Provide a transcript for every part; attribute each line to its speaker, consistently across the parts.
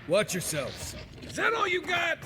Speaker 1: Watch yourselves.
Speaker 2: Is that all you got?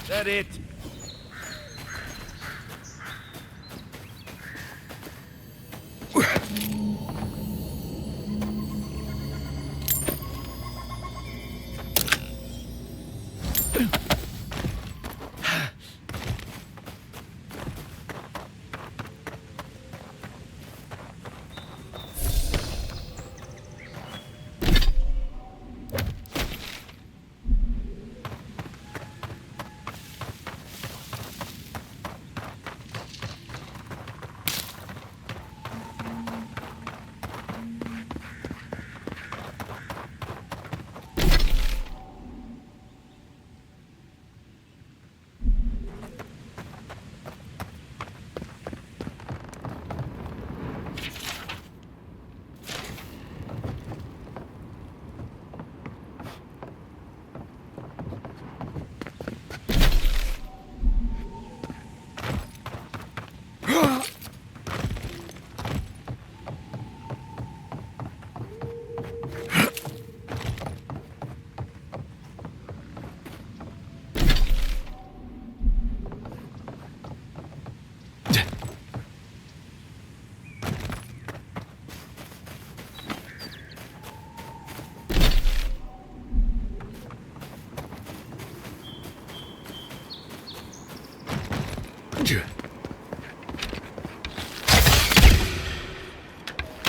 Speaker 1: That it?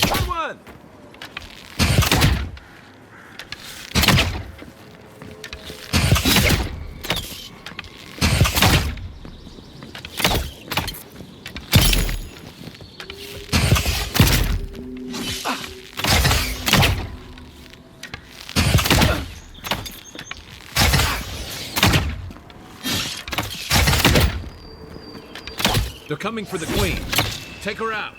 Speaker 2: Come on!
Speaker 1: They're coming for the queen. Take her out.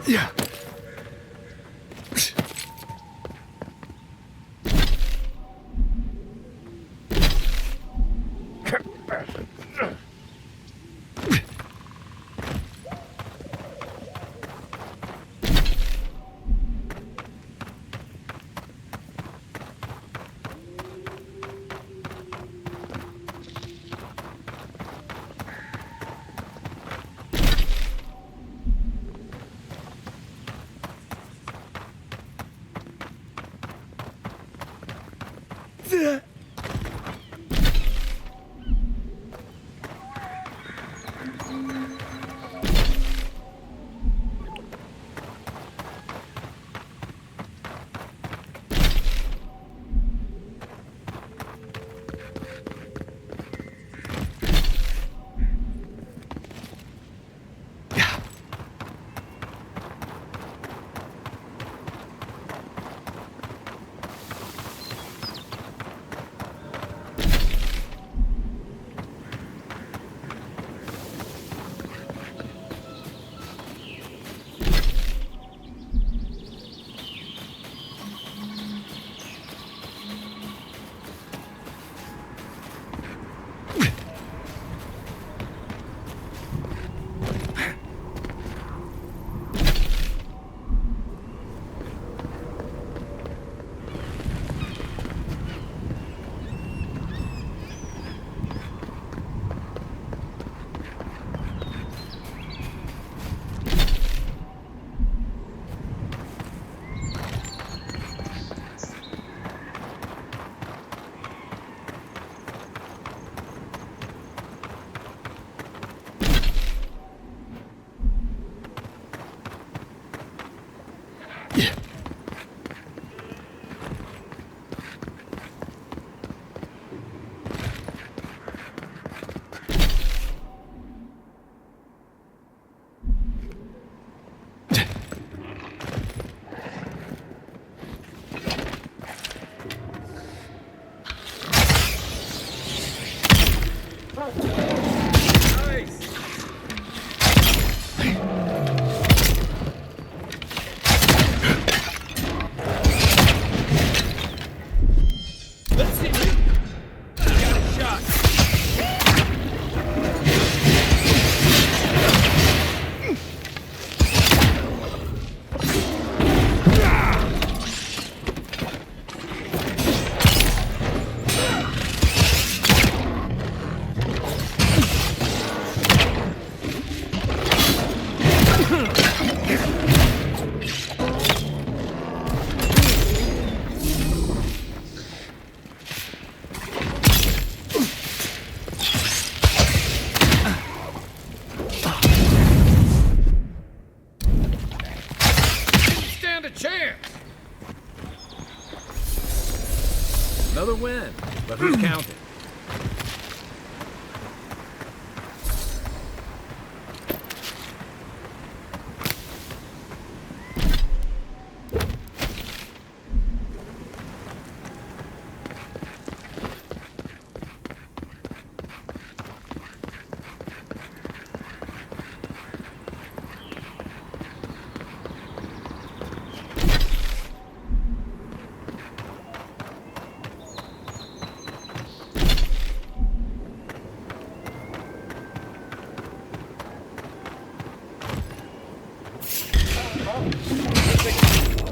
Speaker 3: Yeah.
Speaker 1: Another win, but who's counting?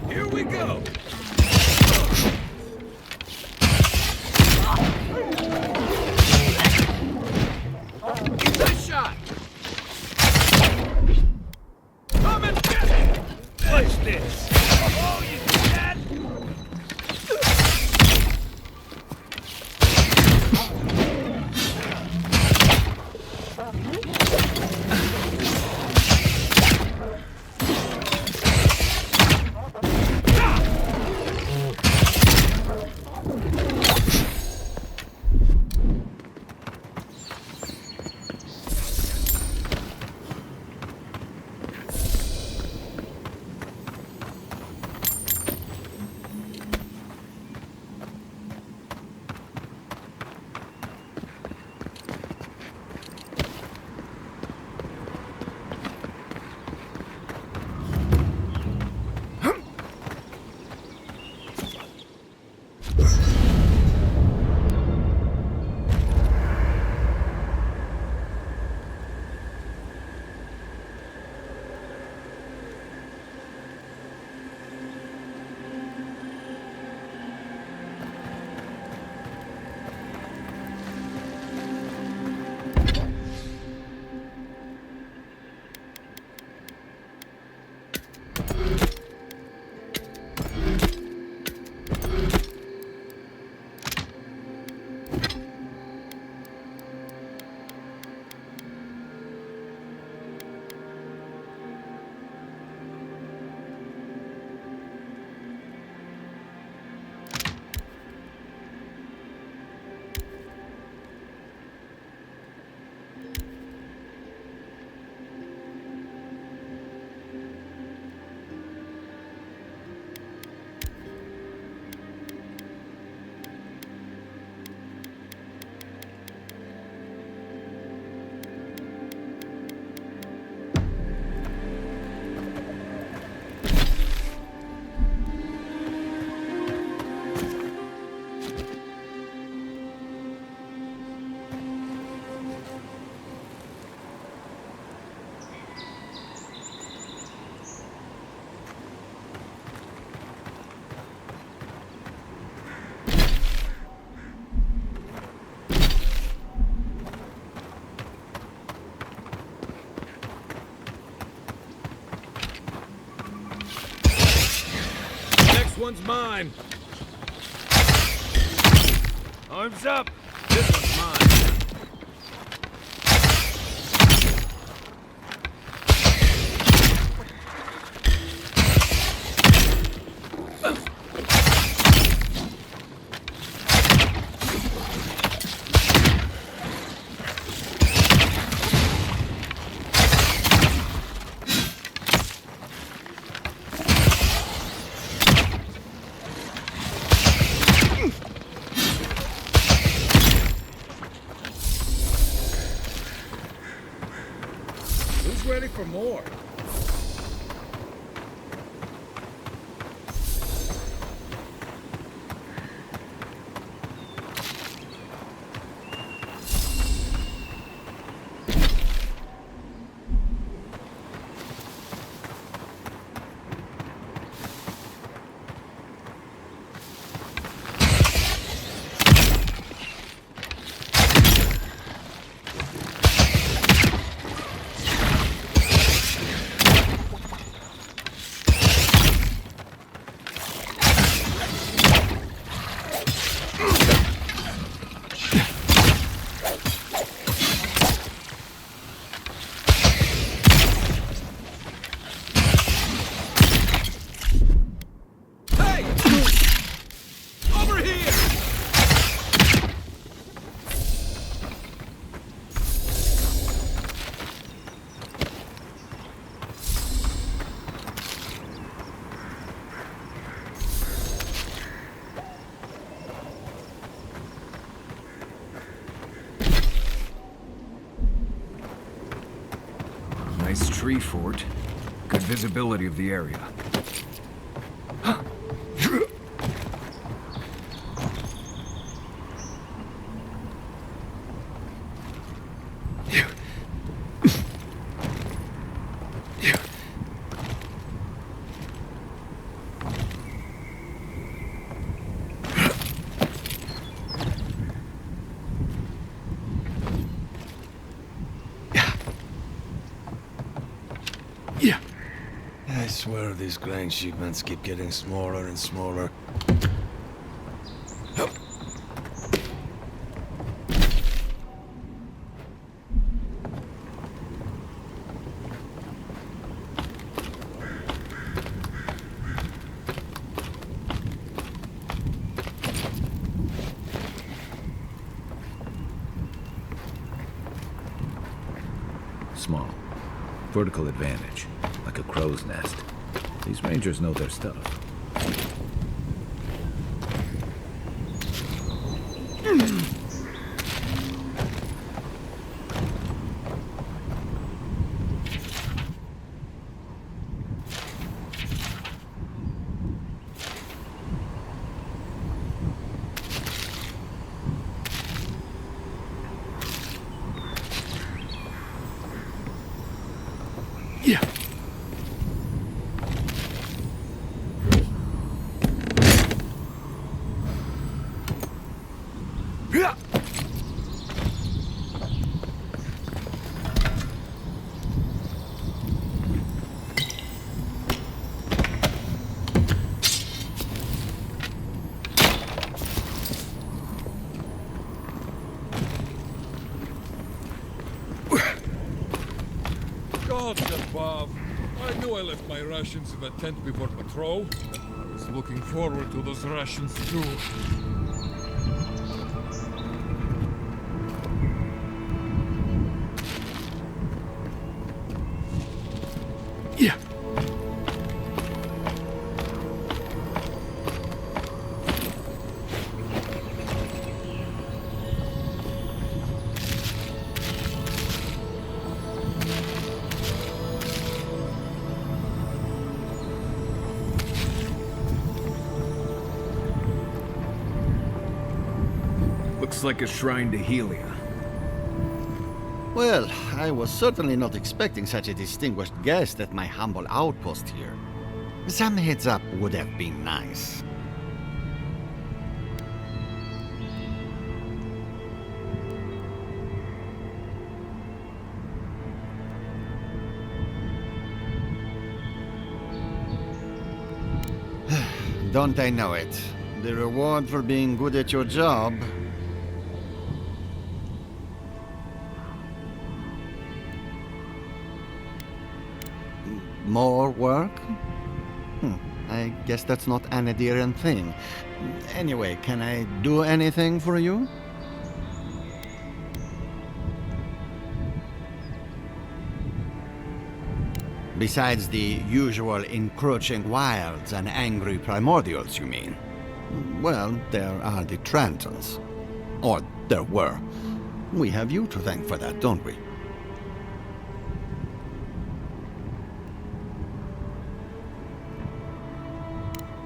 Speaker 2: Here we go. Nice shot. Come and get it. What's this? Oh, you dead?
Speaker 1: one's mine.
Speaker 2: Arms up!
Speaker 1: This one's mine. Who's ready for more? Hey! Over here!
Speaker 3: Nice tree fort. Good visibility of the area.
Speaker 2: I swear these grain shipments keep getting smaller and smaller.
Speaker 1: Small. Vertical advantage. Like a crow's nest. These rangers know their stuff.
Speaker 4: Gods above. I knew I left my rations in the tent before patrol. I was looking forward to those rations too.
Speaker 3: Looks like a shrine to Helia.
Speaker 5: Well, I was certainly not expecting such a distinguished guest at my humble outpost here. Some heads up would have been nice. Don't I know it? The reward for being good at your job. More work? I guess that's not an Adirian thing. Anyway, can I do anything for you? Besides the usual encroaching wilds and angry primordials, you mean? Well, there are the Trantons. Or there were. We have you to thank for that, don't we?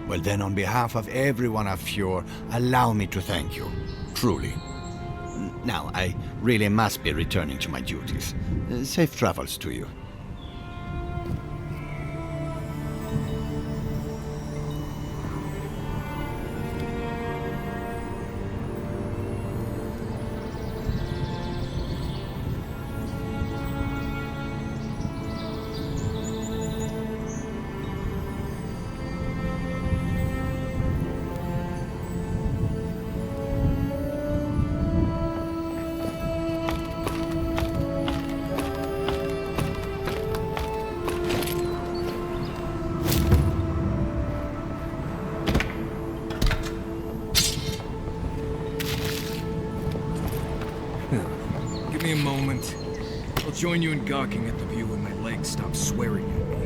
Speaker 5: Well then, on behalf of everyone of Fjord, allow me to thank you. Truly. Now, I really must be returning to my duties. Safe travels to you.
Speaker 3: Give me a moment. I'll join you in gawking at the view when my legs stop swearing at me.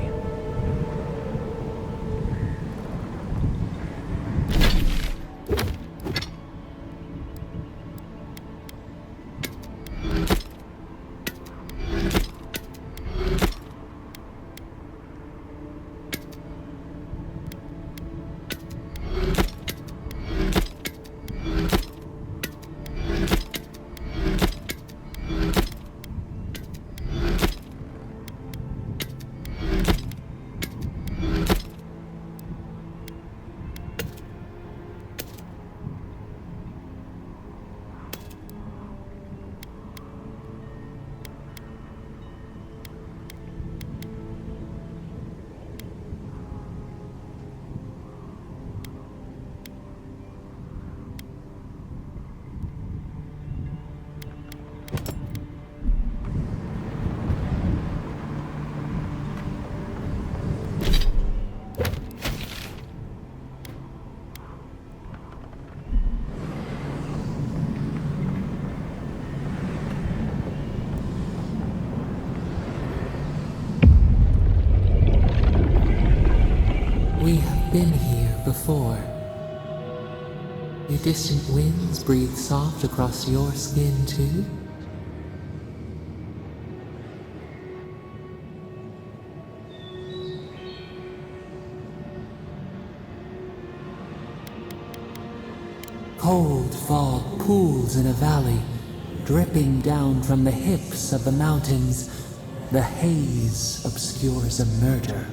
Speaker 6: We have been here before. Do distant winds breathe soft across your skin too? Cold fog pools in a valley, dripping down from the hips of the mountains. The haze obscures a murder.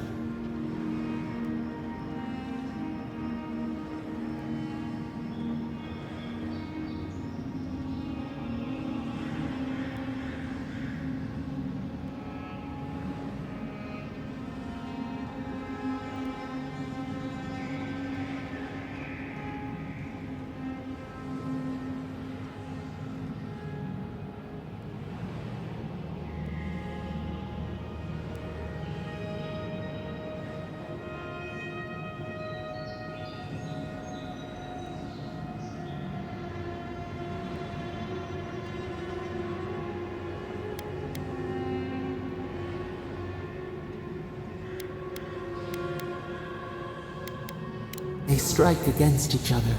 Speaker 6: They strike against each other.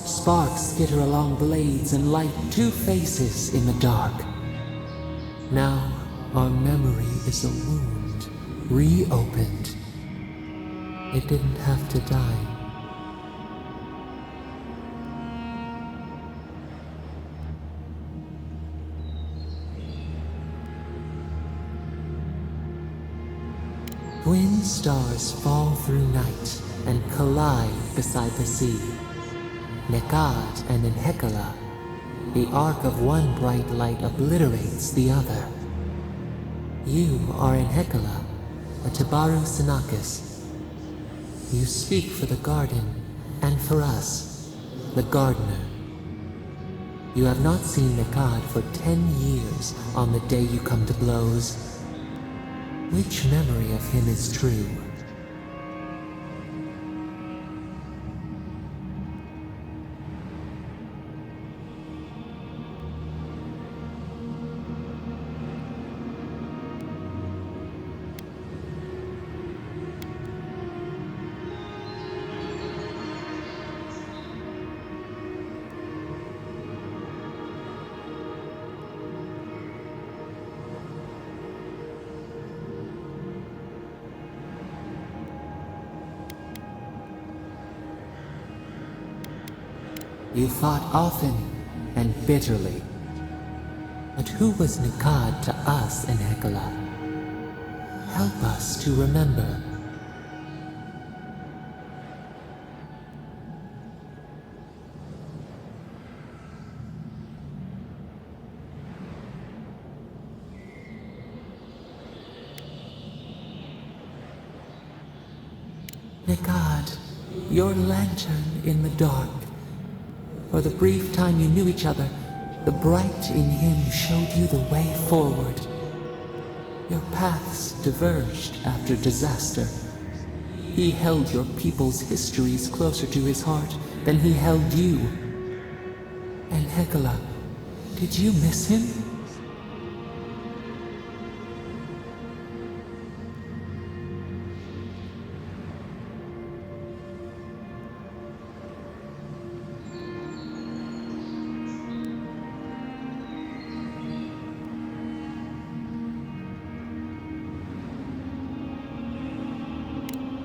Speaker 6: Sparks skitter along blades and light two faces in the dark. Now, our memory is a wound, reopened. It didn't have to die. Twin stars fall through night and collide beside the sea. Nekad and Enhekala. The arc of one bright light obliterates the other. You are Enhekala, a Tabaru Sinakis. You speak for the garden and for us, the gardener. You have not seen Nikad for 10 years on the day you come to blows. Which memory of him is true? You fought often and bitterly. But who was Nikad to us in Hekala? Help us to remember. Nikad, your lantern in the dark. For the brief time you knew each other, the bright in him showed you the way forward. Your paths diverged after disaster. He held your people's histories closer to his heart than he held you. And Hekala, did you miss him?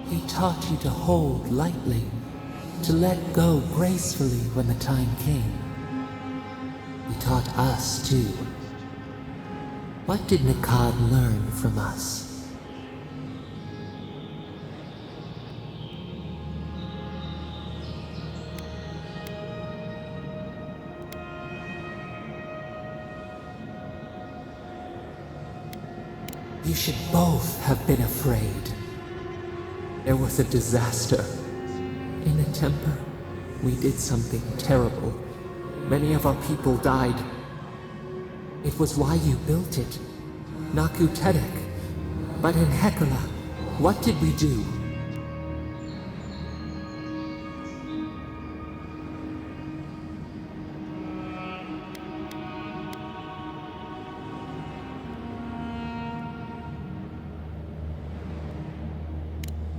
Speaker 6: He taught you to hold lightly, to let go gracefully when the time came. He taught us too. What did Nikad learn from us? You should both have been afraid. There was a disaster. In a temper, we did something terrible. Many of our people died. It was why you built it. Naku Tedek. But in Hekala, what did we do?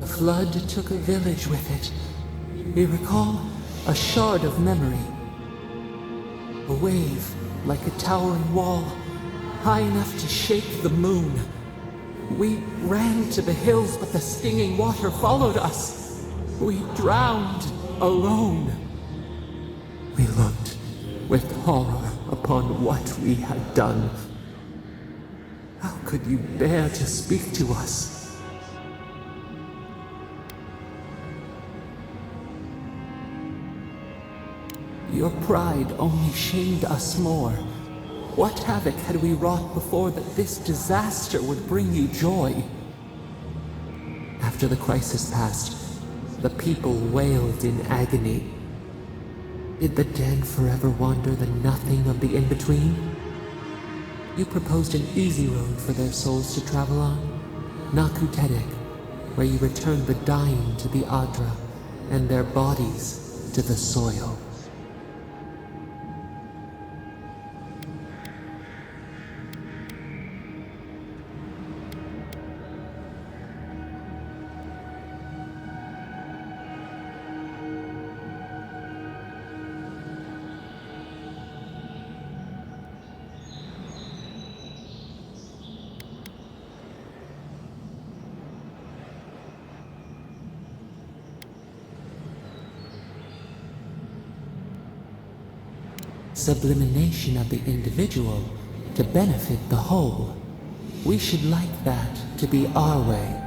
Speaker 6: The flood took a village with it. We recall a shard of memory. A wave, like a towering wall, high enough to shake the moon. We ran to the hills, but the stinging water followed us. We drowned alone. We looked with horror upon what we had done. How could you bear to speak to us? Your pride only shamed us more. What havoc had we wrought before that this disaster would bring you joy? After the crisis passed, the people wailed in agony. Did the dead forever wander the nothing of the in-between? You proposed an easy road for their souls to travel on, Naku Tedek, where you returned the dying to the Adra and their bodies to the soil. Sublimination of the individual to benefit the whole. We should like that to be our way.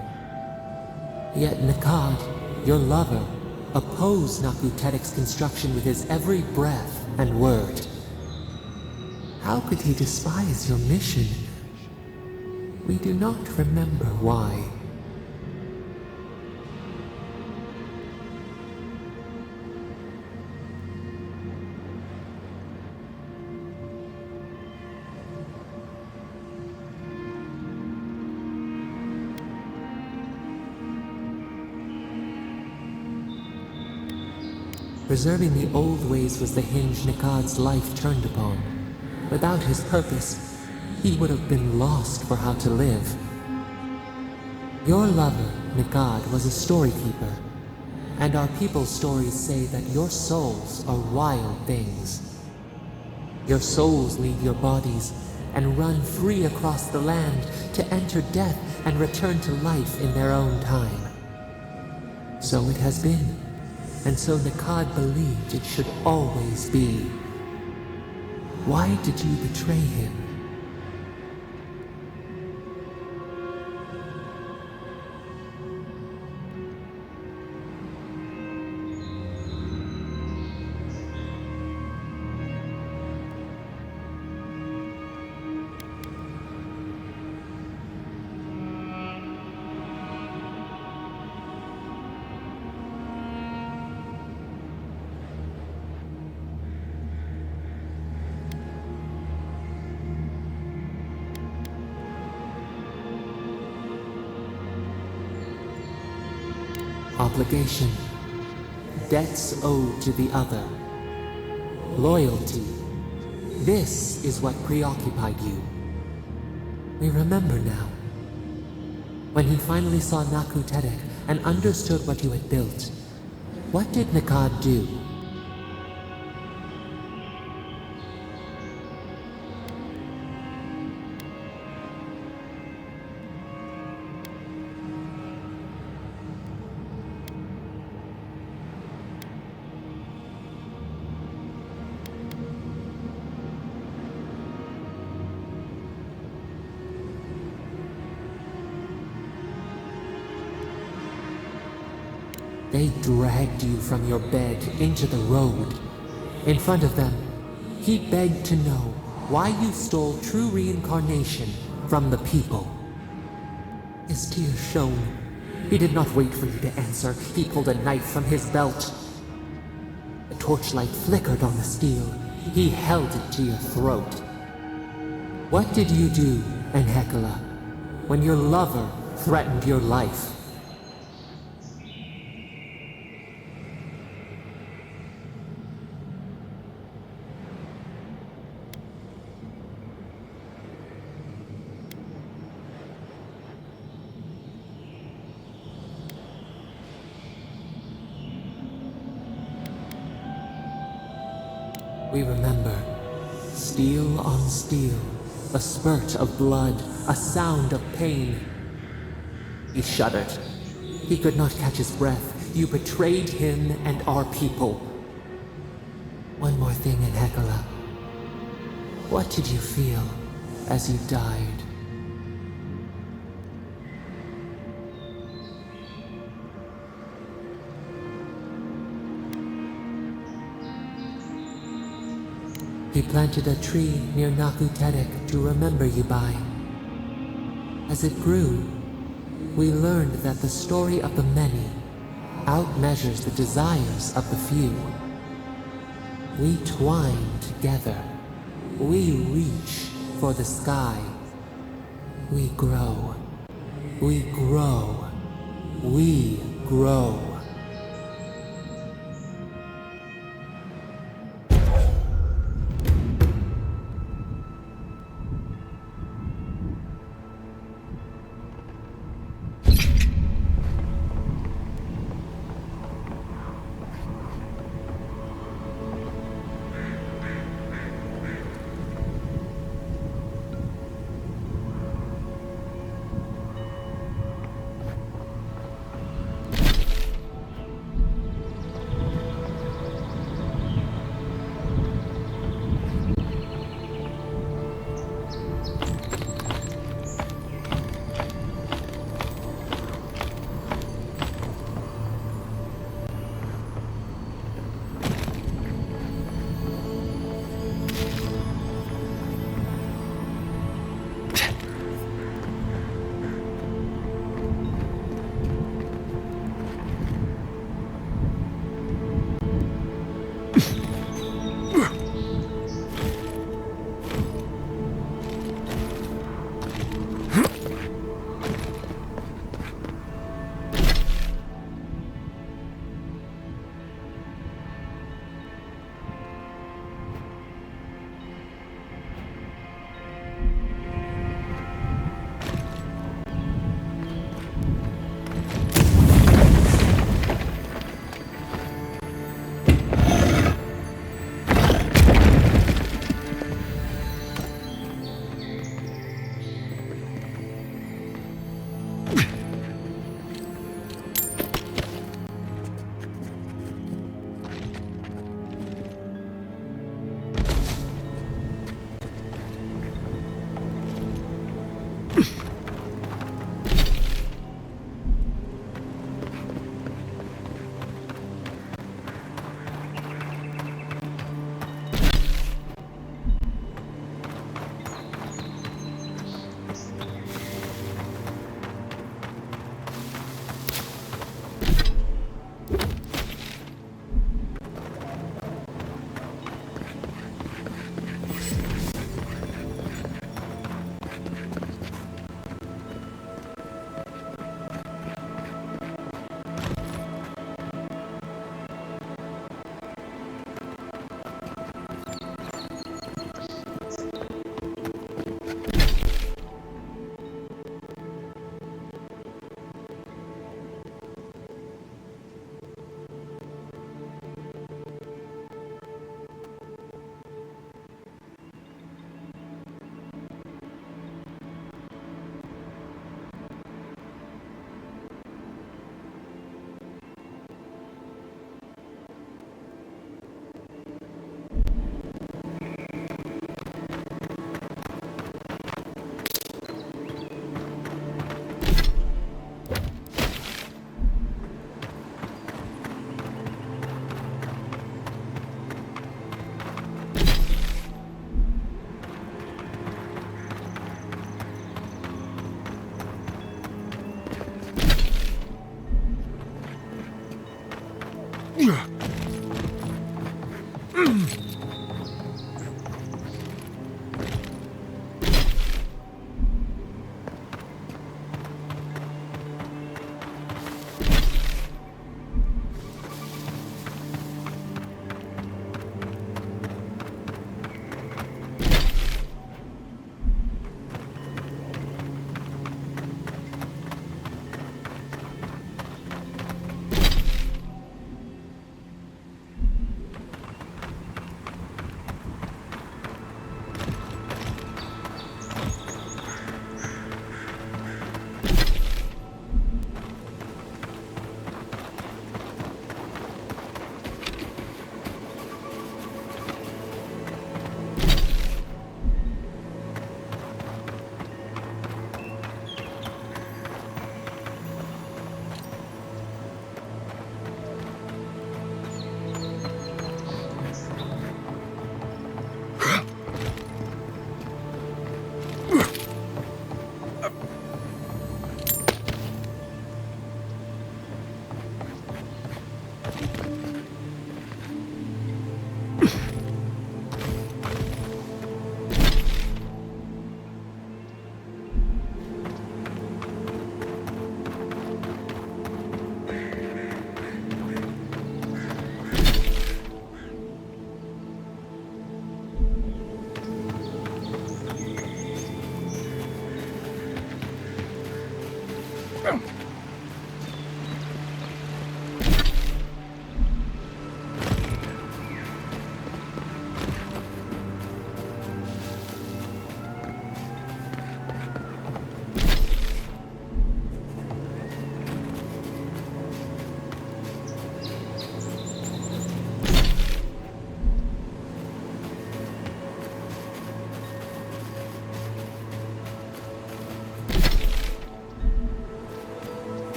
Speaker 6: Yet Nikad, your lover, opposed Naku Tedek's construction with his every breath and word. How could he despise your mission? We do not remember why. Preserving the old ways was the hinge Nikad's life turned upon. Without his purpose, he would have been lost for how to live. Your lover, Nikad, was a storykeeper, and our people's stories say that your souls are wild things. Your souls leave your bodies and run free across the land to enter death and return to life in their own time. So it has been, and so Nikad believed it should always be. Why did you betray him? Obligation. Debts owed to the other. Loyalty. This is what preoccupied you. We remember now. When he finally saw Naku Tedek and understood what you had built, what did Nikad do? They dragged you from your bed into the road. In front of them, he begged to know why you stole true reincarnation from the people. His tears shone. He did not wait for you to answer. He pulled a knife from his belt. The torchlight flickered on the steel. He held it to your throat. What did you do, Enhekala, when your lover threatened your life? We remember. Steel on steel. A spurt of blood. A sound of pain. He shuddered. He could not catch his breath. You betrayed him and our people. One more thing, Enhekala. What did you feel as you died? He planted a tree near Naku Tedek to remember you by. As it grew, we learned that the story of the many outmeasures the desires of the few. We twine together. We reach for the sky. We grow. We grow. We grow.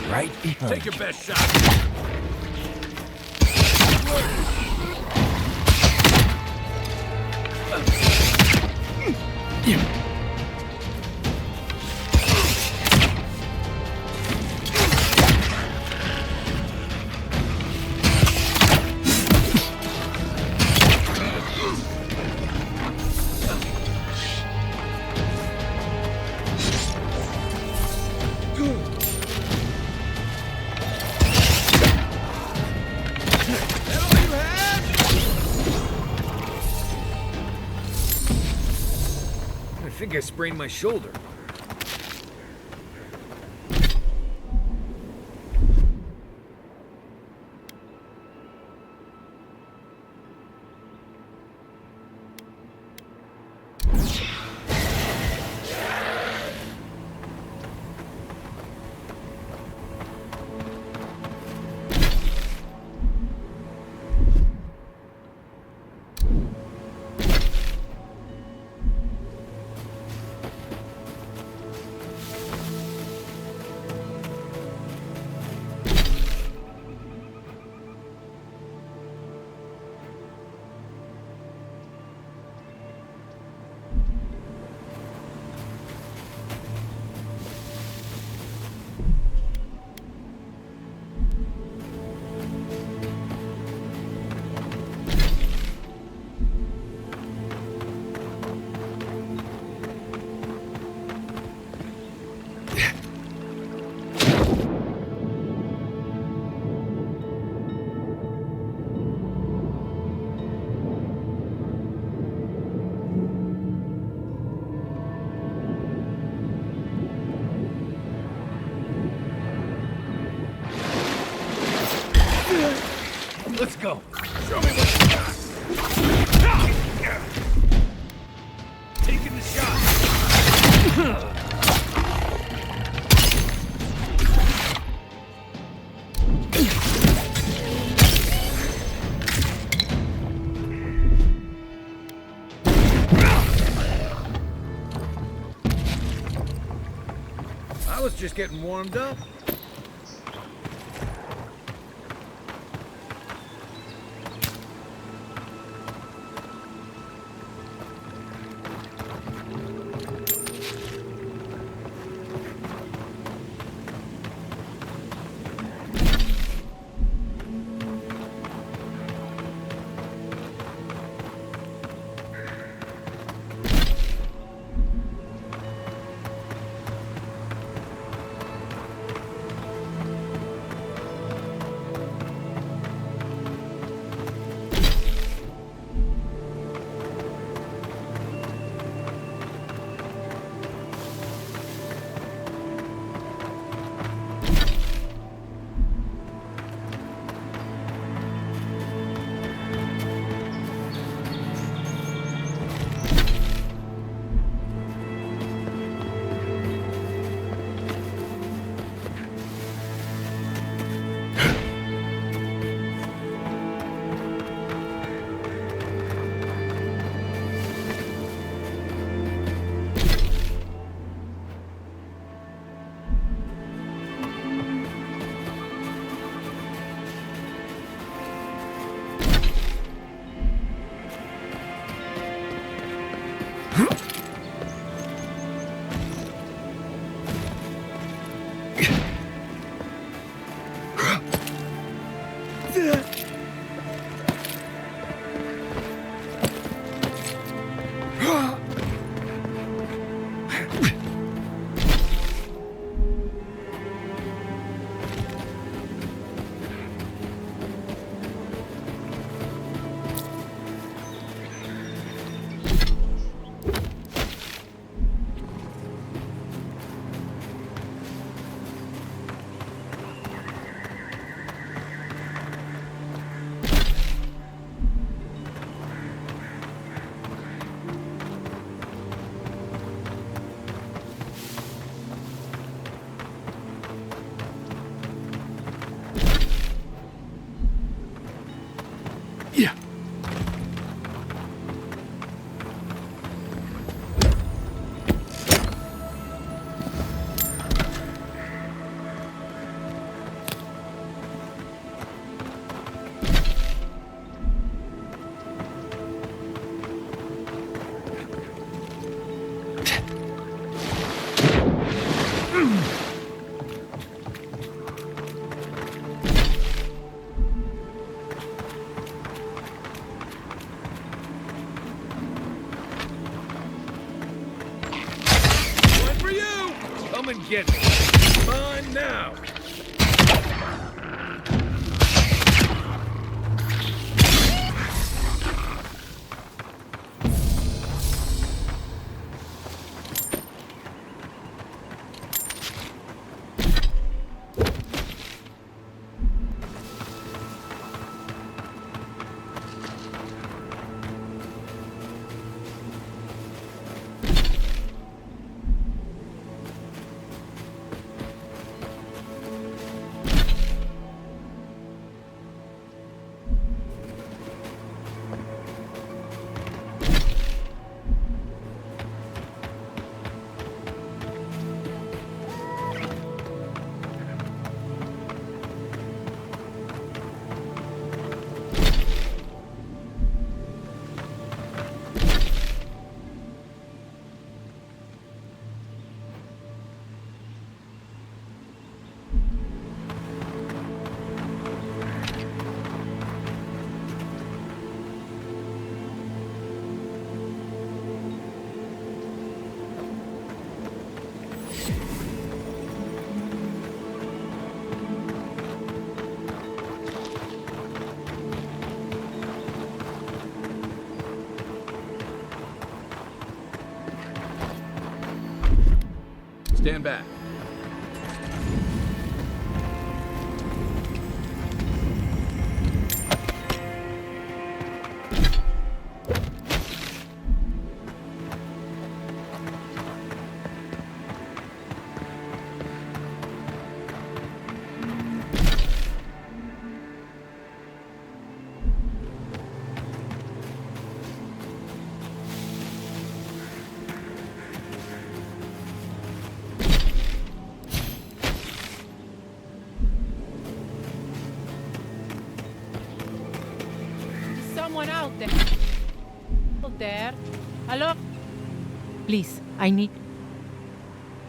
Speaker 1: Right behind.
Speaker 2: Take your best shot.
Speaker 3: I think I sprained my shoulder.
Speaker 2: Let's go. Show me what you got. Taking the shot.
Speaker 3: I was just getting warmed up.
Speaker 2: One for you! Come and get me. Mine now.
Speaker 1: Stand back.
Speaker 7: Someone out there. Out there. Hello? Please, I need...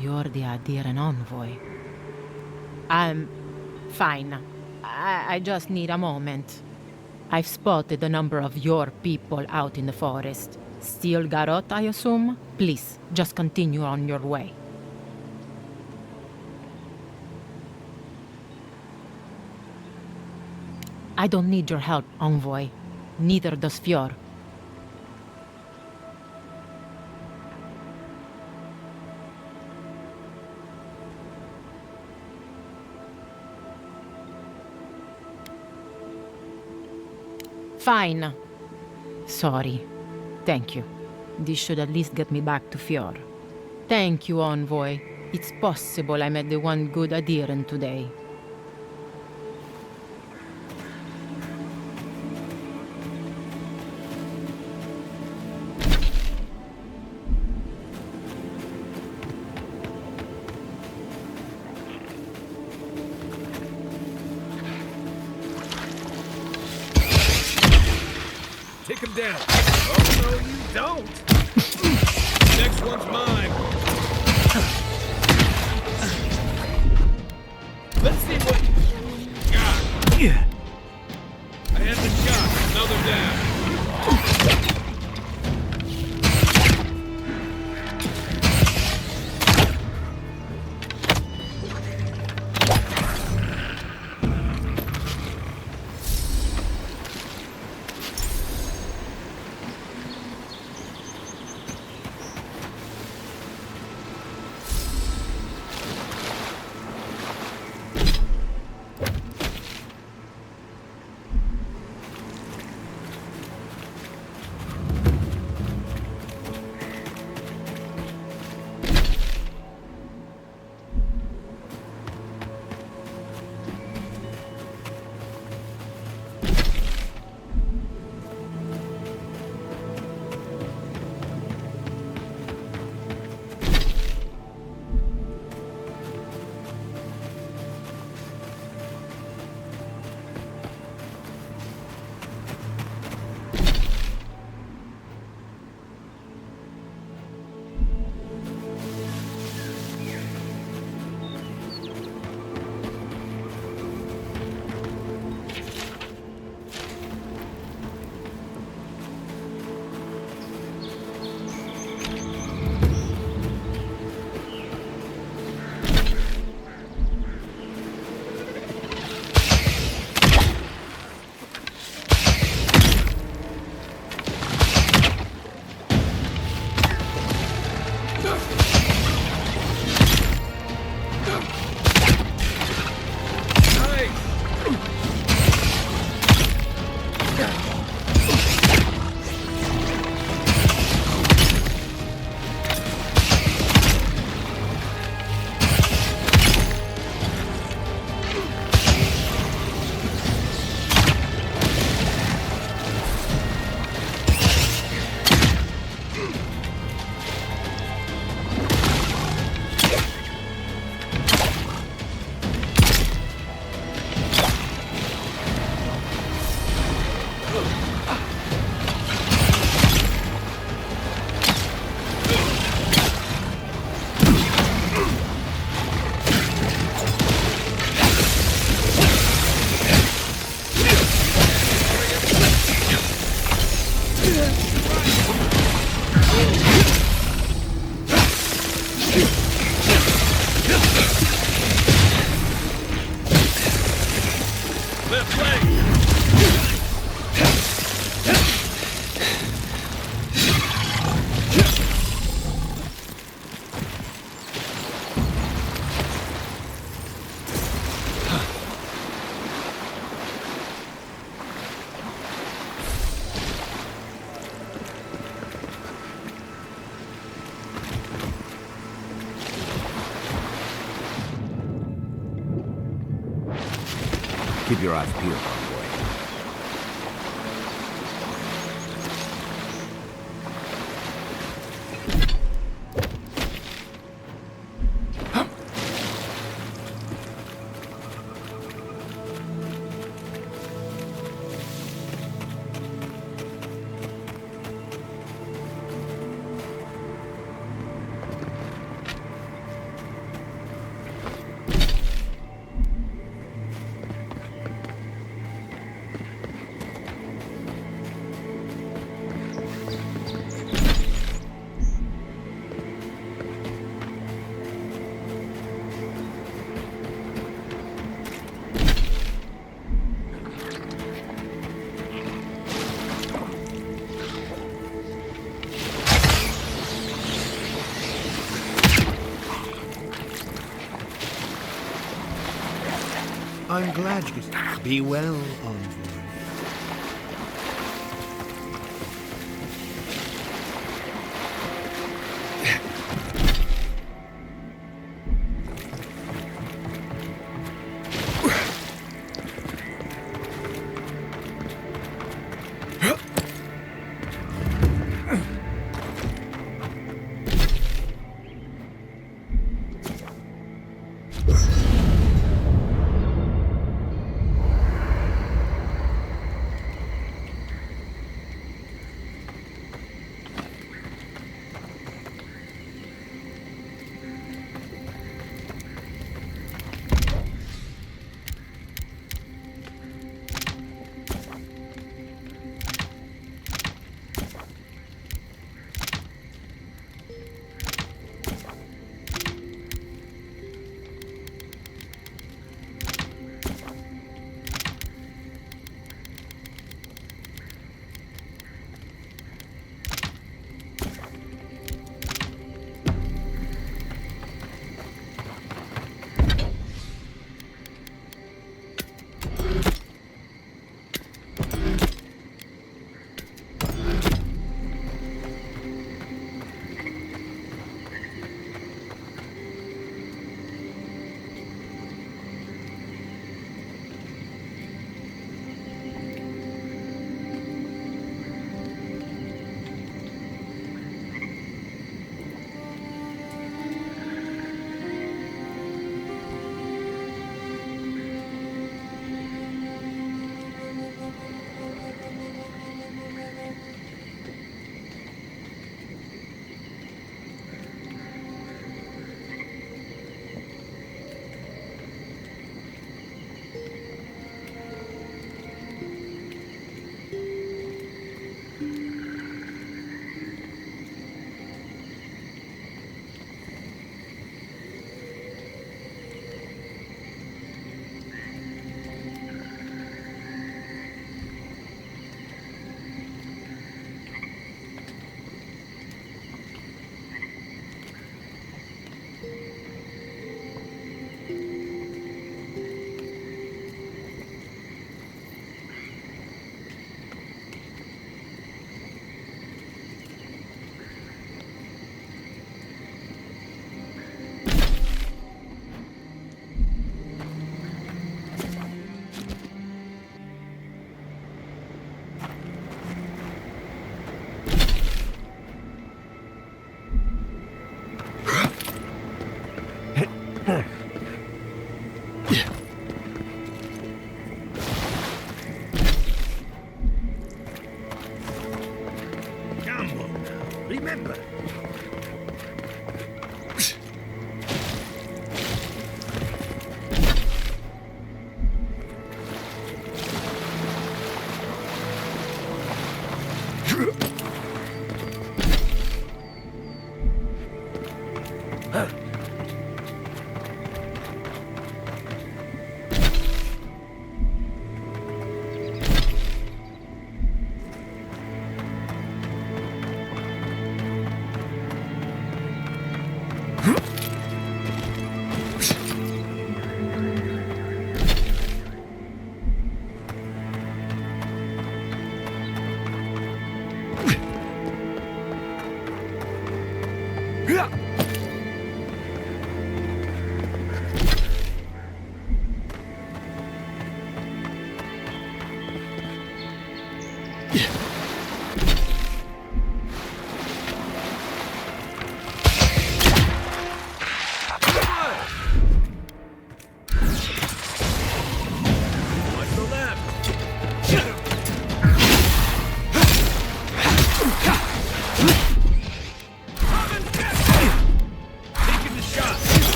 Speaker 7: You're the Adiran envoy. I'm fine. I just need a moment. I've spotted a number of your people out in the forest. Still Garot, I assume? Please, just continue on your way. I don't need your help, envoy. Neither does Fjord. Fine. Sorry. Thank you. This should at least get me back to Fjord. Thank you, envoy. It's possible I met the one good adherent today.
Speaker 2: Take him down. Oh, no, you don't. Next one's mine. Let's see what... God.
Speaker 1: Keep your eyes peeled, boy.
Speaker 5: I'm glad you be well, envoy.
Speaker 2: remember.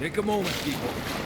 Speaker 3: Take a moment, people.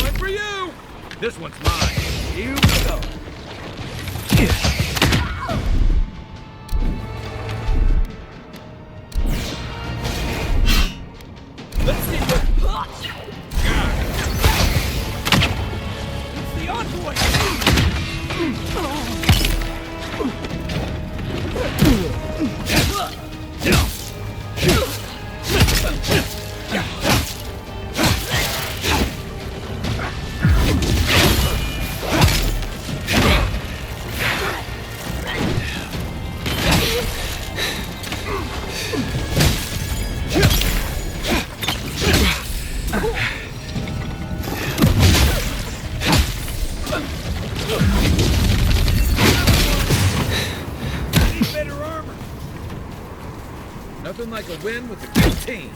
Speaker 2: One for you! This one's mine. You go. Let's see what... It's the envoy! Need better armor. Nothing like a win with a good team.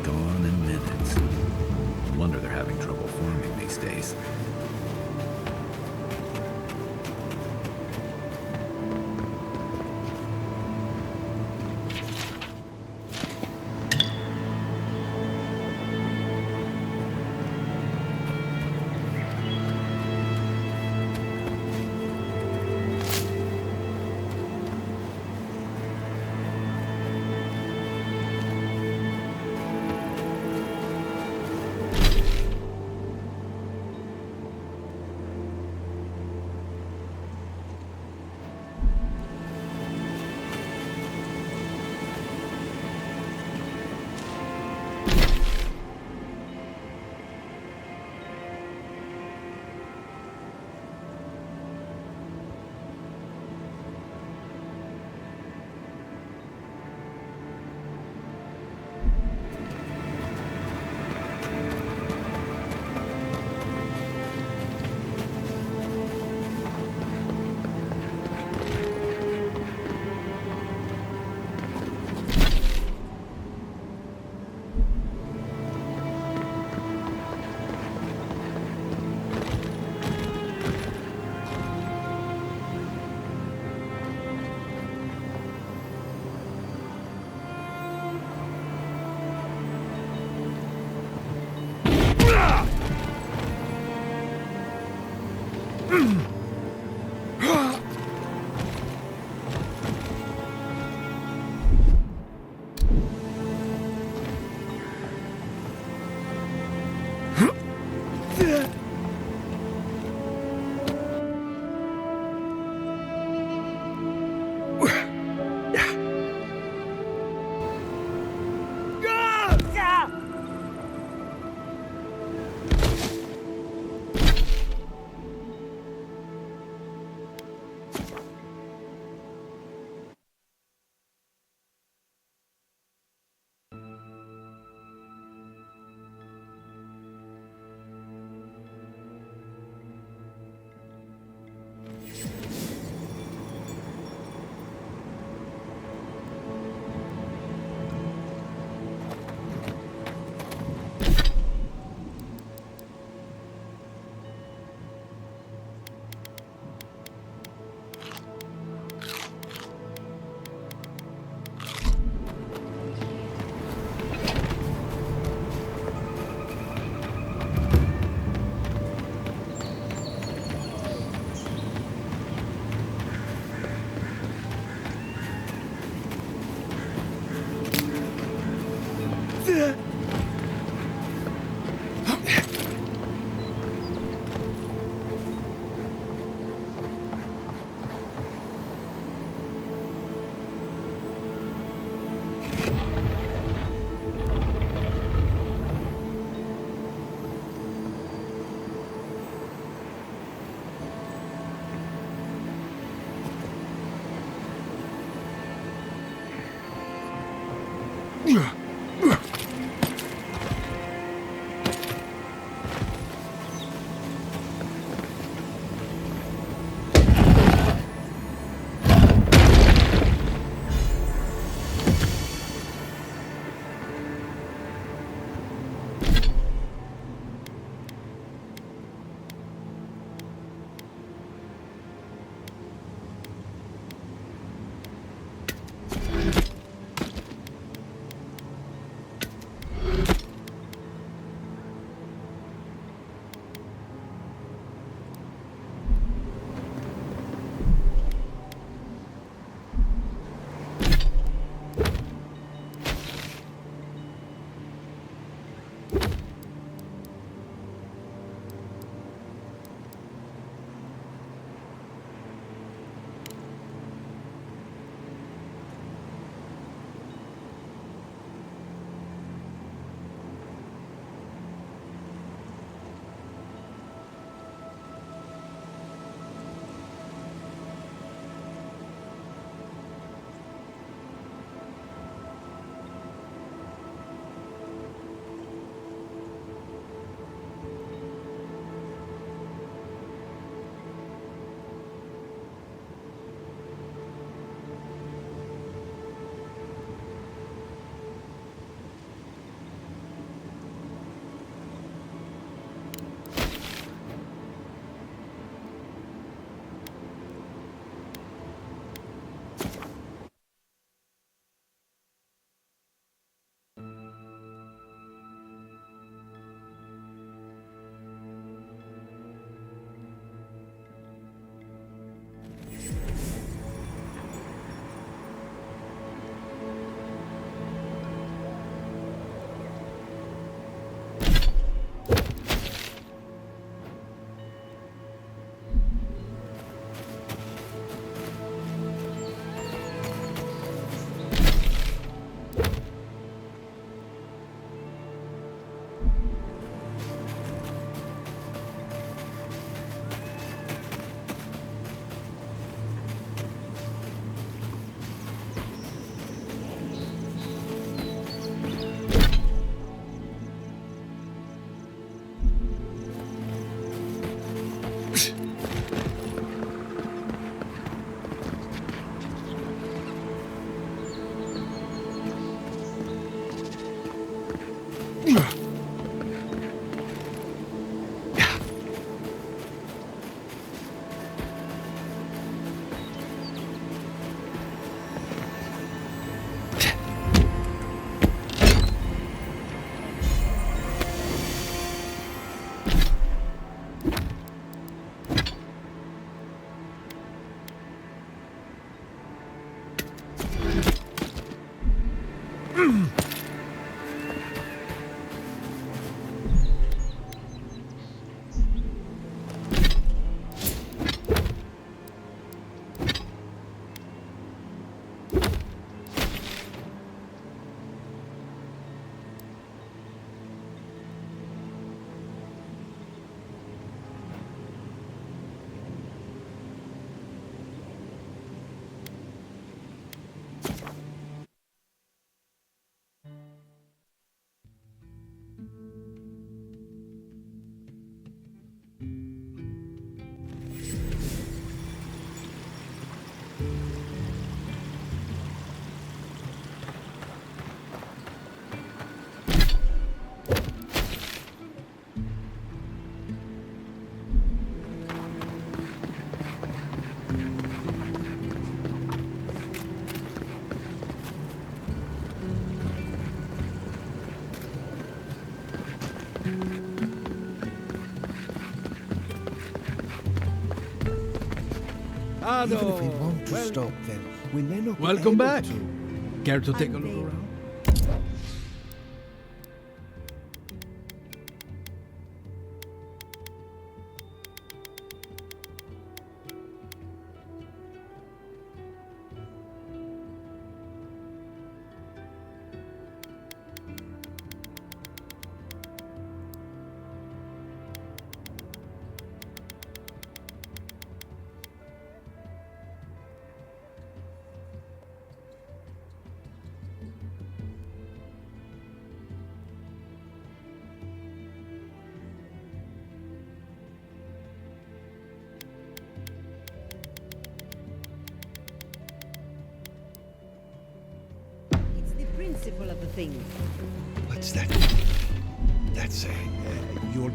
Speaker 1: Gone in minutes. Wonder they're having trouble forming these days.
Speaker 8: Even if we want to stop them, we may not be
Speaker 2: Welcome
Speaker 8: able
Speaker 2: back.
Speaker 8: to.
Speaker 2: Care to take a
Speaker 9: I'm
Speaker 2: look
Speaker 9: Vale.
Speaker 2: around?
Speaker 9: principle of the thing.
Speaker 8: What's that? That's your...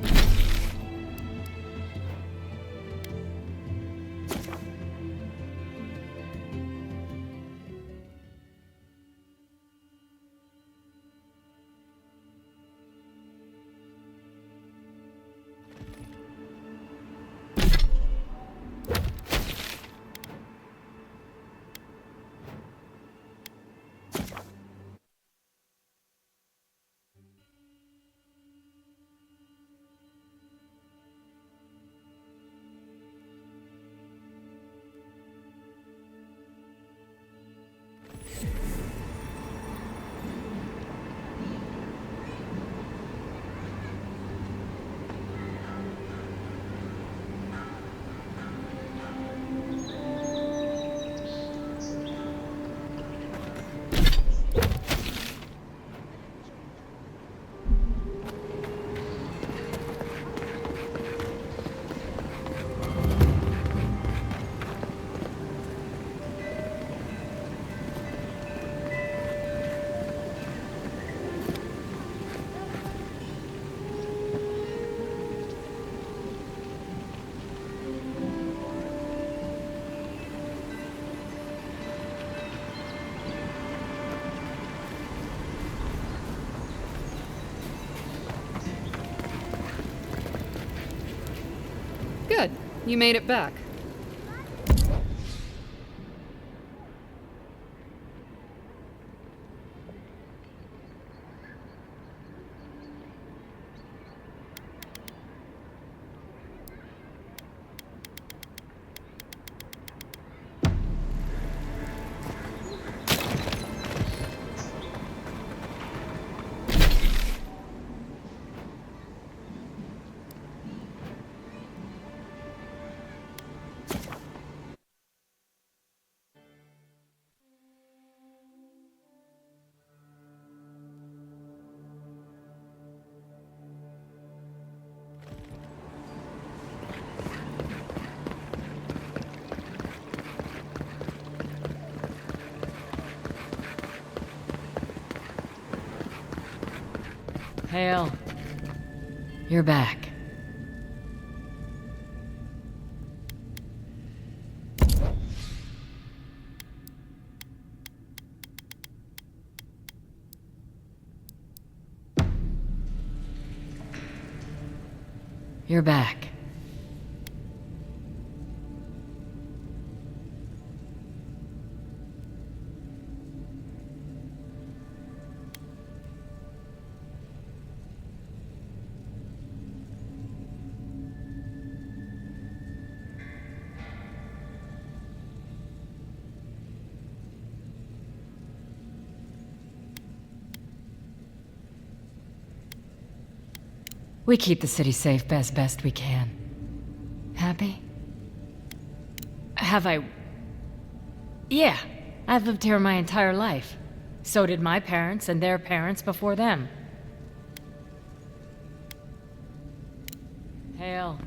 Speaker 10: Good. You made it back.
Speaker 11: Hale, you're back. You're back. We keep the city safe as best we can. Happy? Have I? Yeah, I've lived here my entire life. So did my parents and their parents before them. Hale.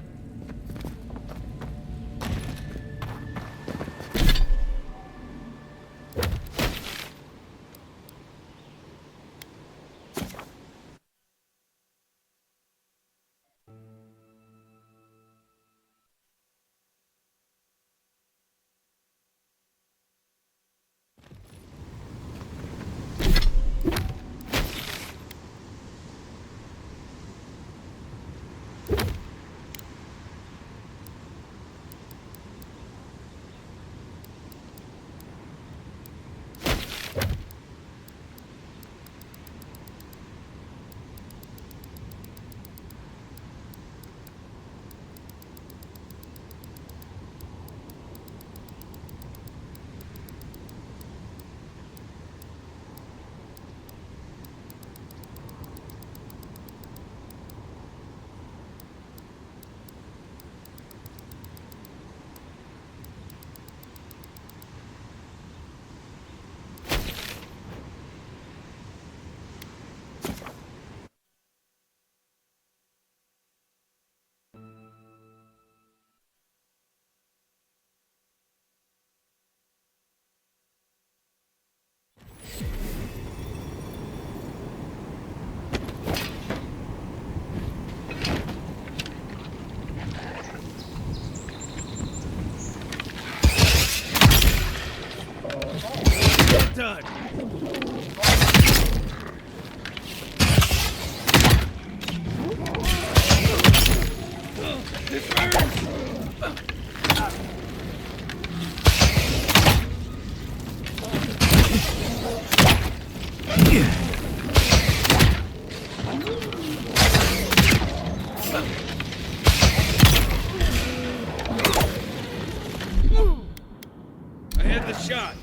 Speaker 2: I had the shot.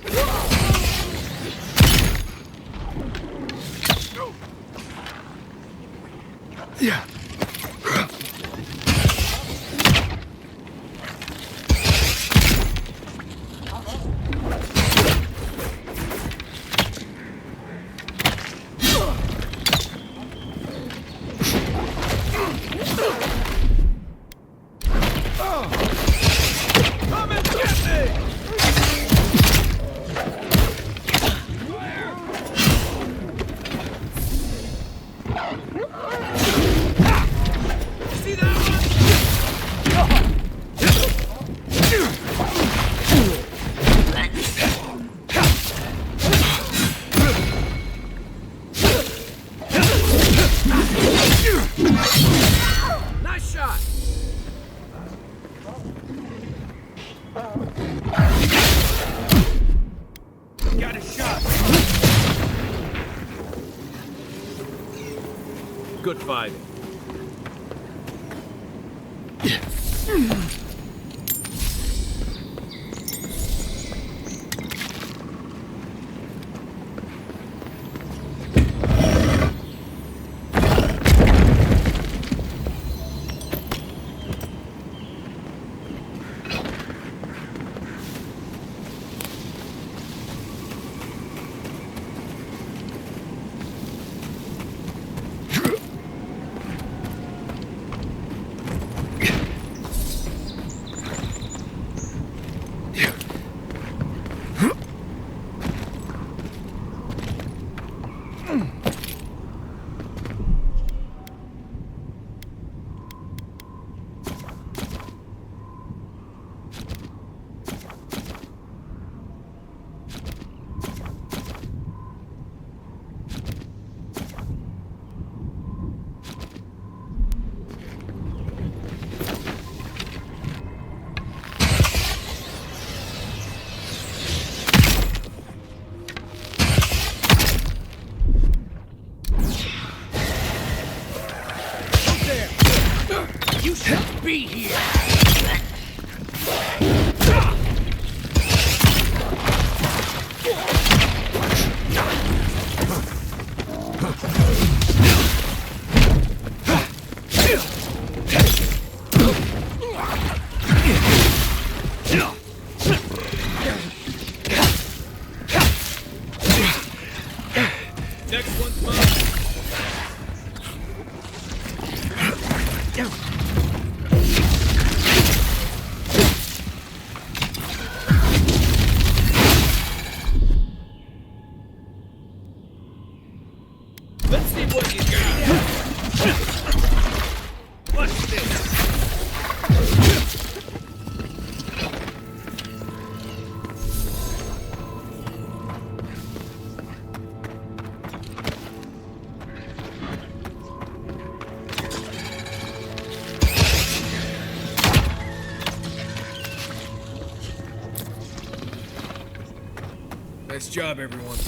Speaker 3: Yeah.
Speaker 2: Come and get me! See that one? Nice shot! Got a shot! Good fighting. You shouldn't be here! Next one's mine. Let's see what you got. What's this?
Speaker 3: Nice job, everyone.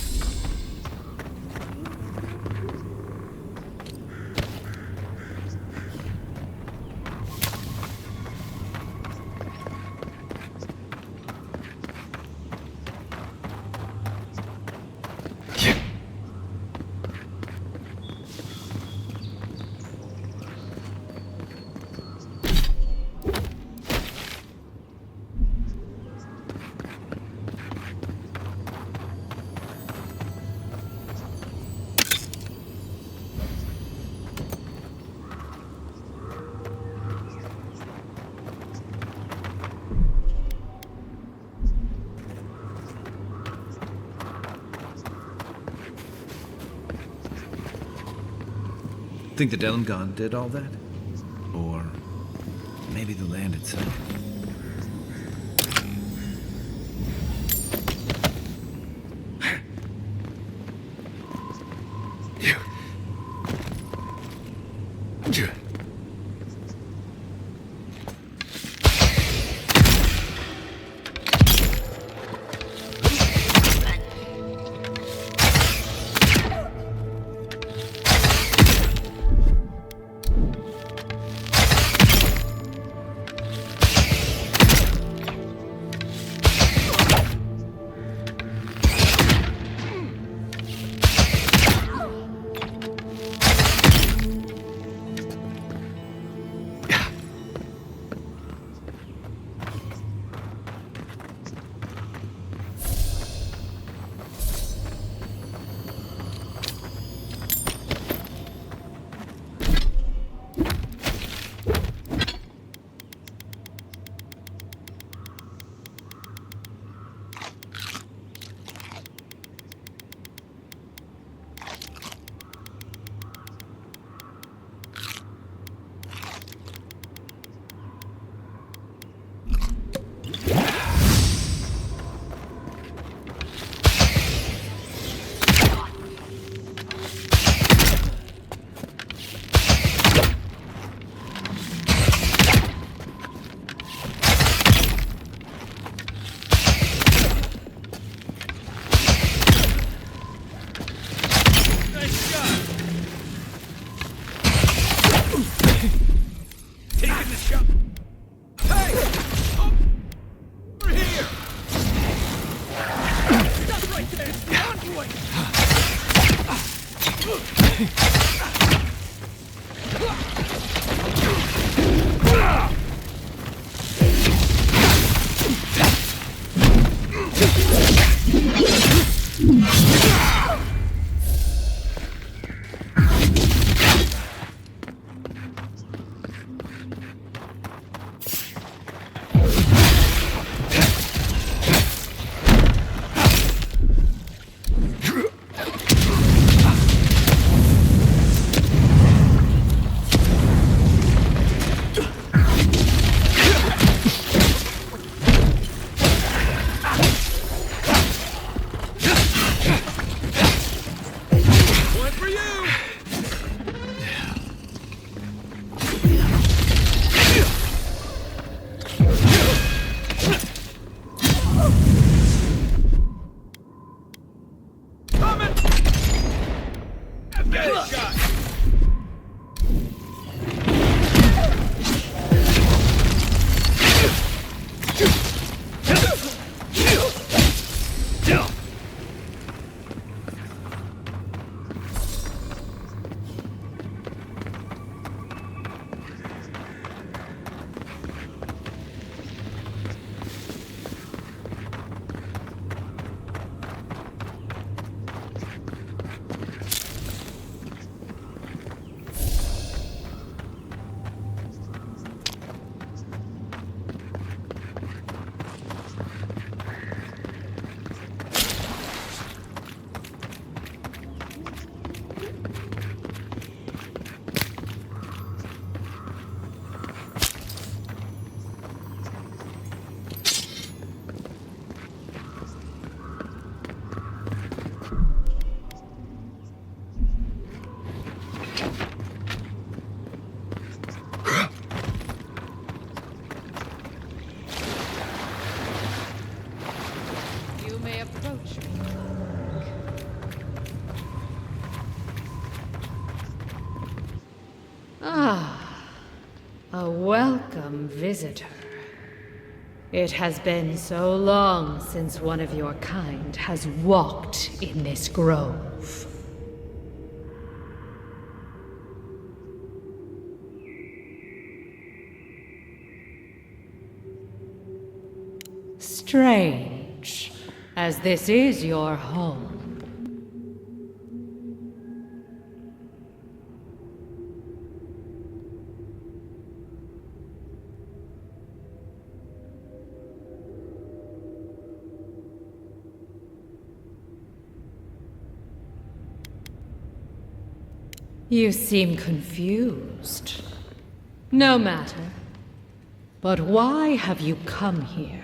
Speaker 1: Think the Delangon did all that? Or maybe the land itself?
Speaker 10: You may approach me.
Speaker 11: Ah, a welcome visitor. It has been so long since one of your kind has walked in this grove. Strange, as this is your home. You seem confused. No matter. But why have you come here?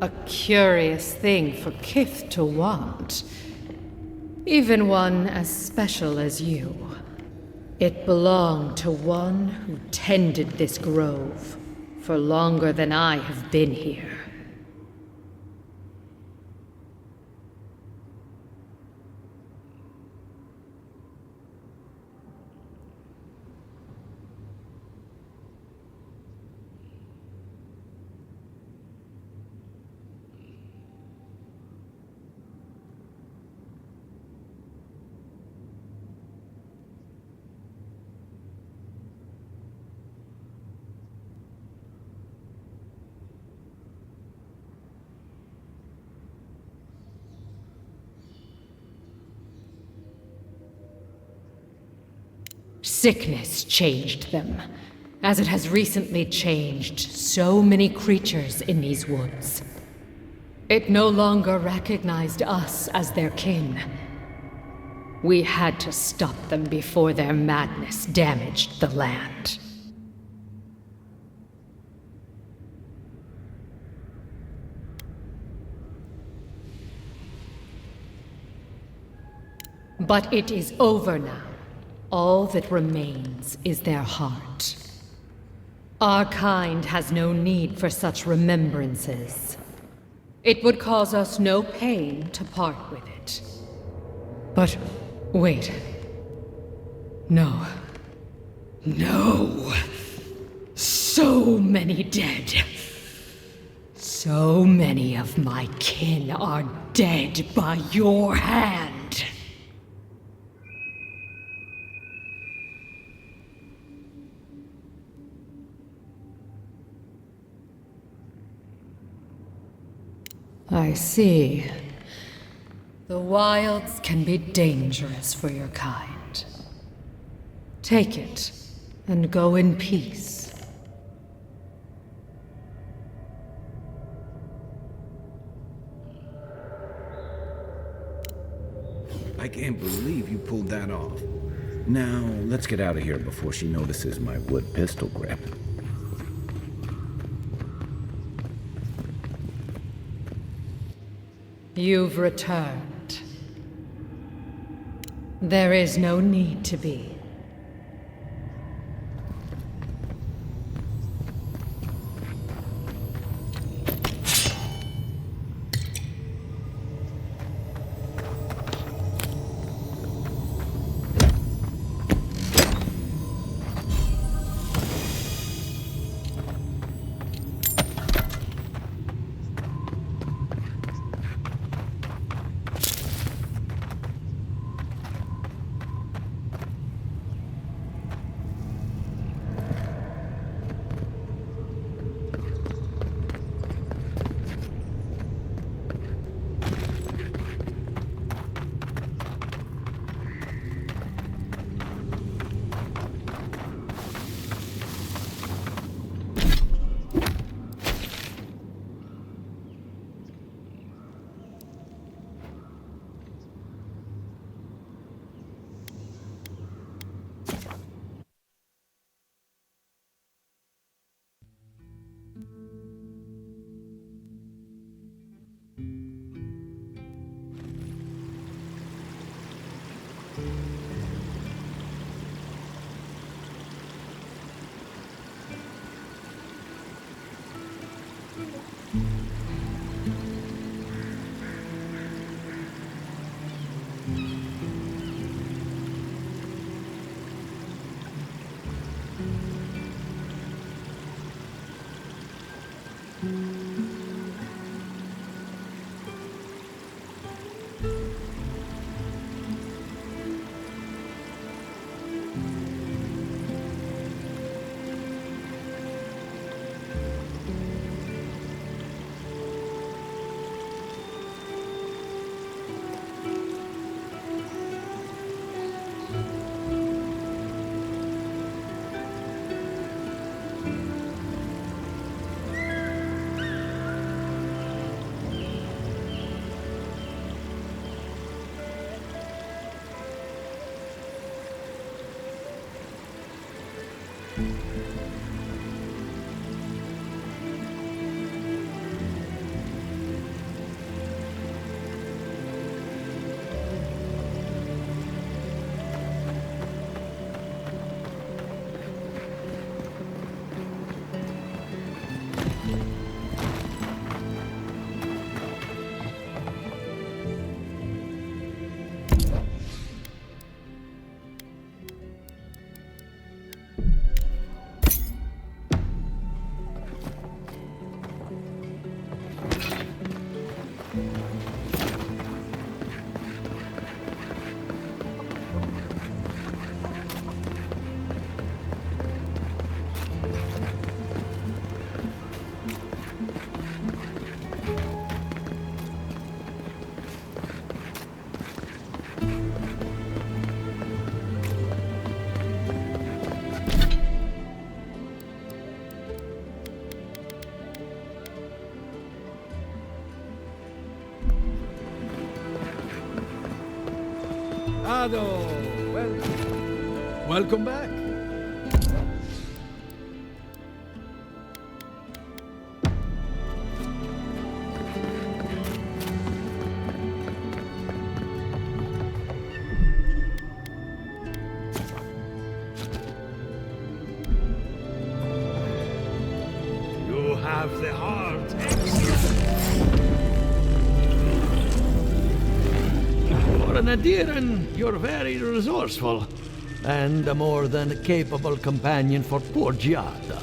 Speaker 11: A curious thing for Kith to want. Even one as special as you. It belonged to one who tended this grove for longer than I have been here. Sickness changed them, as it has recently changed so many creatures in these woods. It no longer recognized us as their kin. We had to stop them before their madness damaged the land. But it is over now. All that remains is their heart. Our kind has no need for such remembrances. It would cause us no pain to part with it. But wait. No. No. So many dead. So many of my kin are dead by your hand. I see. The wilds can be dangerous for your kind. Take it, and go in peace.
Speaker 1: I can't believe you pulled that off. Now, let's get out of here before she notices my wood pistol grip.
Speaker 11: You've returned. There is no need to be.
Speaker 2: Welcome back.
Speaker 9: You have the heart.
Speaker 8: For an Adiran, you're very resourceful.
Speaker 9: and a more than capable companion for poor Giada.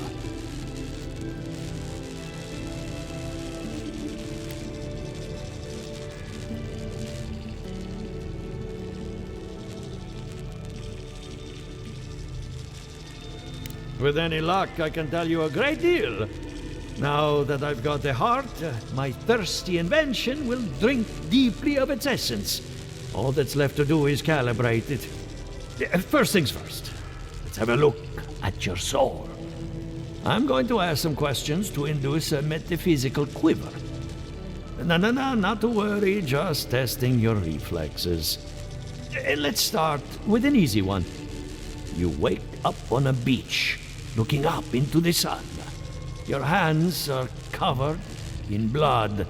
Speaker 9: With any luck, I can tell you a great deal. Now that I've got the heart, my thirsty invention will drink deeply of its essence. All that's left to do is calibrate it. First things first, let's have a look at your soul. I'm going to ask some questions to induce a metaphysical quiver. No, not to worry, just testing your reflexes. Let's start with an easy one. You wake up on a beach, looking up into the sun. Your hands are covered in blood.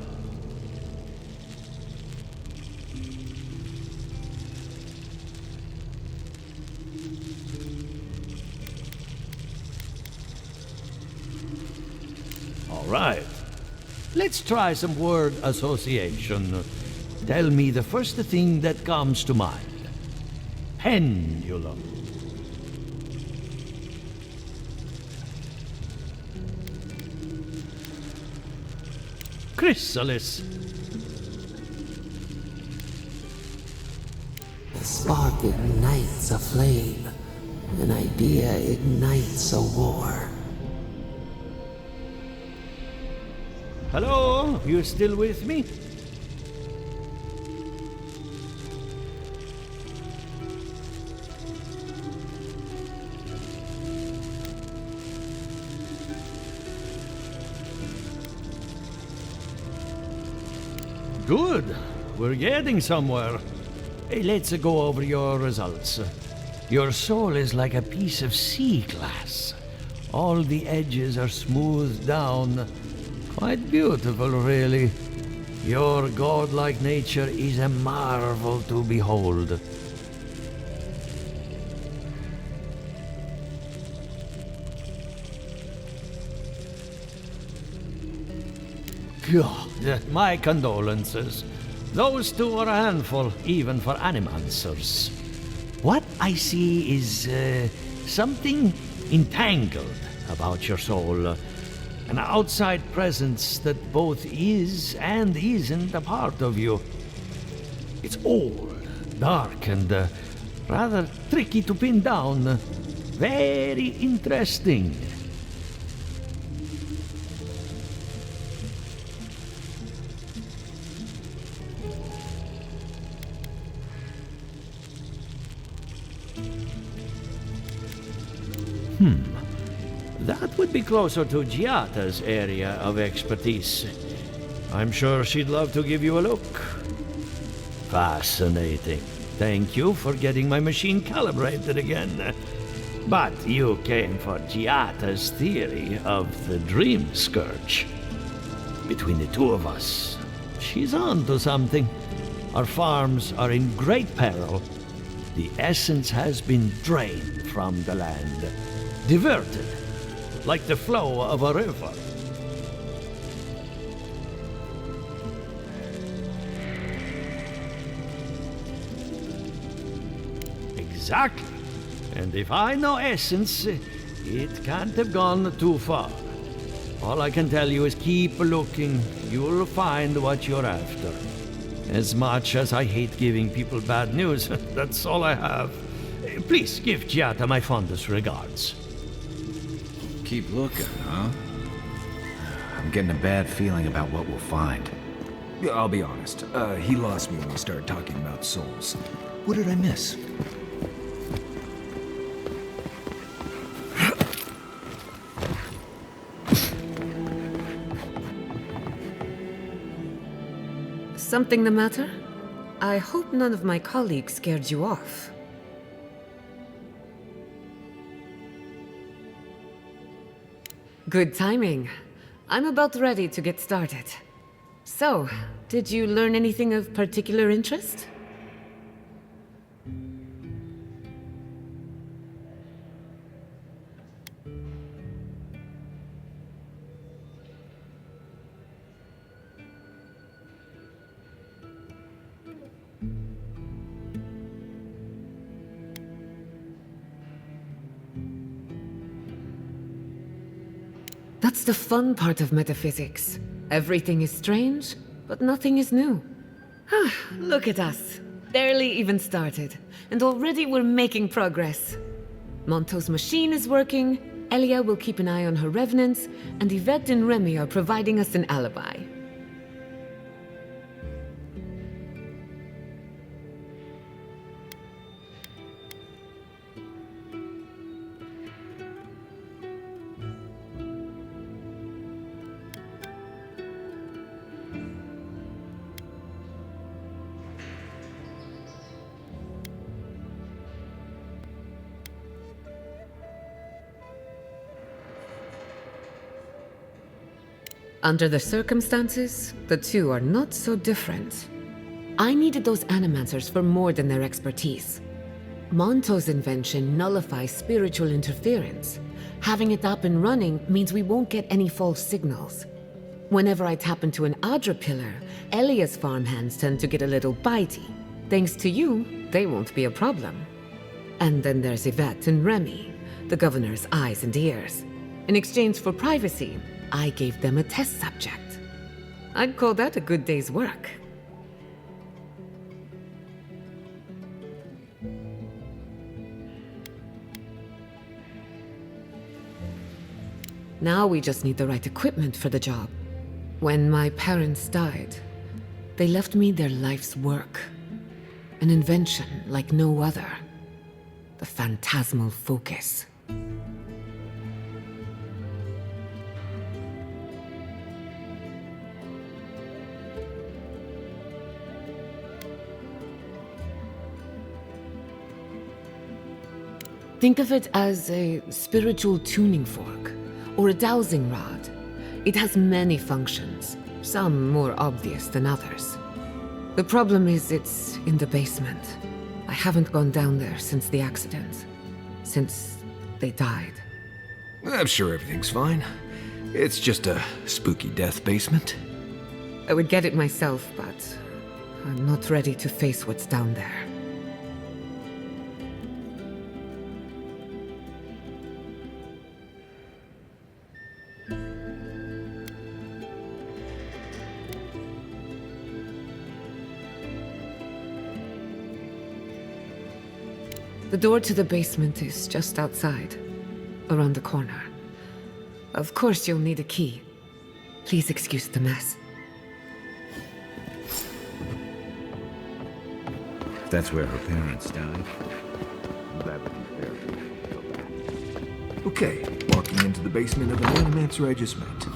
Speaker 9: All right. Let's try some word association. Tell me the first thing that comes to mind. Pendulum. Chrysalis.
Speaker 6: A spark ignites a flame. An idea ignites a war.
Speaker 9: Hello? You still with me? Good. We're getting somewhere. Hey, let's go over your results. Your soul is like a piece of sea glass. All the edges are smoothed down. Quite beautiful, really. Your godlike nature is a marvel to behold. God, my condolences. Those two are a handful, even for animancers. What I see is something entangled about your soul. An outside presence that both is and isn't a part of you. It's old, dark, and rather tricky to pin down. Very interesting. That would be closer to Giata's area of expertise. I'm sure she'd love to give you a look. Fascinating. Thank you for getting my machine calibrated again. But you came for Giata's theory of the dream scourge. Between the two of us, she's on to something. Our farms are in great peril. The essence has been drained from the land, diverted, like the flow of a river. Exactly. And if I know essence, it can't have gone too far. All I can tell you is keep looking. You'll find what you're after. As much as I hate giving people bad news, that's all I have. Please give Giata my fondest regards.
Speaker 1: Keep looking, huh? I'm getting a bad feeling about what we'll find.
Speaker 3: Yeah, I'll be honest. He lost me when we started talking about souls. What did I miss?
Speaker 12: Something the matter? I hope none of my colleagues scared you off. Good timing. I'm about ready to get started. So, did you learn anything of particular interest? That's the fun part of metaphysics. Everything is strange, but nothing is new. Look at us. Barely even started, and already we're making progress. Monto's machine is working, Elia will keep an eye on her revenants, and Yvette and Remy are providing us an alibi. Under the circumstances, the two are not so different. I needed those animancers for more than their expertise. Monto's invention nullifies spiritual interference. Having it up and running means we won't get any false signals. Whenever I tap into an Adra pillar, Elia's farmhands tend to get a little bitey. Thanks to you, they won't be a problem. And then there's Yvette and Remy, the governor's eyes and ears. In exchange for privacy, I gave them a test subject. I'd call that a good day's work. Now we just need the right equipment for the job. When my parents died, they left me their life's work. An invention like no other. The phantasmal focus. Think of it as a spiritual tuning fork, or a dowsing rod. It has many functions, some more obvious than others. The problem is it's in the basement. I haven't gone down there since the accident. Since they died.
Speaker 3: I'm sure everything's fine. It's just a spooky death basement.
Speaker 12: I would get it myself, but I'm not ready to face what's down there. The door to the basement is just outside, around the corner. Of course you'll need a key. Please excuse the mess.
Speaker 1: If that's where her parents died, that would be fair for me to go back.
Speaker 3: Okay, walking into the basement of an animancer I just met.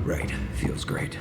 Speaker 3: Right, feels great.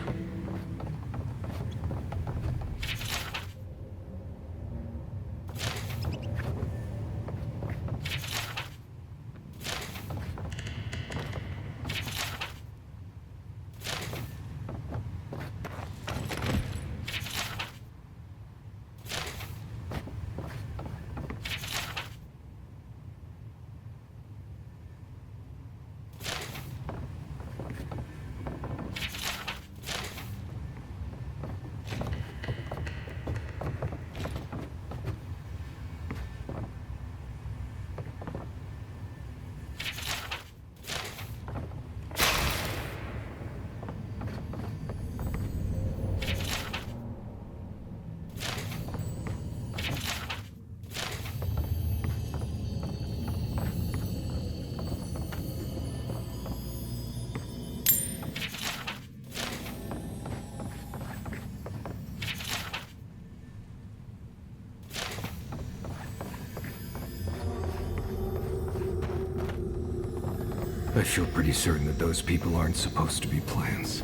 Speaker 3: I feel pretty certain that those people aren't supposed to be plants.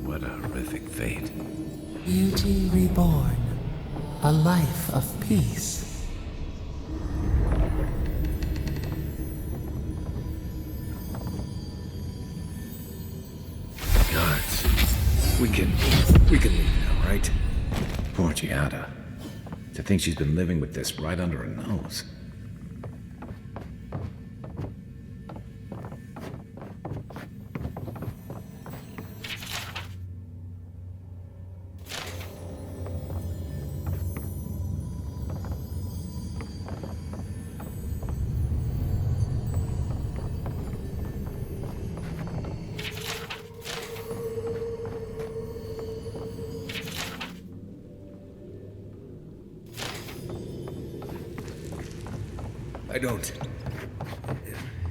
Speaker 1: What a horrific fate.
Speaker 6: Beauty reborn. A life of peace.
Speaker 1: Guards. We can leave now, right? Poor Giada. To think she's been living with this right under her nose.
Speaker 3: don't.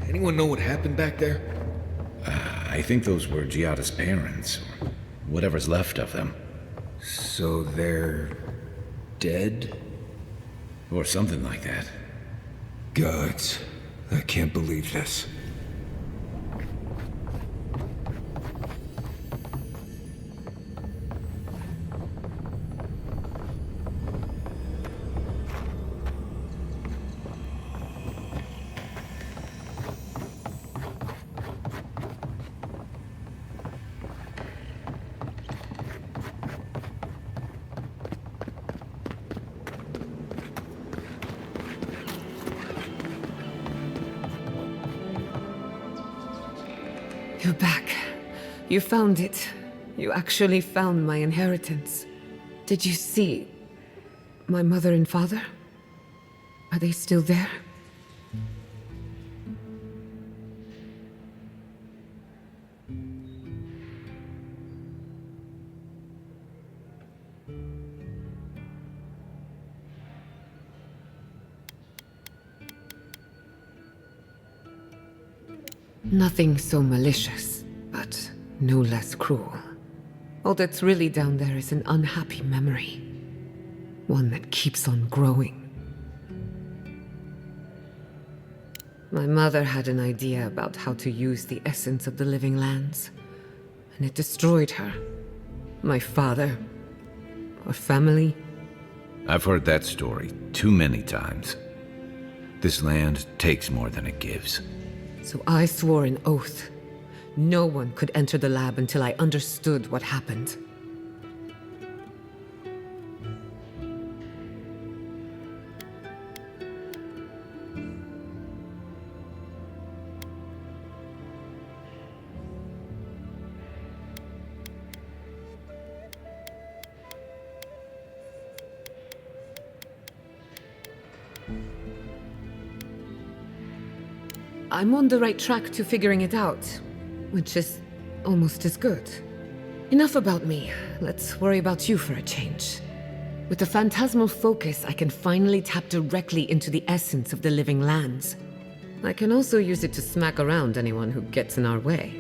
Speaker 3: Anyone know what happened back there?
Speaker 1: I think those were Giada's parents, or whatever's left of them.
Speaker 3: So they're dead?
Speaker 1: Or something like that.
Speaker 3: Gods, I can't believe this.
Speaker 12: You're back. You found it. You actually found my inheritance. Did you see my mother and father? Are they still there? Nothing so malicious, but no less cruel. All that's really down there is an unhappy memory. One that keeps on growing. My mother had an idea about how to use the essence of the living lands, and it destroyed her. My father, our family.
Speaker 1: I've heard that story too many times. This land takes more than it gives.
Speaker 12: So I swore an oath. No one could enter the lab until I understood what happened. I'm on the right track to figuring it out, which is almost as good. Enough about me. Let's worry about you for a change. With the phantasmal focus, I can finally tap directly into the essence of the living lands. I can also use it to smack around anyone who gets in our way.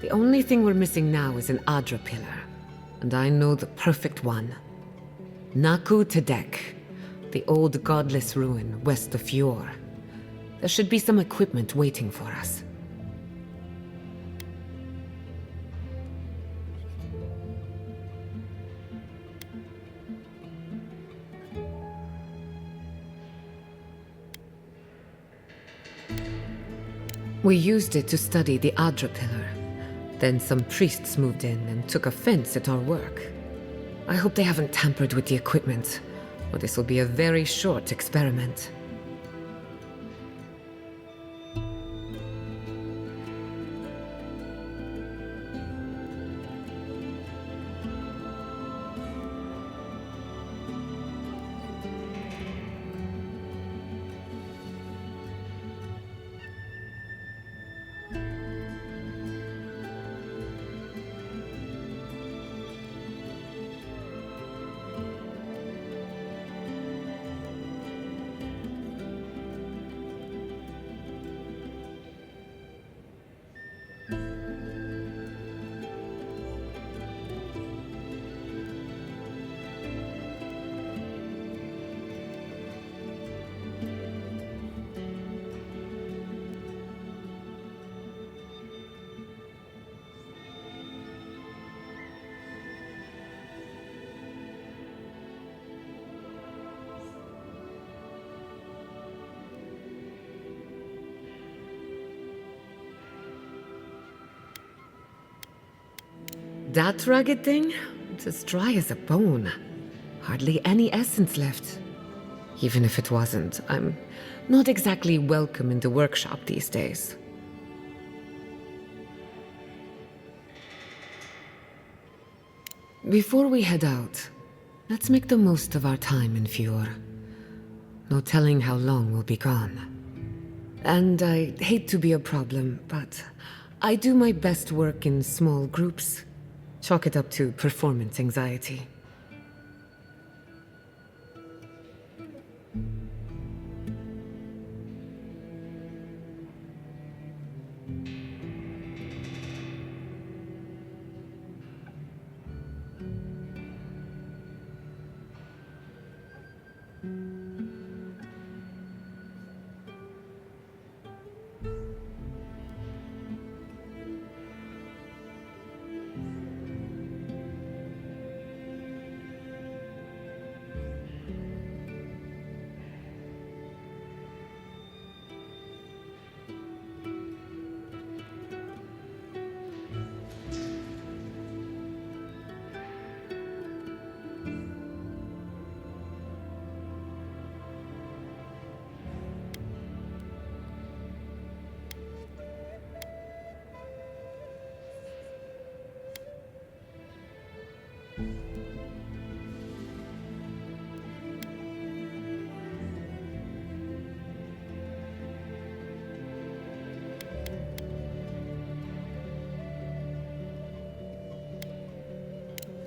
Speaker 12: The only thing we're missing now is an Adra pillar. And I know the perfect one. Naku Tedek, the old godless ruin west of Fjord. There should be some equipment waiting for us. We used it to study the Adra pillar. Then some priests moved in and took offense at our work. I hope they haven't tampered with the equipment, or this will be a very short experiment. That ragged thing? It's as dry as a bone. Hardly any essence left. Even if it wasn't, I'm not exactly welcome in the workshop these days. Before we head out, let's make the most of our time in Fjord. No telling how long we'll be gone. And I hate to be a problem, but I do my best work in small groups. Chalk it up to performance anxiety.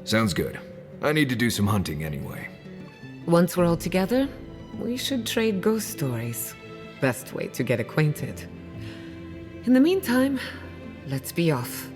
Speaker 3: Sounds good. I need to do some hunting anyway.
Speaker 12: Once we're all together, we should trade ghost stories. Best way to get acquainted. In the meantime, let's be off.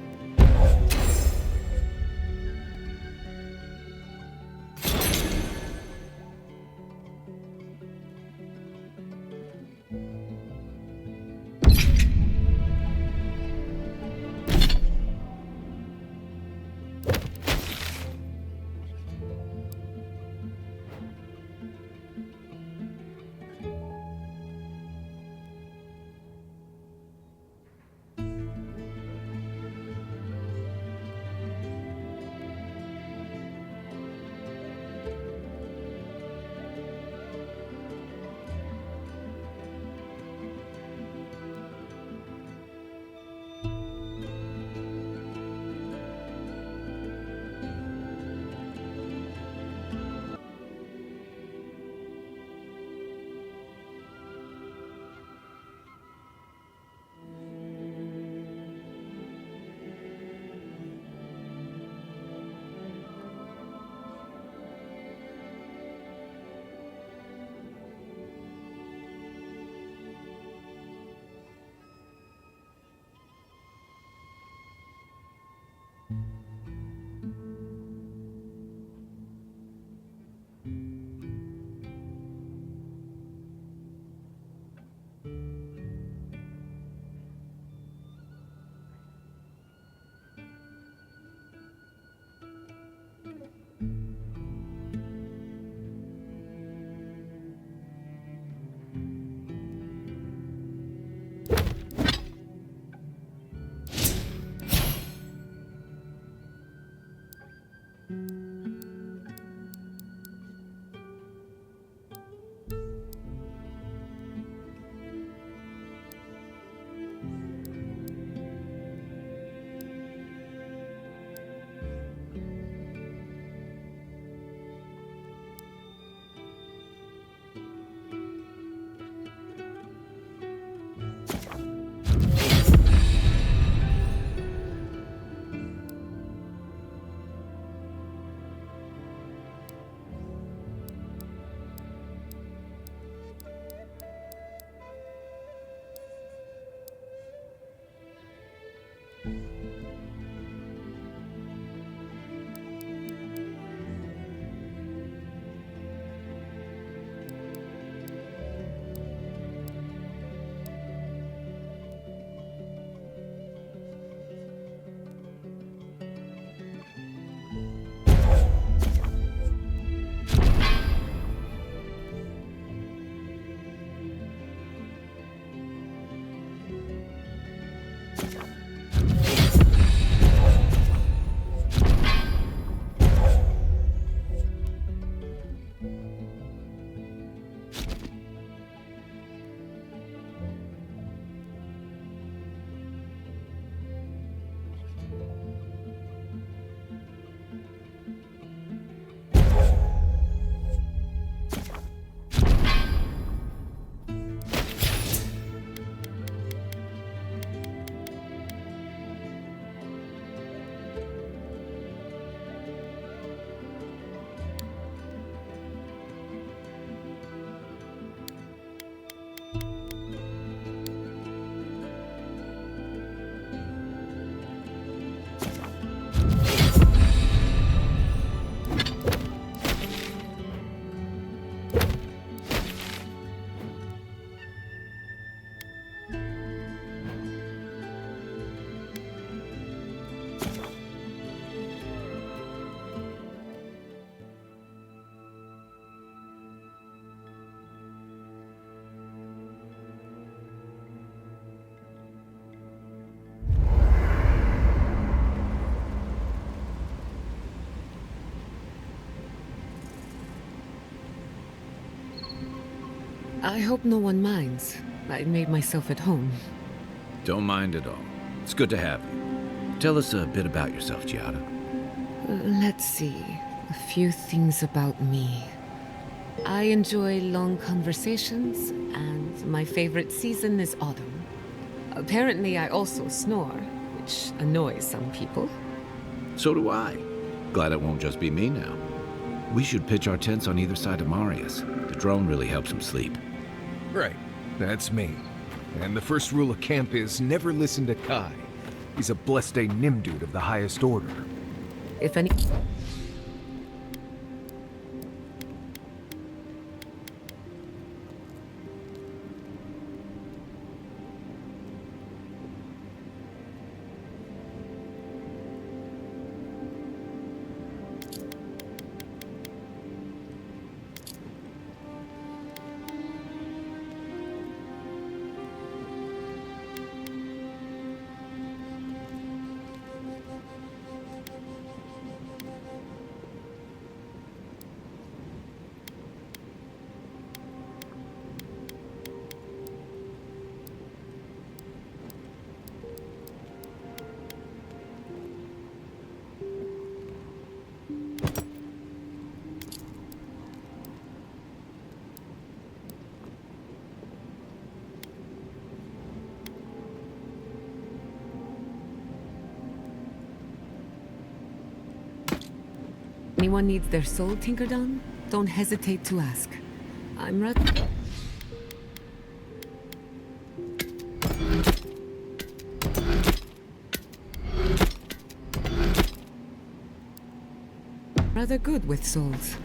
Speaker 12: I hope no one minds. I made myself at home.
Speaker 1: Don't mind at all. It's good to have you. Tell us a bit about yourself, Giada.
Speaker 12: Let's see. A few things about me. I enjoy long conversations, and my favorite season is autumn. Apparently, I also snore, which annoys some people.
Speaker 1: So do I. Glad it won't just be me now. We should pitch our tents on either side of Marius. The drone really helps him sleep.
Speaker 2: Right, that's me. And the first rule of camp is never listen to Kai. He's a blessed A Nimdude of the highest order.
Speaker 12: If any... Anyone needs their soul tinkered on? Don't hesitate to ask. I'm rather good with souls.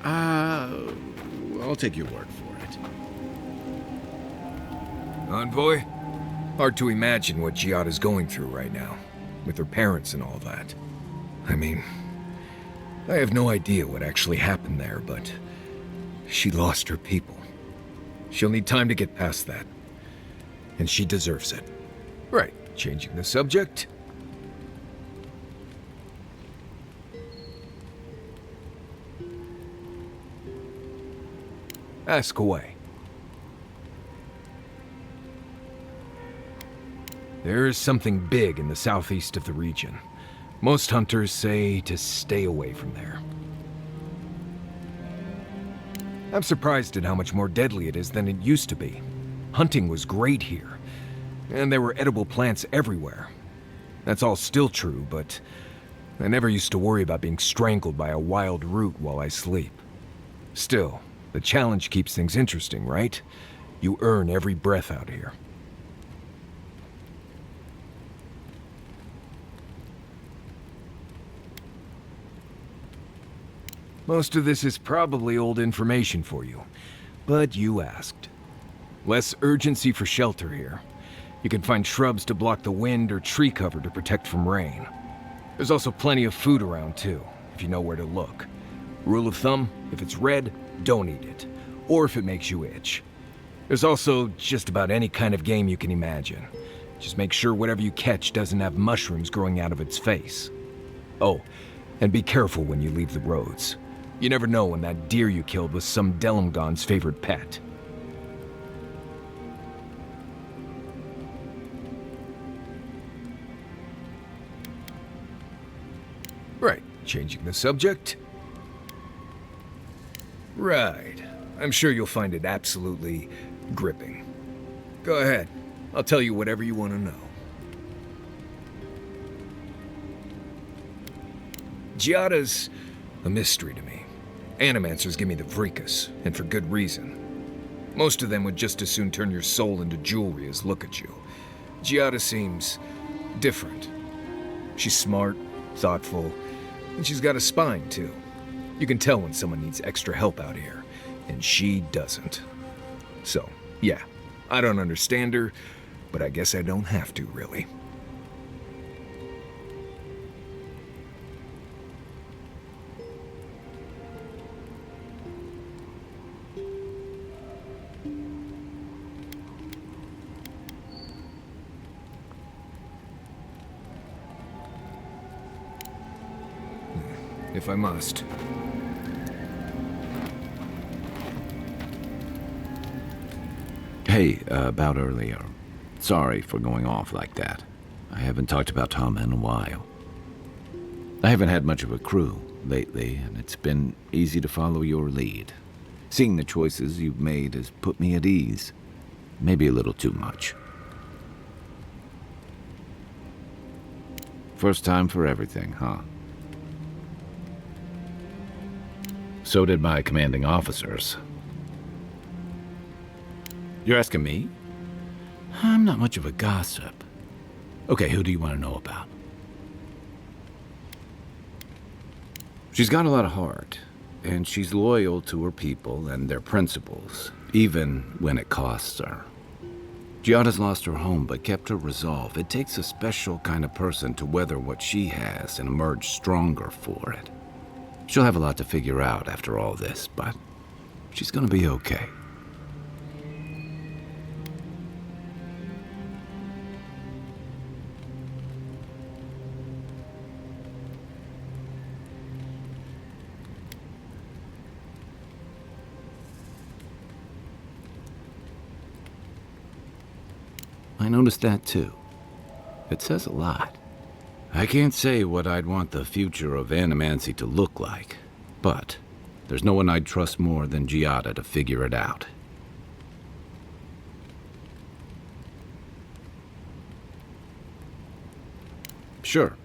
Speaker 1: I'll take your word for it.
Speaker 2: Envoy? Hard to imagine what Giada's going through right now, with her parents and all that. I mean, I have no idea what actually happened there, but she lost her people. She'll need time to get past that. And she deserves it. Right, changing the subject. Ask away. There is something big in the southeast of the region. Most hunters say to stay away from there. I'm surprised at how much more deadly it is than it used to be. Hunting was great here, and there were edible plants everywhere. That's all still true, but I never used to worry about being strangled by a wild root while I sleep. Still, the challenge keeps things interesting, right? You earn every breath out here. Most of this is probably old information for you, but you asked. Less urgency for shelter here. You can find shrubs to block the wind or tree cover to protect from rain. There's also plenty of food around too, if you know where to look. Rule of thumb, if it's red, don't eat it, or if it makes you itch. There's also just about any kind of game you can imagine. Just make sure whatever you catch doesn't have mushrooms growing out of its face. Oh, and be careful when you leave the roads. You never know when that deer you killed was some Delimgon's favorite pet. Right, changing the subject. Right, I'm sure you'll find it absolutely gripping. Go ahead, I'll tell you whatever you want to know. Giada's a mystery to me. Animancers give me the vricus, and for good reason. Most of them would just as soon turn your soul into jewelry as look at you. Giada seems different. She's smart, thoughtful, and she's got a spine, too. You can tell when someone needs extra help out here, and she doesn't. So, yeah, I don't understand her, but I guess I don't have to, really. If I must.
Speaker 1: Hey, about earlier. Sorry for going off like that. I haven't talked about Tom in a while. I haven't had much of a crew lately, and it's been easy to follow your lead. Seeing the choices you've made has put me at ease. Maybe a little too much. First time for everything, huh? So did my commanding officers. You're asking me? I'm not much of a gossip. Okay, who do you want to know about? She's got a lot of heart, and she's loyal to her people and their principles, even when it costs her. Giada's lost her home, but kept her resolve. It takes a special kind of person to weather what she has and emerge stronger for it. She'll have a lot to figure out after all this, but she's gonna be okay. I noticed that too. It says a lot. I can't say what I'd want the future of Animancy to look like, but there's no one I'd trust more than Giada to figure it out. Sure.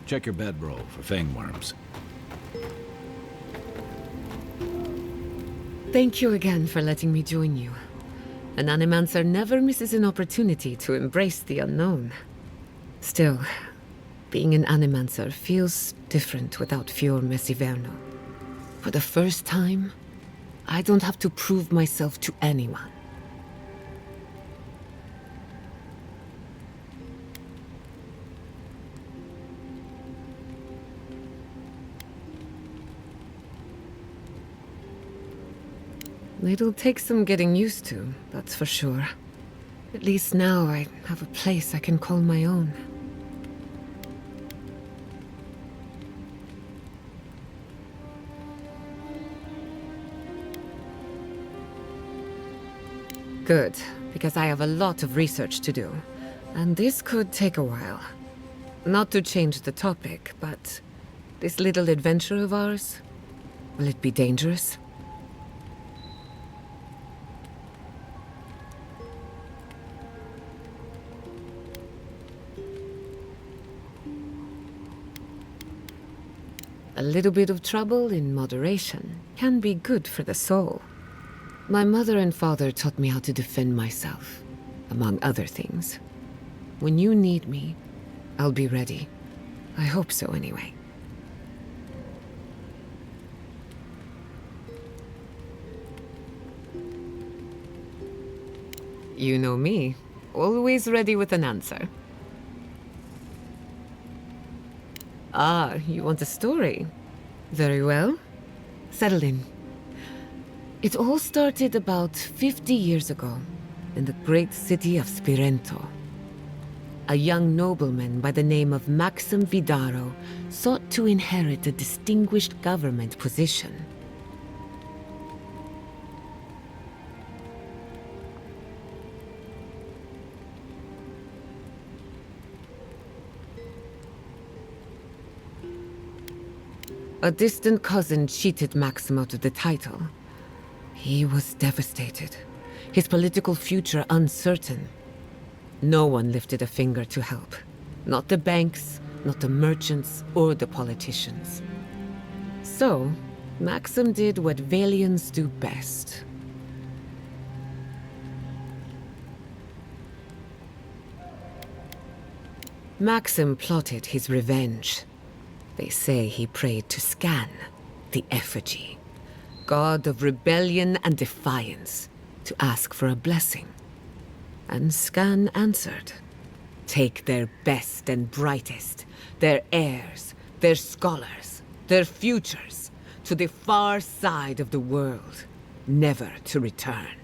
Speaker 1: Check your bedroll for fangworms.
Speaker 12: Thank you again for letting me join you. An Animancer never misses an opportunity to embrace the unknown. Still, being an Animancer feels different without Fior Messiverno. For the first time, I don't have to prove myself to anyone. It'll take some getting used to, that's for sure. At least now I have a place I can call my own. Good, because I have a lot of research to do, and this could take a while. Not to change the topic, but this little adventure of ours, will it be dangerous? A little bit of trouble in moderation can be good for the soul. My mother and father taught me how to defend myself, among other things. When you need me, I'll be ready. I hope so, anyway. You know me, always ready with an answer. Ah, you want a story? Very well. Settle in. It all started about 50 years ago, in the great city of Spirento. A young nobleman by the name of Maxim Vidaro sought to inherit a distinguished government position. A distant cousin cheated Maxim out of the title. He was devastated, his political future uncertain. No one lifted a finger to help. Not the banks, not the merchants, or the politicians. So, Maxim did what Valians do best. Maxim plotted his revenge. They say he prayed to Scan, the effigy, god of rebellion and defiance, to ask for a blessing. And Scan answered. Take their best and brightest, their heirs, their scholars, their futures, to the far side of the world, never to return.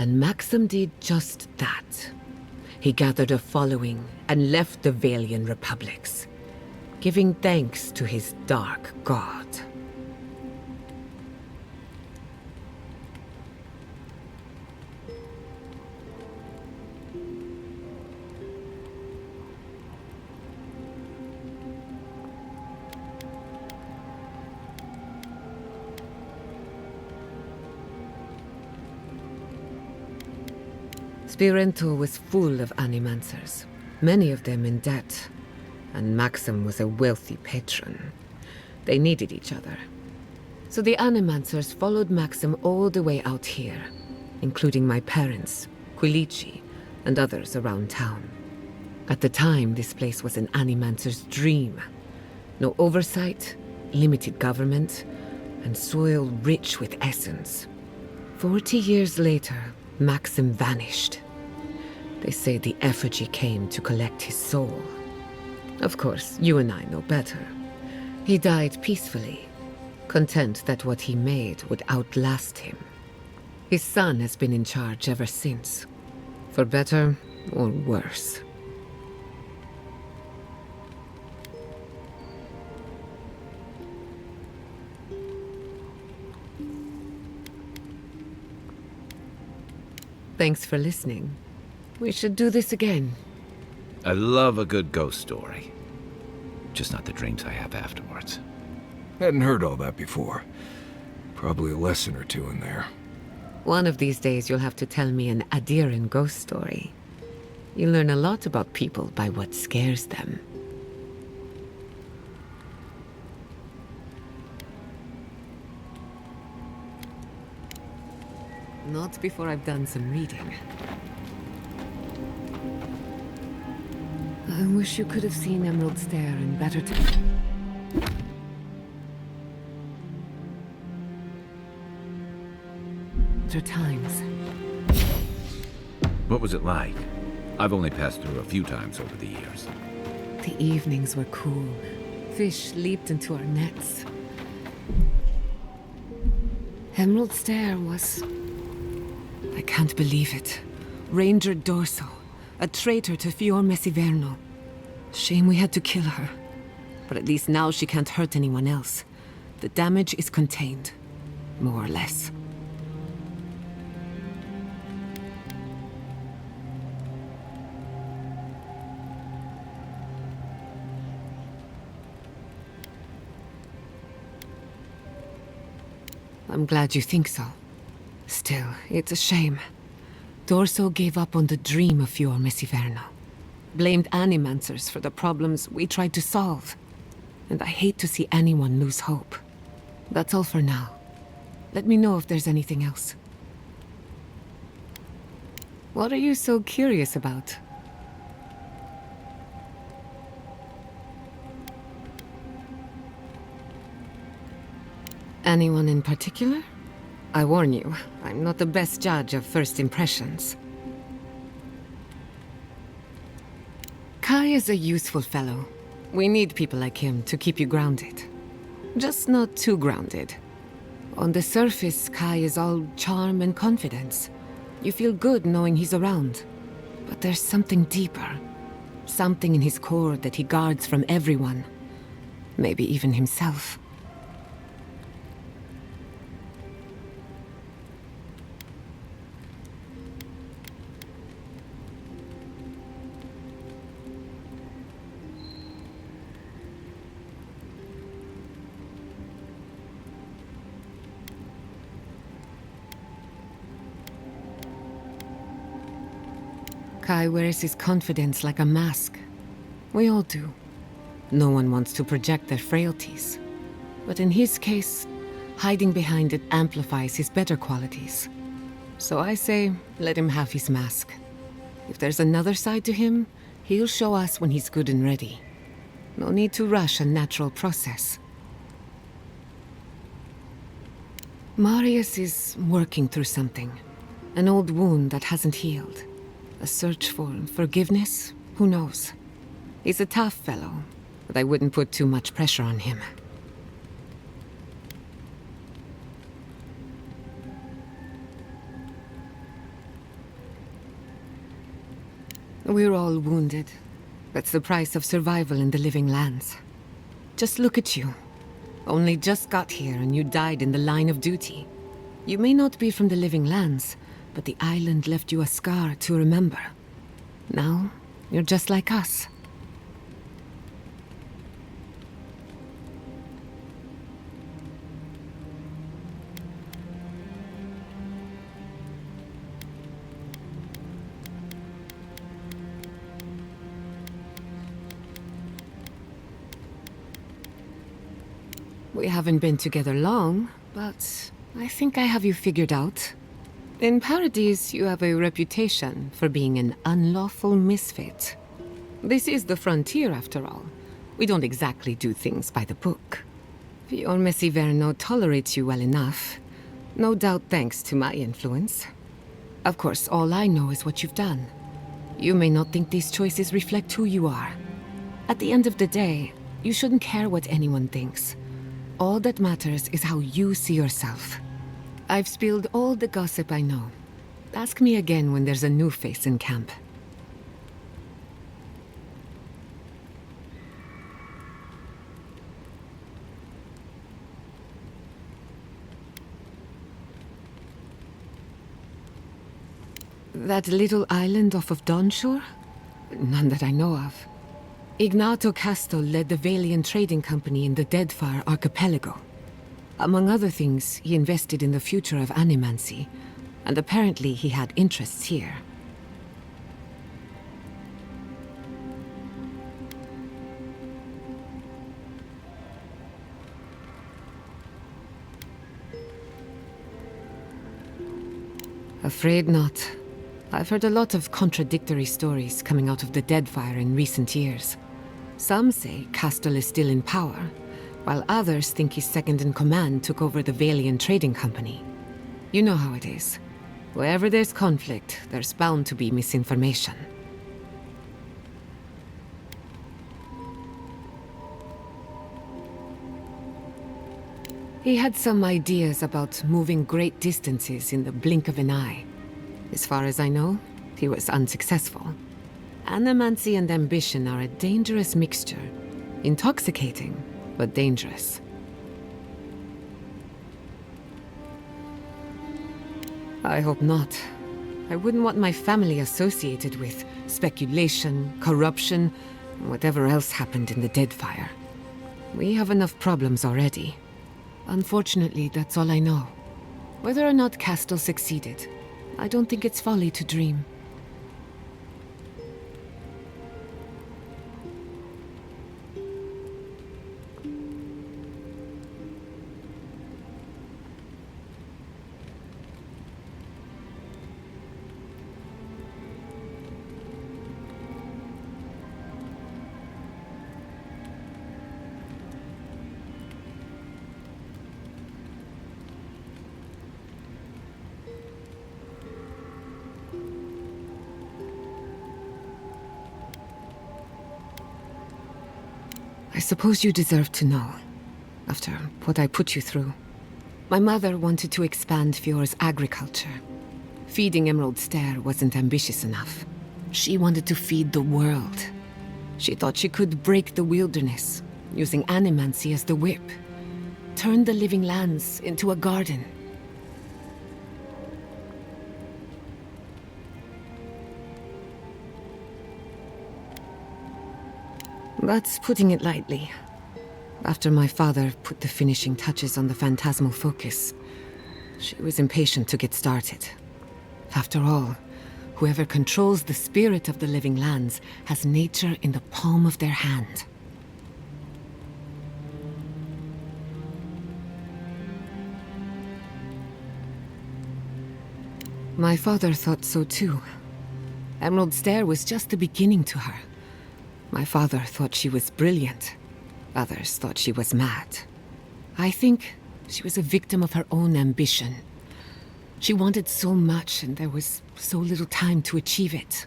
Speaker 12: And Maxim did just that. He gathered a following and left the Valian republics, giving thanks to his dark god. Spirento was full of animancers, many of them in debt, and Maxim was a wealthy patron. They needed each other. So the animancers followed Maxim all the way out here, including my parents, Quilici, and others around town. At the time, this place was an animancer's dream. No oversight, limited government, and soil rich with essence. 40 years later, Maxim vanished. They say the effigy came to collect his soul. Of course, you and I know better. He died peacefully, content that what he made would outlast him. His son has been in charge ever since, for better or worse. Thanks for listening. We should do this again.
Speaker 1: I love a good ghost story. Just not the dreams I have afterwards.
Speaker 2: Hadn't heard all that before. Probably a lesson or two in there.
Speaker 12: One of these days you'll have to tell me an Adiran ghost story. You learn a lot about people by what scares them. Not before I've done some reading. I wish you could have seen Emerald Stair in better times.
Speaker 1: What was it like? I've only passed through a few times over the years.
Speaker 12: The evenings were cool. Fish leaped into our nets. Emerald Stair was... I can't believe it. Ranger Dorso, a traitor to Fior Messiverno. Shame we had to kill her. But at least now she can't hurt anyone else. The damage is contained, more or less. I'm glad you think so. Still, it's a shame. Dorso gave up on the dream of Fior Messiverno. Blamed animancers for the problems we tried to solve. And I hate to see anyone lose hope. That's all for now. Let me know if there's anything else. What are you so curious about? Anyone in particular? I warn you, I'm not the best judge of first impressions. Kai is a useful fellow. We need people like him to keep you grounded. Just not too grounded. On the surface, Kai is all charm and confidence. You feel good knowing he's around. But there's something deeper. Something in his core that he guards from everyone. Maybe even himself. Kai wears his confidence like a mask. We all do. No one wants to project their frailties. But in his case, hiding behind it amplifies his better qualities. So I say, let him have his mask. If there's another side to him, he'll show us when he's good and ready. No need to rush a natural process. Marius is working through something. An old wound that hasn't healed. A search for forgiveness? Who knows? He's a tough fellow, but I wouldn't put too much pressure on him. We're all wounded. That's the price of survival in the living lands. Just look at you. Only just got here and you died in the line of duty. You may not be from the living lands, but the island left you a scar to remember. Now, you're just like us. We haven't been together long, but I think I have you figured out. In Paradise, you have a reputation for being an unlawful misfit. This is the frontier, after all. We don't exactly do things by the book. Your Messi Verno tolerates you well enough. No doubt thanks to my influence. Of course, all I know is what you've done. You may not think these choices reflect who you are. At the end of the day, you shouldn't care what anyone thinks. All that matters is how you see yourself. I've spilled all the gossip I know. Ask me again when there's a new face in camp. That little island off of Dawnshore? None that I know of. Ignato Castle led the Valian trading company in the Deadfire archipelago. Among other things, he invested in the future of animancy, and apparently he had interests here. Afraid not. I've heard a lot of contradictory stories coming out of the Deadfire in recent years. Some say Castle is still in power, while others think his second-in-command took over the Valian trading company. You know how it is. Wherever there's conflict, there's bound to be misinformation. He had some ideas about moving great distances in the blink of an eye. As far as I know, he was unsuccessful. Animancy and ambition are a dangerous mixture. Intoxicating, but dangerous. I hope not. I wouldn't want my family associated with speculation, corruption, and whatever else happened in the Deadfire. We have enough problems already. Unfortunately, that's all I know. Whether or not Castle succeeded, I don't think it's folly to dream. I suppose you deserve to know, after what I put you through. My mother wanted to expand Fiore's agriculture. Feeding Emerald Stair wasn't ambitious enough. She wanted to feed the world. She thought she could break the wilderness, using animancy as the whip. Turn the living lands into a garden. That's putting it lightly. After my father put the finishing touches on the phantasmal focus, she was impatient to get started. After all, whoever controls the spirit of the living lands has nature in the palm of their hand. My father thought so too. Emerald Stair was just the beginning to her. My father thought she was brilliant. Others thought she was mad. I think she was a victim of her own ambition. She wanted so much, and there was so little time to achieve it.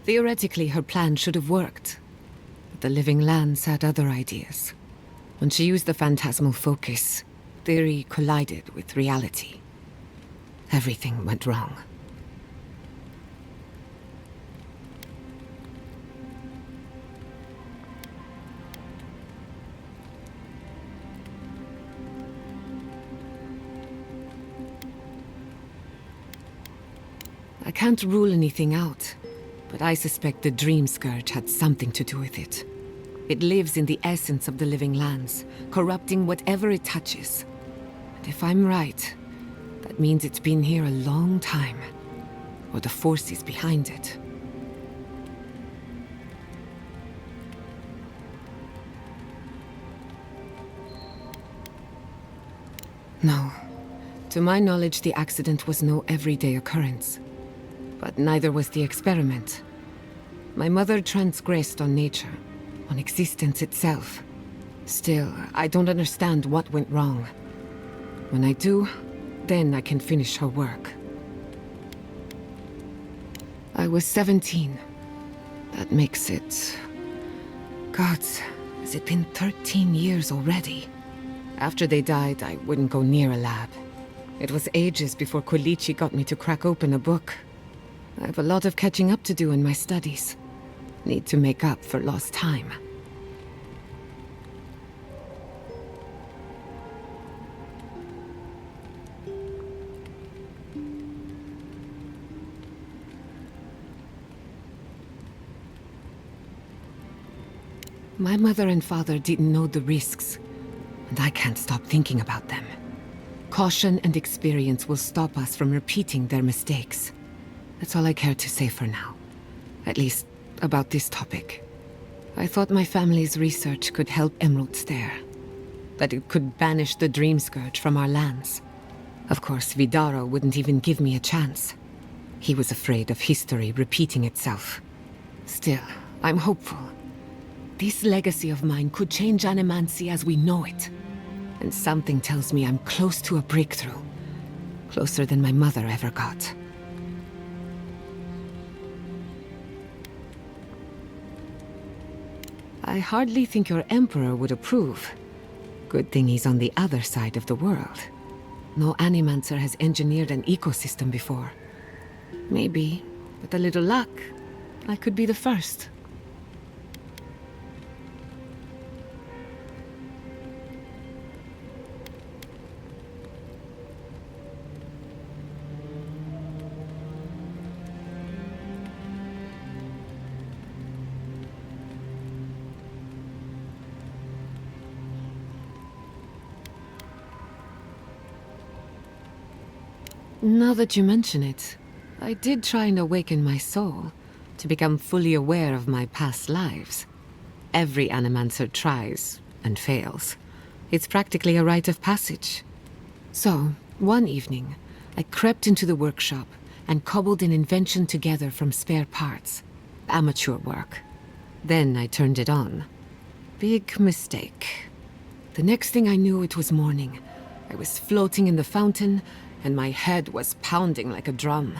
Speaker 12: Theoretically, her plan should have worked. But the living lands had other ideas. When she used the phantasmal focus, theory collided with reality. Everything went wrong. I can't rule anything out, but I suspect the Dream Scourge had something to do with it. It lives in the essence of the living lands, corrupting whatever it touches. And if I'm right, that means it's been here a long time. Or the forces behind it. No. To my knowledge, the accident was no everyday occurrence. But neither was the experiment. My mother transgressed on nature, on existence itself. Still, I don't understand what went wrong. When I do, then I can finish her work. I was 17. That makes it... Gods, has it been 13 years already? After they died, I wouldn't go near a lab. It was ages before Quilici got me to crack open a book. I have a lot of catching up to do in my studies. Need to make up for lost time. My mother and father didn't know the risks, and I can't stop thinking about them. Caution and experience will stop us from repeating their mistakes. That's all I care to say for now. At least, about this topic. I thought my family's research could help Emerald's there. That it could banish the Dream Scourge from our lands. Of course, Vidaro wouldn't even give me a chance. He was afraid of history repeating itself. Still, I'm hopeful. This legacy of mine could change Animancy as we know it. And something tells me I'm close to a breakthrough. Closer than my mother ever got. I hardly think your Emperor would approve. Good thing he's on the other side of the world. No Animancer has engineered an ecosystem before. Maybe, with a little luck, I could be the first. Now that you mention it, I did try and awaken my soul, to become fully aware of my past lives. Every Animancer tries, and fails. It's practically a rite of passage. So, one evening, I crept into the workshop and cobbled an invention together from spare parts. Amateur work. Then I turned it on. Big mistake. The next thing I knew, it was morning. I was floating in the fountain, and my head was pounding like a drum.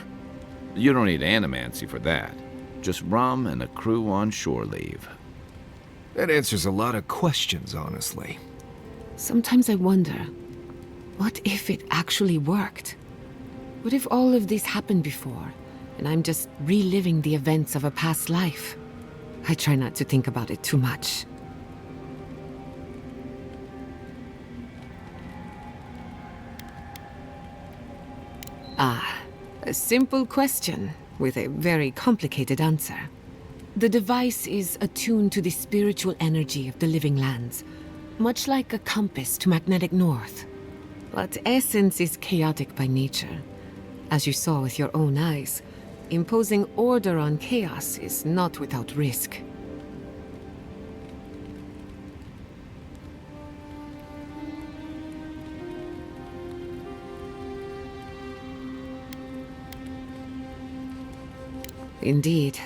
Speaker 1: You don't need animancy for that. Just rum and a crew on shore leave.
Speaker 2: That answers a lot of questions, honestly.
Speaker 12: Sometimes I wonder, what if it actually worked? What if all of this happened before, and I'm just reliving the events of a past life? I try not to think about it too much. Ah, a simple question with a very complicated answer. The device is attuned to the spiritual energy of the living lands, much like a compass to magnetic north. But essence is chaotic by nature. As you saw with your own eyes, imposing order on chaos is not without risk. Indeed.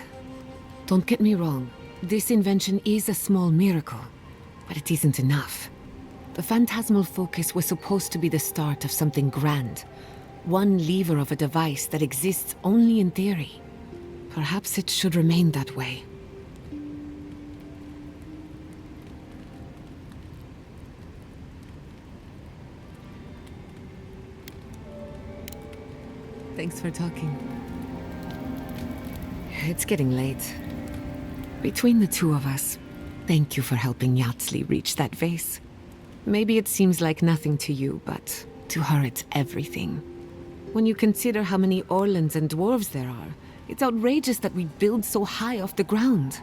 Speaker 12: Don't get me wrong, this invention is a small miracle, but it isn't enough. The phantasmal focus was supposed to be the start of something grand, one lever of a device that exists only in theory. Perhaps it should remain that way. Thanks for talking. It's getting late. Between the two of us, thank you for helping Yatsli reach that vase. Maybe it seems like nothing to you, but to her it's everything. When you consider how many Orlans and dwarves there are, it's outrageous that we build so high off the ground.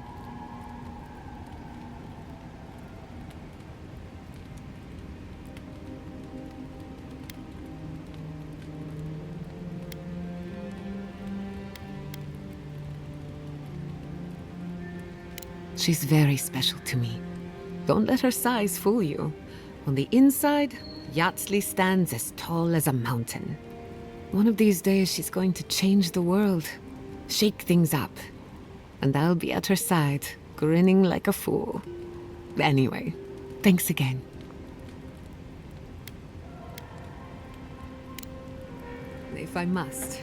Speaker 12: She's very special to me. Don't let her size fool you. On the inside, Yatsley stands as tall as a mountain. One of these days, she's going to change the world, shake things up. And I'll be at her side, grinning like a fool. Anyway, thanks again. If I must.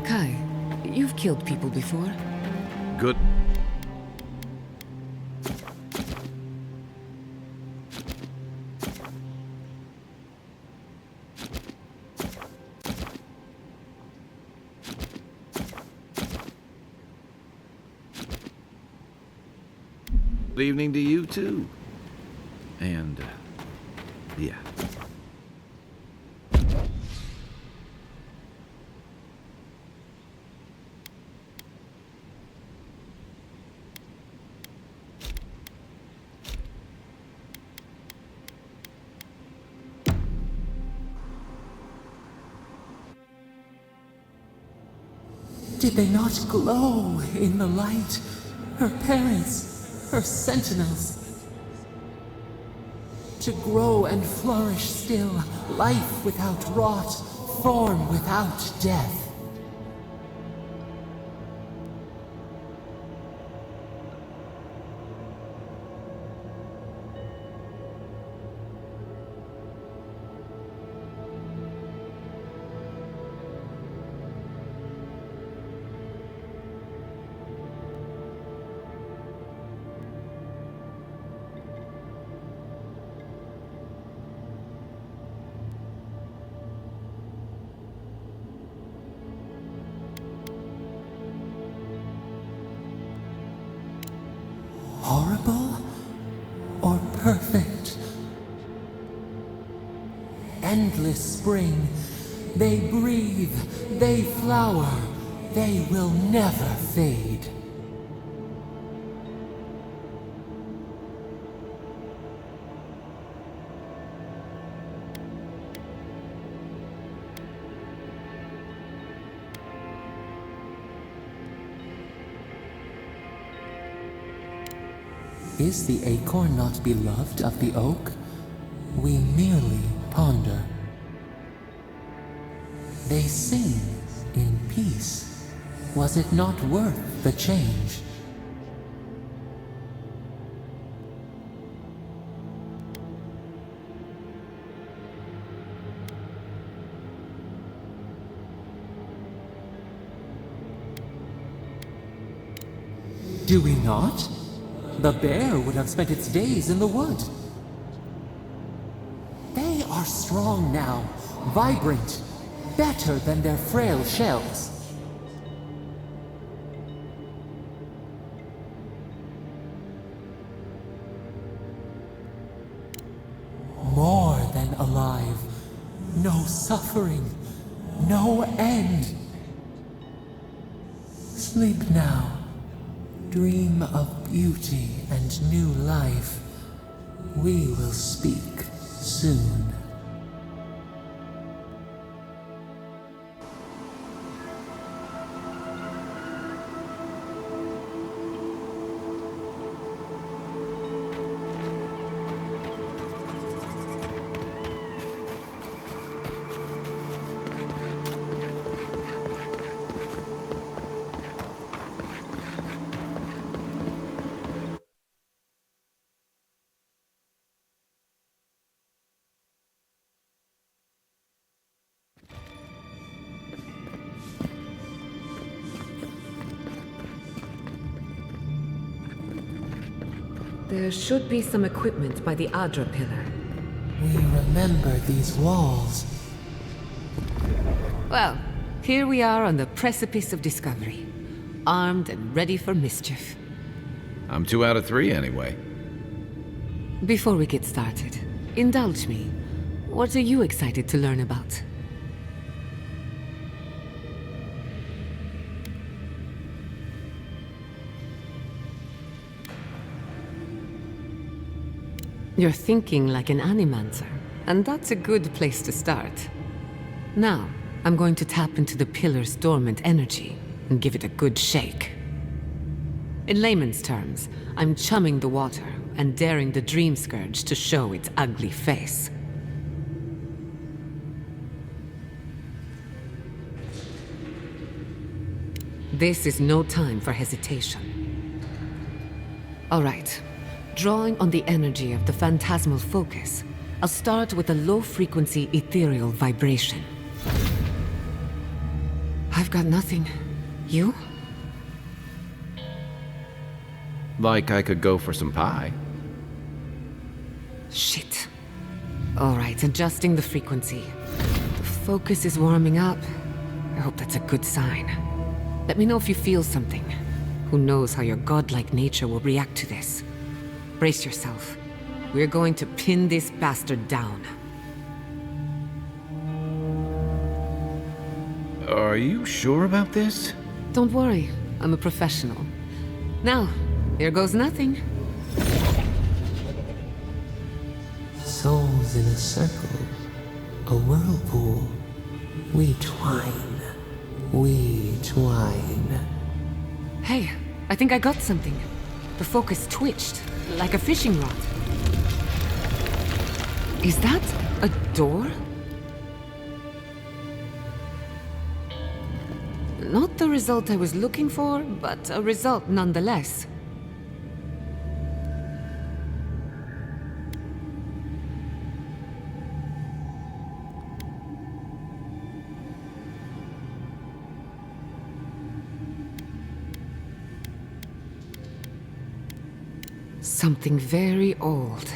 Speaker 12: Kai, you've killed people before.
Speaker 1: Good. Good evening to you, too. And, yeah.
Speaker 6: Did they not glow in the light? Her parents, her sentinels. To grow and flourish still, life without rot, form without death. Horrible or perfect? Endless spring. They breathe, they flower, they will never fade. Is the acorn not beloved of the oak? We merely ponder. They sing in peace. Was it not worth the change? Do we not? The bear would have spent its days in the wood. They are strong now, vibrant, better than their frail shells. More than alive. No suffering, no end. Sleep now. Dream of beauty and new life. We will speak soon.
Speaker 12: There should be some equipment by the Adra pillar.
Speaker 6: We remember these walls.
Speaker 12: Well, here we are on the precipice of discovery. Armed and ready for mischief.
Speaker 1: I'm 2 out of 3 anyway.
Speaker 12: Before we get started, Indulge me. What are you excited to learn about? You're thinking like an animancer, and that's a good place to start. Now, I'm going to tap into the pillar's dormant energy and give it a good shake. In layman's terms, I'm chumming the water and daring the dream scourge to show its ugly face. This is no time for hesitation. All right. Drawing on the energy of the phantasmal focus, I'll start with a low-frequency ethereal vibration. I've got nothing. You?
Speaker 1: Like I could go for some pie.
Speaker 12: Shit. All right, adjusting the frequency. The focus is warming up. I hope that's a good sign. Let me know if you feel something. Who knows how your godlike nature will react to this. Brace yourself. We're going to pin this bastard down.
Speaker 1: Are you sure about this?
Speaker 12: Don't worry, I'm a professional. Now, here goes nothing.
Speaker 6: Souls in a circle, a whirlpool. We twine, we twine.
Speaker 12: Hey, I think I got something. The focus twitched, like a fishing rod. Is that a door? Not the result I was looking for, but a result nonetheless. Something very old.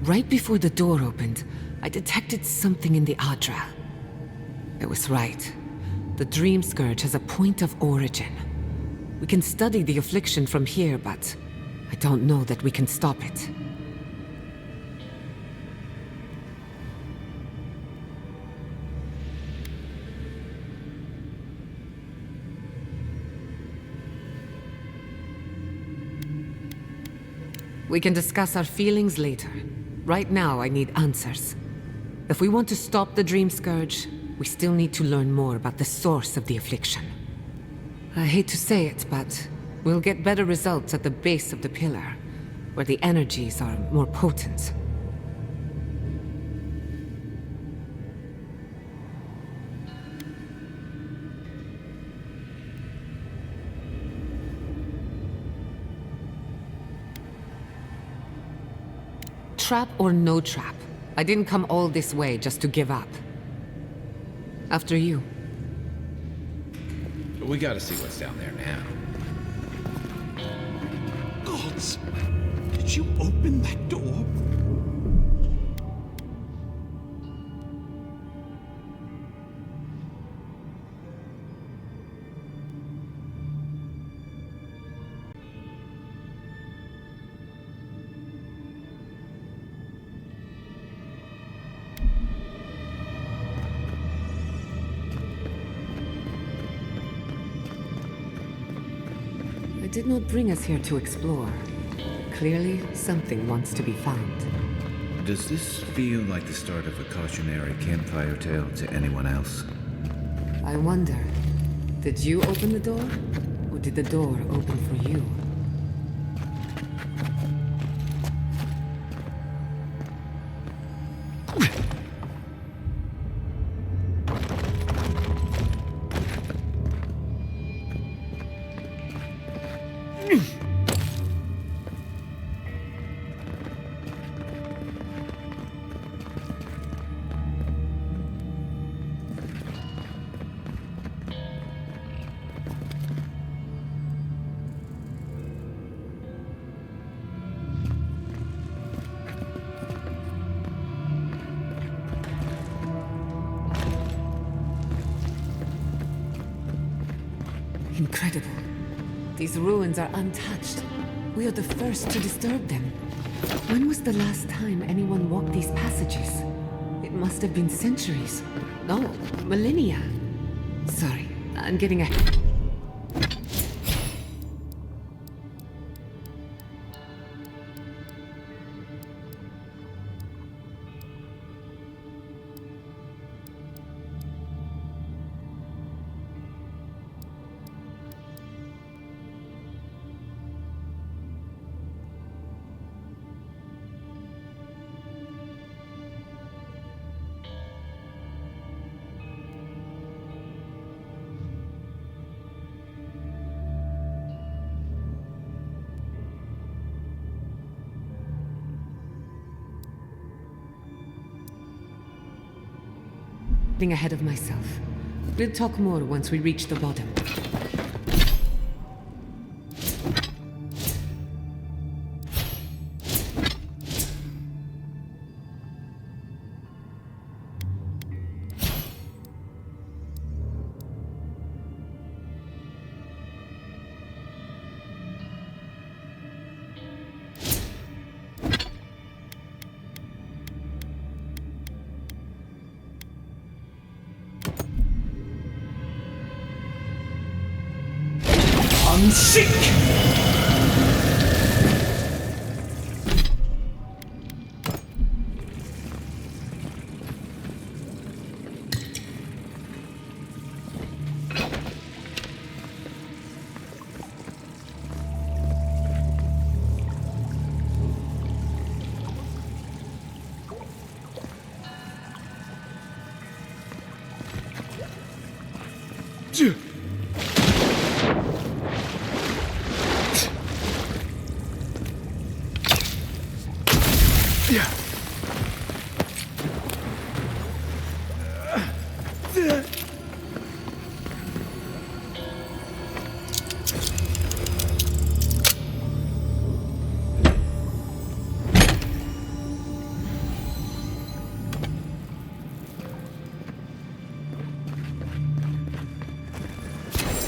Speaker 12: Right before the door opened, I detected something in the Adra. I was right. The Dream Scourge has a point of origin. We can study the affliction from here, but I don't know that we can stop it. We can discuss our feelings later. Right now, I need answers. If we want to stop the Dream Scourge, we still need to learn more about the source of the affliction. I hate to say it, but we'll get better results at the base of the pillar, where the energies are more potent. Trap or no trap, I didn't come all this way just to give up. After you.
Speaker 1: We gotta see what's down there now.
Speaker 13: Gods! Did you open that door?
Speaker 12: Did not bring us here to explore. Clearly, something wants to be found.
Speaker 1: Does this feel like the start of a cautionary campfire tale to anyone else?
Speaker 12: I wonder, did you open the door? Or did the door open for you? Incredible. These ruins are untouched. We are the first to disturb them. When was the last time anyone walked these passages? It must have been centuries. No, millennia. Sorry, I'm getting a... Getting ahead of myself. We'll talk more once we reach the bottom.
Speaker 13: Sick!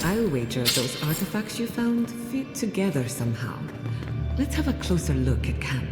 Speaker 12: I'll wager those artifacts you found fit together somehow. Let's have a closer look at camp.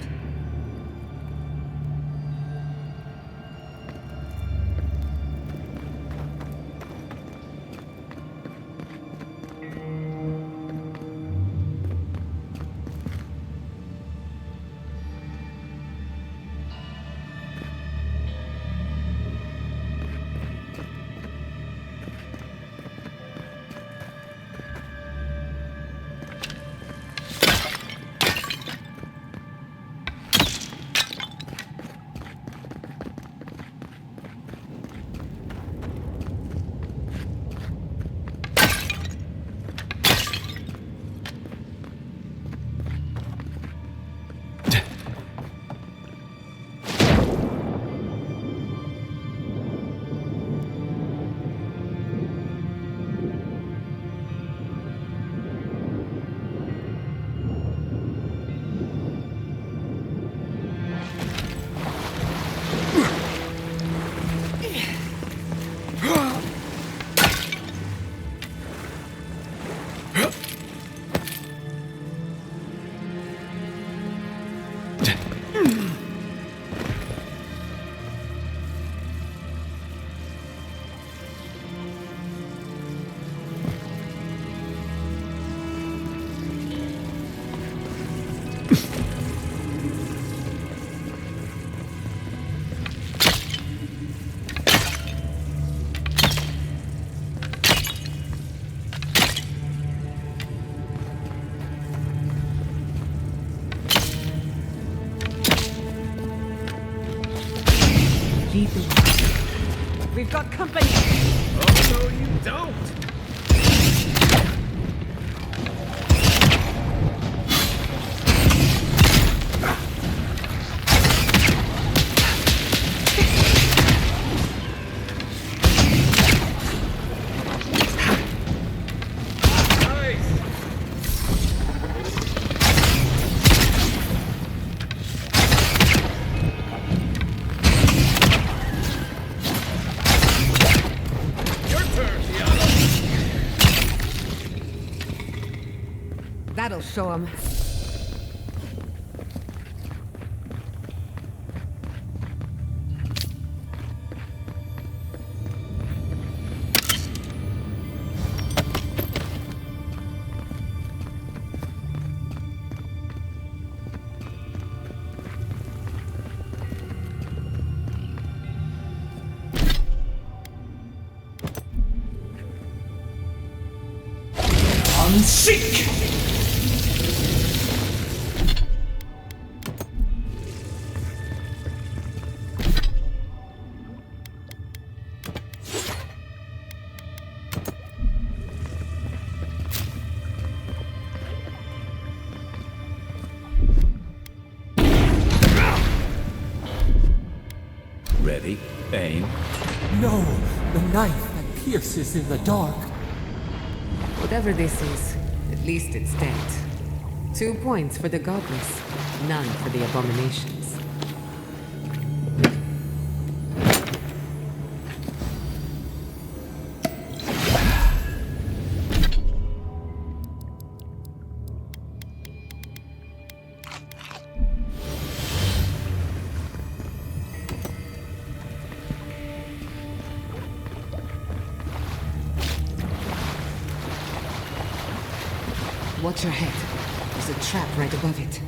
Speaker 11: We've got company!
Speaker 2: Oh, no, you don't!
Speaker 11: That'll show him.
Speaker 8: and seek!
Speaker 1: Ready? Aim.
Speaker 6: No! The knife that pierces in the dark.
Speaker 12: Whatever this is, at least it's dead. 2 points for the godless, none for the abominations. Watch your head. There's a trap right above it.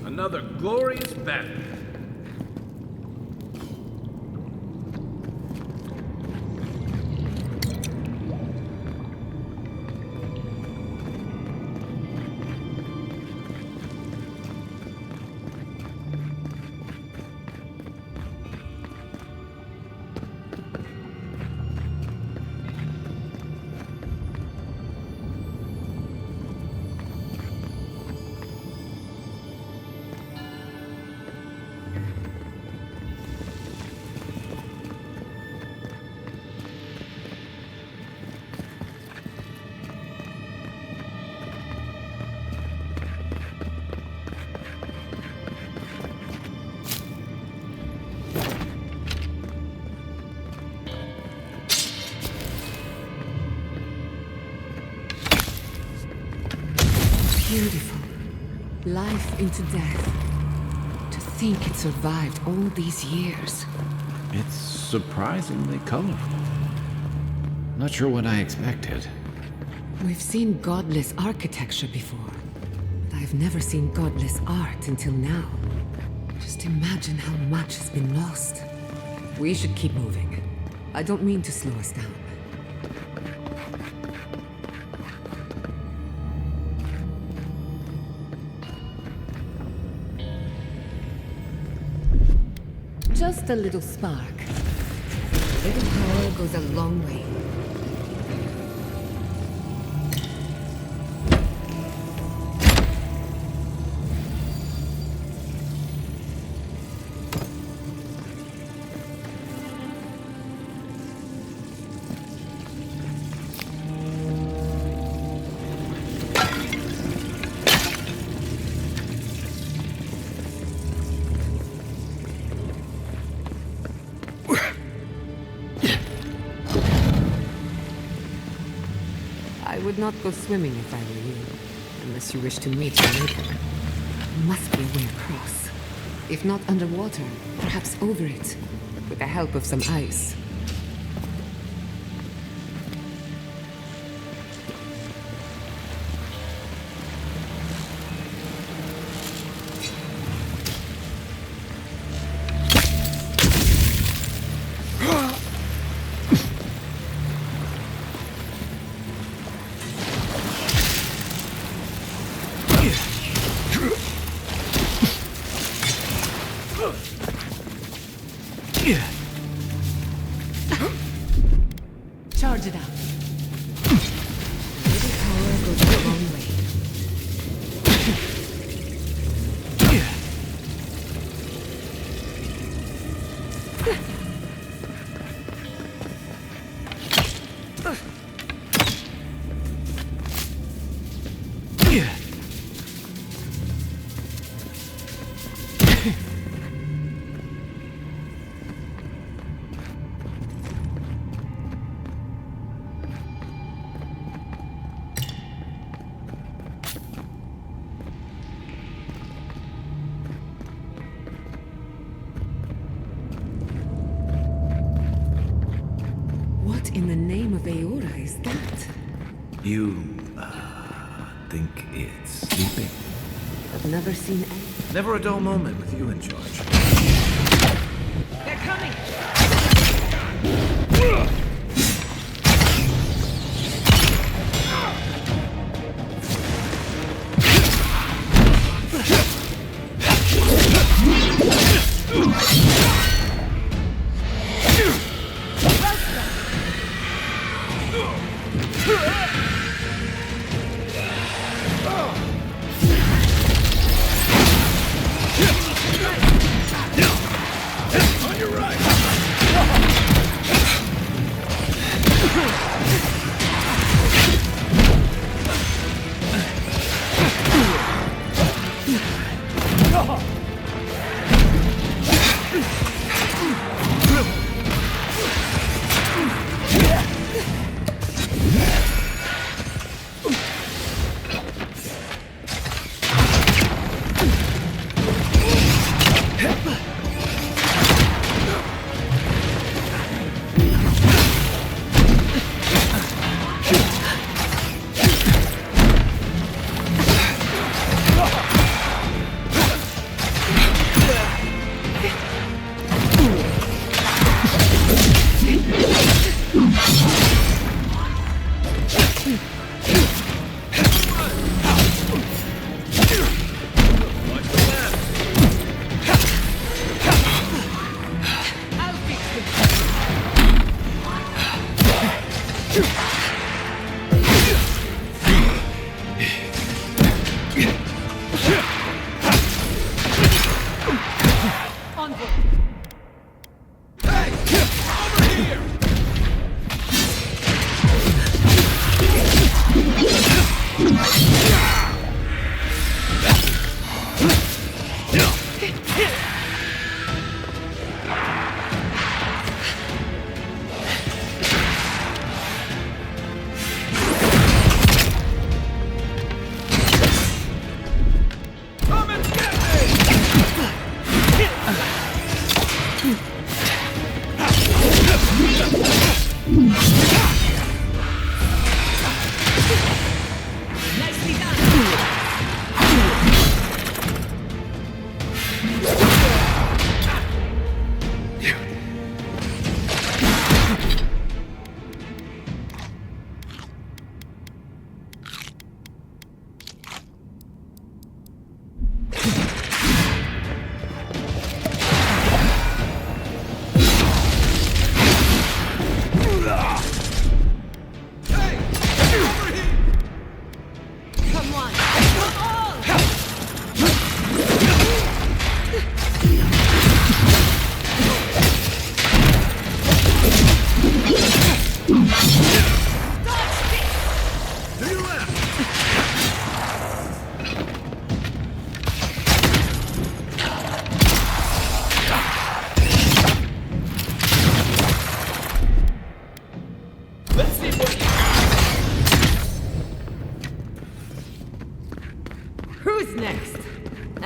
Speaker 1: Another glorious battle.
Speaker 12: Beautiful. Life into death. To think it survived all these years.
Speaker 1: It's surprisingly colorful. Not sure what I expected.
Speaker 12: We've seen godless architecture before, but I've never seen godless art until now. Just imagine how much has been lost. We should keep moving. I don't mean to slow us down. Just a little spark. A little power goes a long way. I would not go swimming if I were you, unless you wish to meet your maker. There must be a way across. If not underwater, perhaps over it, with the help of some ice.
Speaker 11: Charge it up.
Speaker 12: A little power goes a long way. What in the name of Aora is that?
Speaker 1: You, think it's sleeping?
Speaker 12: I've never seen any.
Speaker 1: Never a dull moment with you in charge.
Speaker 11: They're coming!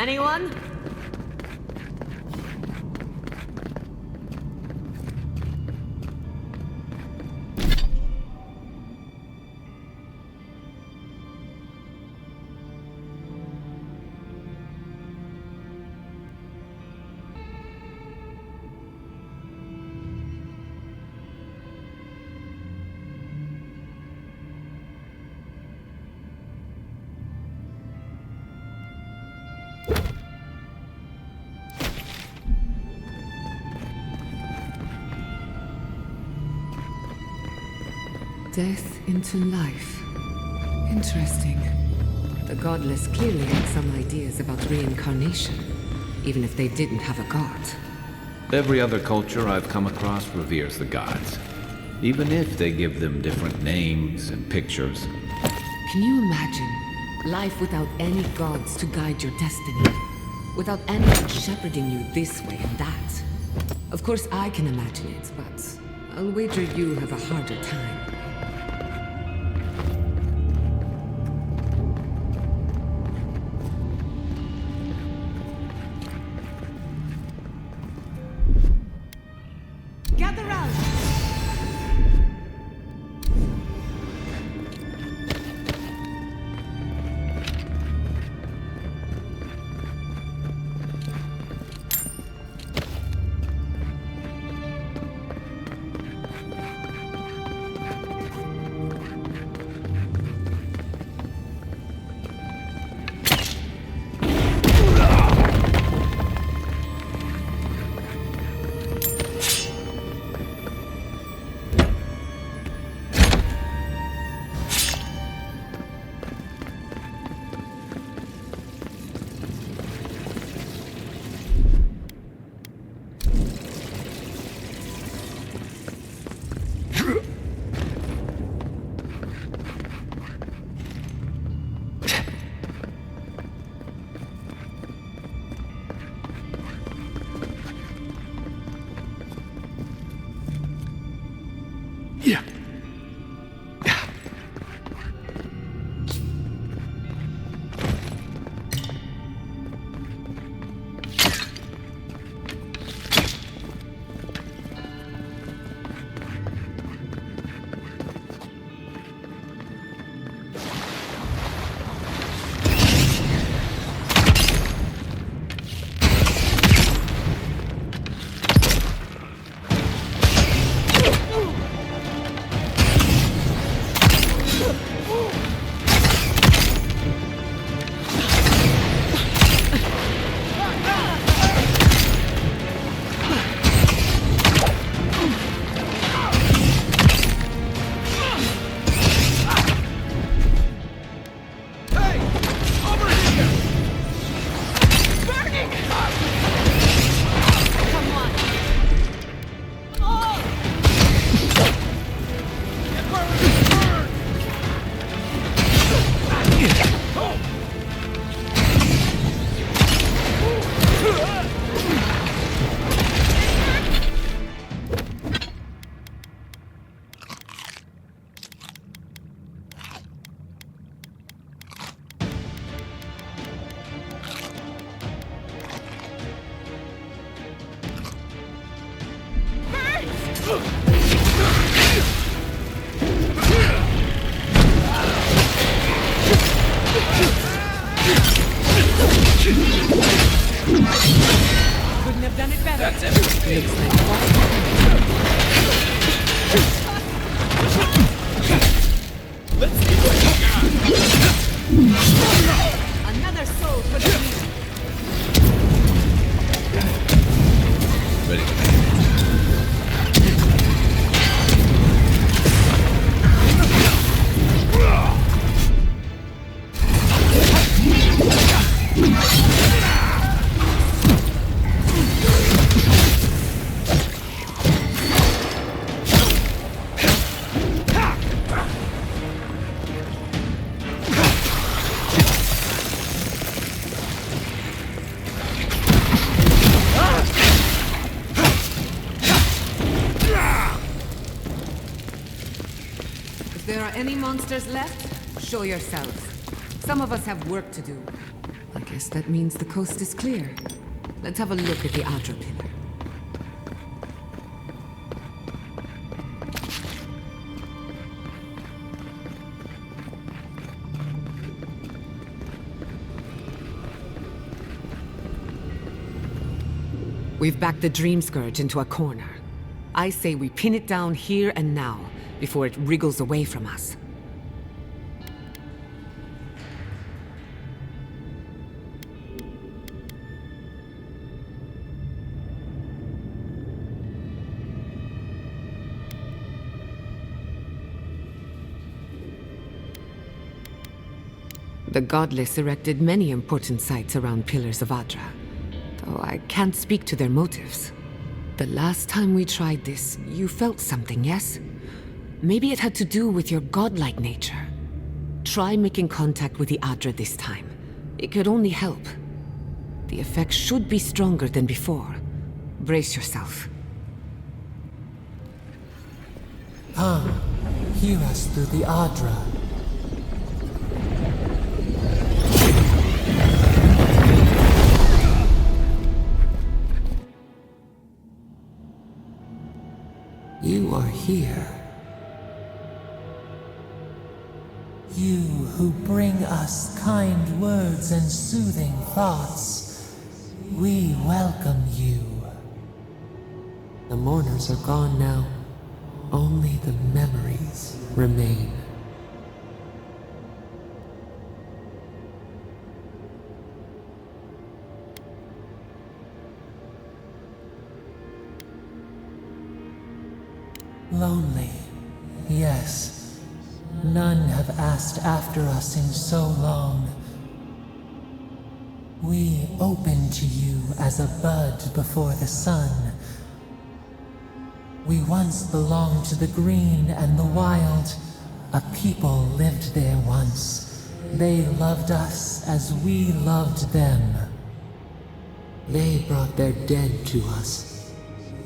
Speaker 12: Anyone? Death into life. Interesting. The godless clearly had some ideas about reincarnation, even if they didn't have a god.
Speaker 1: Every other culture I've come across reveres the gods, even if they give them different names and pictures.
Speaker 12: Can you imagine life without any gods to guide your destiny? Without anyone shepherding you this way and that? Of course I can imagine it, but I'll wager you have a harder time.
Speaker 10: Gather round!
Speaker 7: Couldn't have done it better.
Speaker 10: That's everything. Let's see what you got.
Speaker 7: Another soul for the
Speaker 1: Ready.
Speaker 12: If there are any monsters left, show yourselves. Some of us have work to do. Like Guess that means the coast is clear. Let's have a look at the Adra pillar. We've backed the Dream Scourge into a corner. I say we pin it down here and now, before it wriggles away from us. The Godless erected many important sites around Pillars of Adra, though I can't speak to their motives. The last time we tried this, you felt something, yes? Maybe it had to do with your godlike nature. Try making contact with the Adra this time. It could only help. The effect should be stronger than before. Brace yourself.
Speaker 6: Come, hear us through the Adra. You are here. You who bring us kind words and soothing thoughts, we welcome you. The mourners are gone now. Only the memories remain. Lonely, yes. None have asked after us in so long. We open to you as a bud before the sun. We once belonged to the green and the wild. A people lived there once. They loved us as we loved them. They brought their dead to us.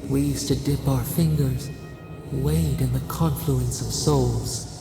Speaker 6: We used to dip our fingers, wade in the confluence of souls.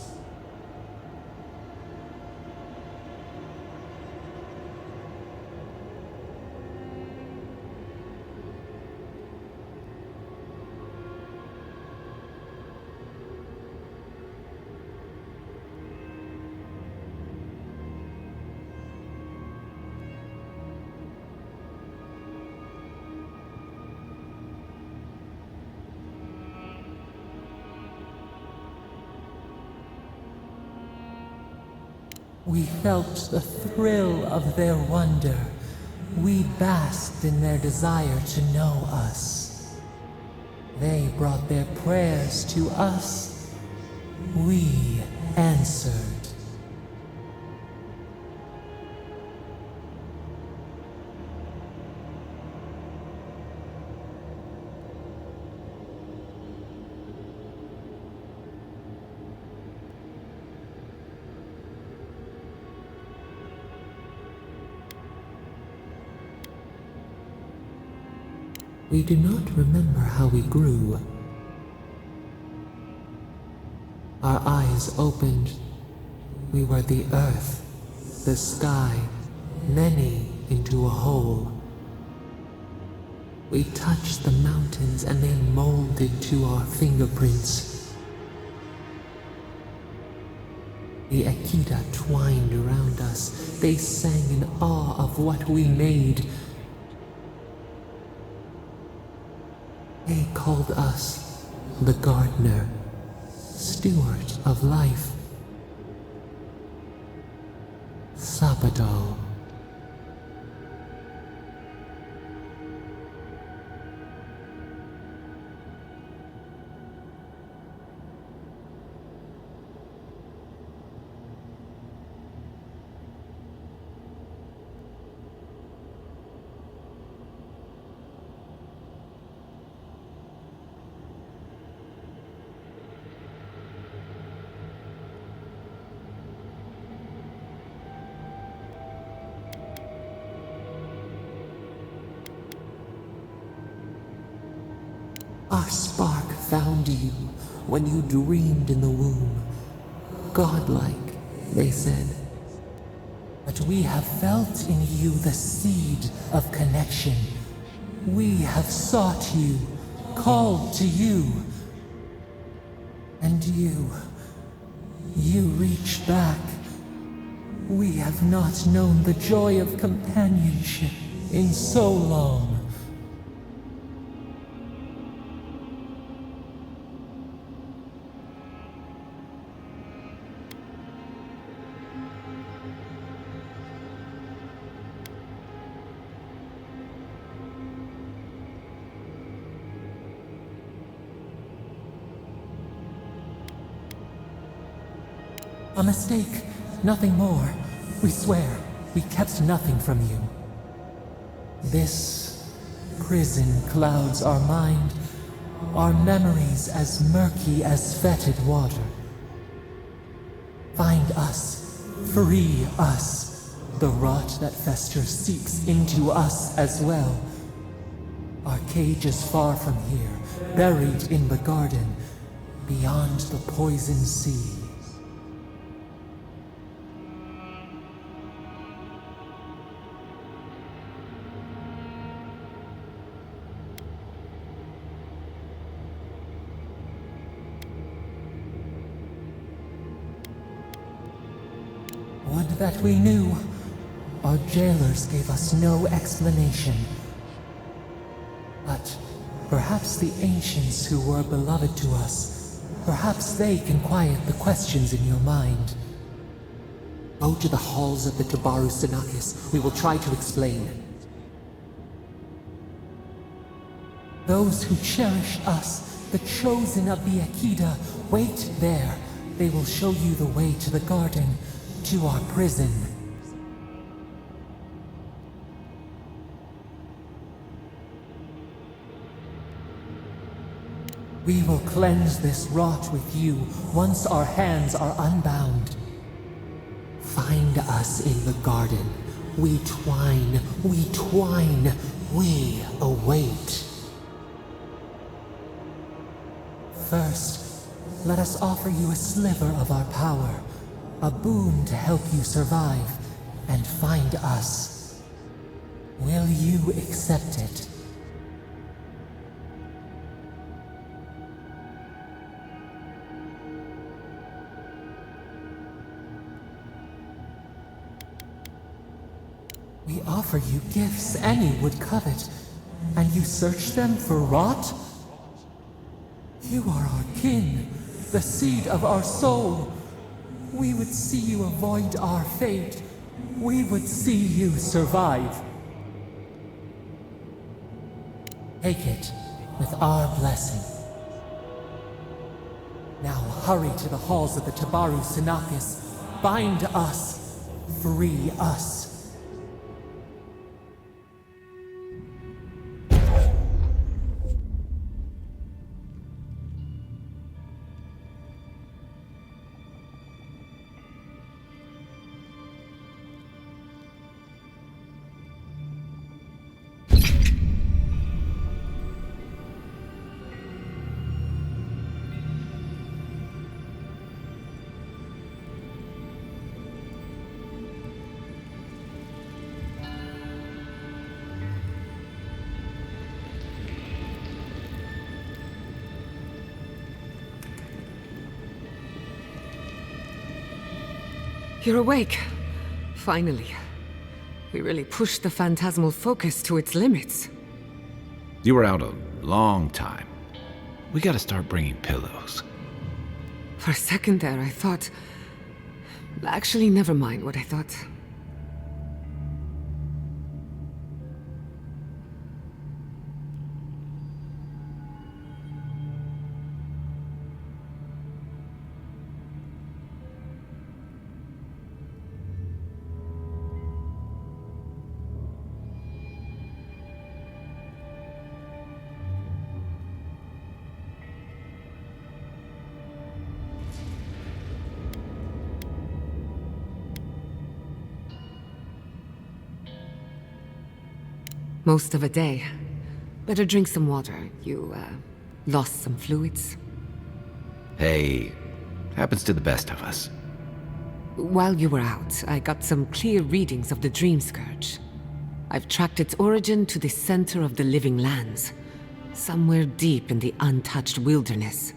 Speaker 6: We felt the thrill of their wonder. We basked in their desire to know us. They brought their prayers to us. We answered. We do not remember how we grew. Our eyes opened. We were the earth, the sky, many into a whole. We touched the mountains and they molded to our fingerprints. The Akita twined around us. They sang in awe of what we made. They called us the gardener, steward of life. Sabado. Our spark found you when you dreamed in the womb. Godlike, they said. But we have felt in you the seed of connection. We have sought you, called to you. And you reach back. We have not known the joy of companionship in so long. A mistake, nothing more. We swear, we kept nothing from you. This prison clouds our mind, our memories as murky as fetid water. Find us, free us. The rot that festers seeps into us as well. Our cage is far from here, buried in the garden, beyond the poison sea. Would that we knew. Our jailers gave us no explanation. But perhaps the ancients who were beloved to us, perhaps they can quiet the questions in your mind. Go to the halls of the Tabaru Sinakis. We will try to explain. Those who cherish us, the chosen of the Akida, wait there. They will show you the way to the garden, to our prison. We will cleanse this rot with you once our hands are unbound. Find us in the garden. We twine, we await. First, let us offer you a sliver of our power, a boon to help you survive and find us. Will you accept it? We offer you gifts any would covet, and you search them for rot? You are our kin, the seed of our soul. We would see you avoid our fate. We would see you survive. Take it with our blessing. Now hurry to the halls of the Tabaru Sinakis. Bind us. Free us.
Speaker 12: You're awake. Finally. We really pushed the phantasmal focus to its limits.
Speaker 1: You were out a long time. We gotta start bringing pillows.
Speaker 12: For a second there, I thought... Actually, never mind what I thought. Most of a day. Better drink some water. You, lost some fluids?
Speaker 1: Hey, happens to the best of us.
Speaker 12: While you were out, I got some clear readings of the Dream Scourge. I've tracked its origin to the center of the living lands, somewhere deep in the untouched wilderness.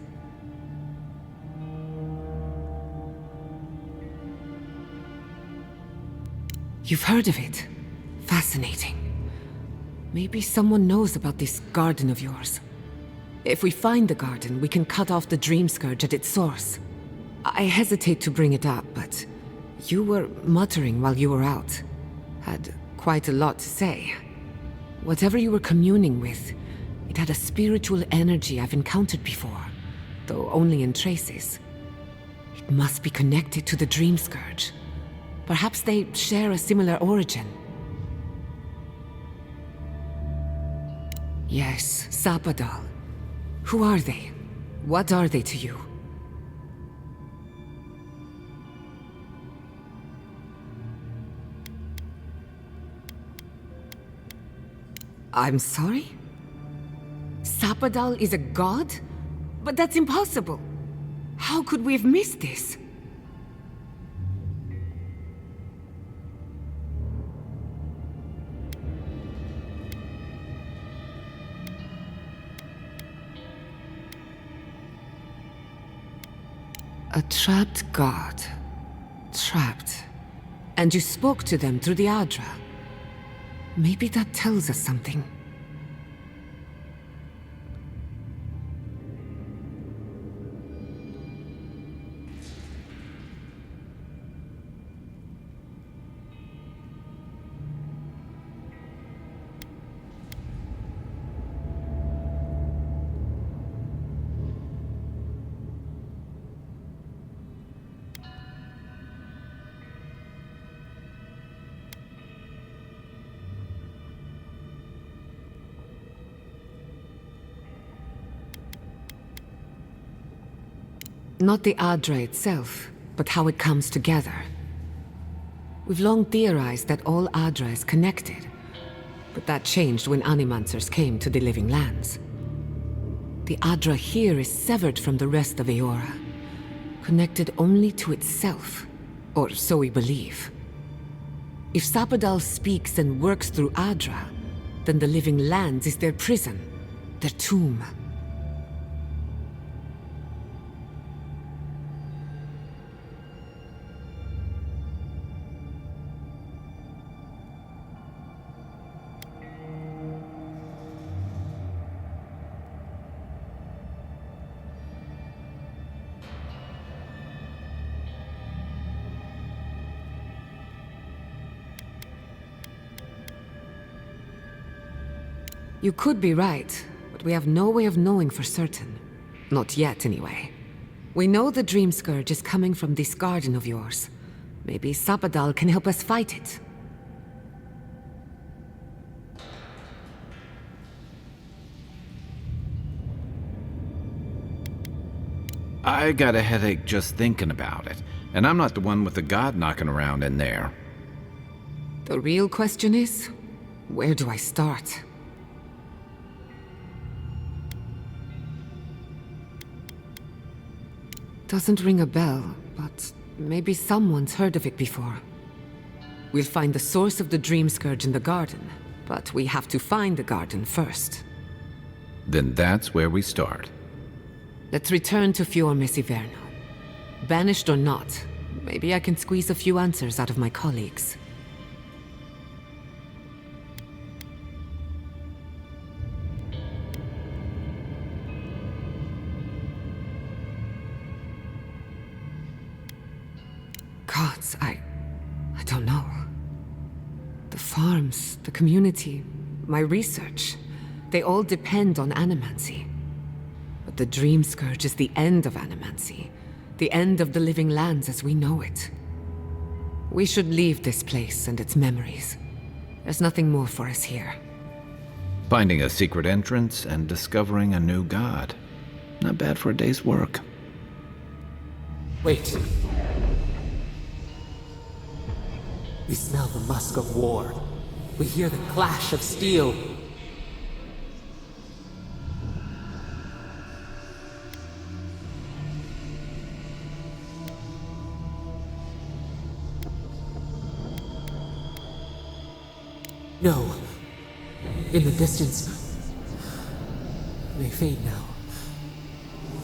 Speaker 12: You've heard of it? Fascinating. Maybe someone knows about this garden of yours. If we find the garden, we can cut off the Dream Scourge at its source. I hesitate to bring it up, but you were muttering while you were out. Had quite a lot to say. Whatever you were communing with, it had a spiritual energy I've encountered before, though only in traces. It must be connected to the Dream Scourge. Perhaps they share a similar origin. Yes, Sapadal. Who are they? What are they to you? I'm sorry? Sapadal is a god? But that's impossible! How could we have missed this? A trapped god. Trapped. And you spoke to them through the Adra. Maybe that tells us something. Not the Adra itself, but how it comes together. We've long theorized that all Adra is connected, but that changed when Animancers came to the Living Lands. The Adra here is severed from the rest of Eora, connected only to itself, or so we believe. If Sapadal speaks and works through Adra, then the Living Lands is their prison, their tomb. You could be right, but we have no way of knowing for certain. Not yet, anyway. We know the Dream Scourge is coming from this garden of yours. Maybe Sapadal can help us fight it.
Speaker 1: I got a headache just thinking about it, and I'm not the one with the god knocking around in there.
Speaker 12: The real question is, where do I start? Doesn't ring a bell, but maybe someone's heard of it before. We'll find the source of the Dream Scourge in the garden, but we have to find the garden first.
Speaker 1: Then that's where we start.
Speaker 12: Let's return to Fior Mesiverno. Banished or not, maybe I can squeeze a few answers out of my colleagues. Gods, I don't know. The farms, the community, my research, they all depend on animancy. But the Dream Scourge is the end of animancy, the end of the Living Lands as we know it. We should leave this place and its memories. There's nothing more for us here.
Speaker 1: Finding a secret entrance and discovering a new god. Not bad for a day's work.
Speaker 6: Wait. We smell the musk of war. We hear the clash of steel. No. In the distance. They fade now.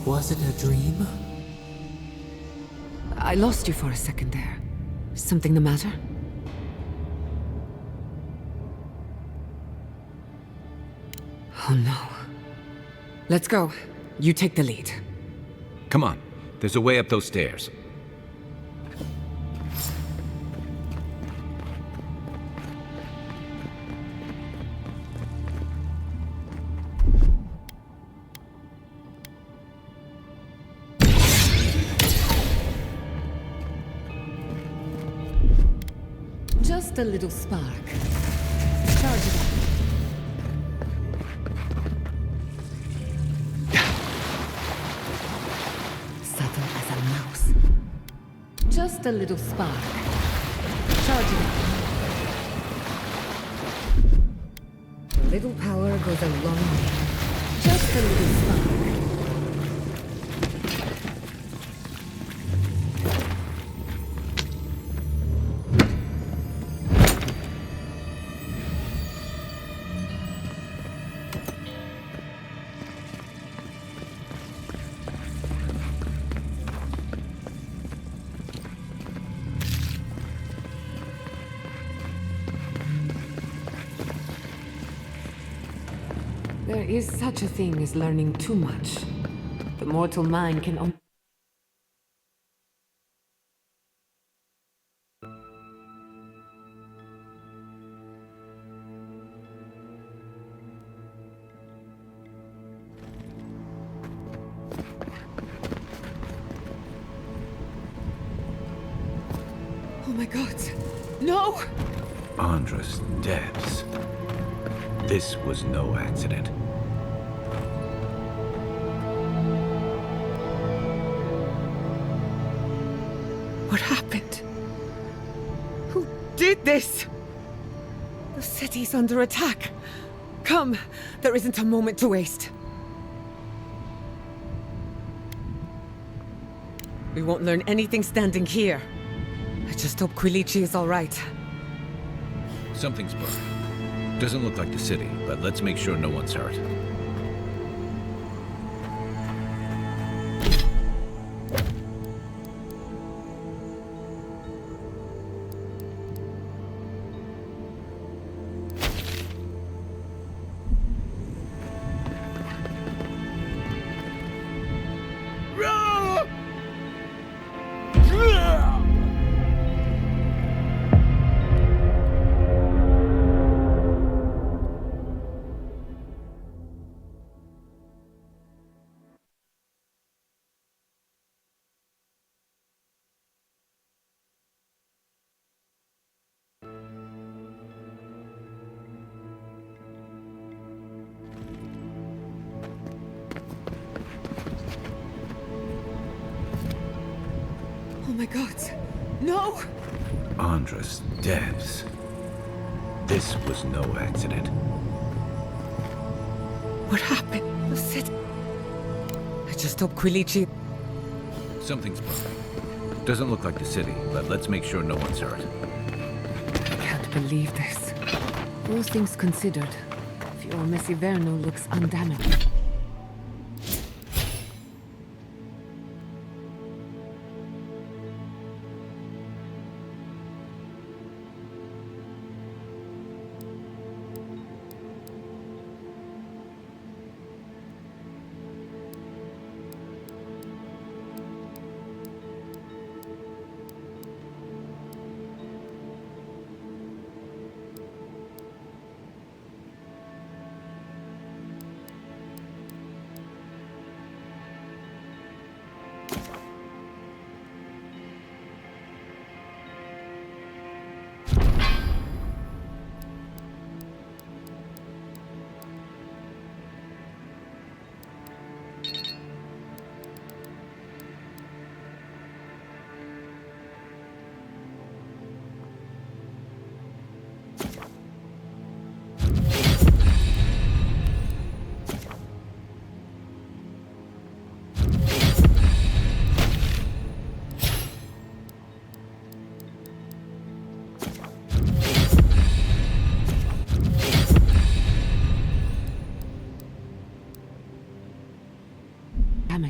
Speaker 6: Was it a dream?
Speaker 12: I lost you for a second there. Something the matter? Oh no. Let's go. You take the lead.
Speaker 1: Come on. There's a way up those stairs.
Speaker 12: Just a little spark. Charge it up. Subtle as a mouse. Just a little spark. Charge it up. A little power goes a long way. Just a little spark. There is such a thing as learning too much. The mortal mind can only... Oh my god! No!
Speaker 1: Andres Devs. This was no accident.
Speaker 12: What happened? Who did this? The city's under attack. Come, there isn't a moment to waste. We won't learn anything standing here. I just hope Quilici is all right.
Speaker 1: Something's broken. Doesn't look like the city, but let's make sure no one's hurt.
Speaker 12: Oh my god. No!
Speaker 1: Andres Devs. This was no accident.
Speaker 12: What happened? The city... I just hope Quilici...
Speaker 1: Something's broken. Doesn't look like the city, but let's make sure no one's hurt.
Speaker 12: I can't believe this. All things considered, Fior Messiverno looks undamaged.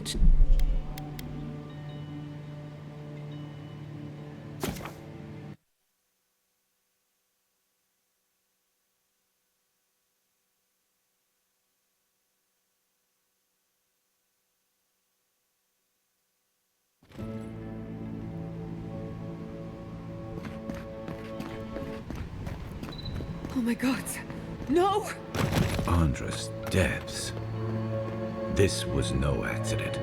Speaker 12: village. Oh my god. No!
Speaker 1: Andres Debs. This was no accident.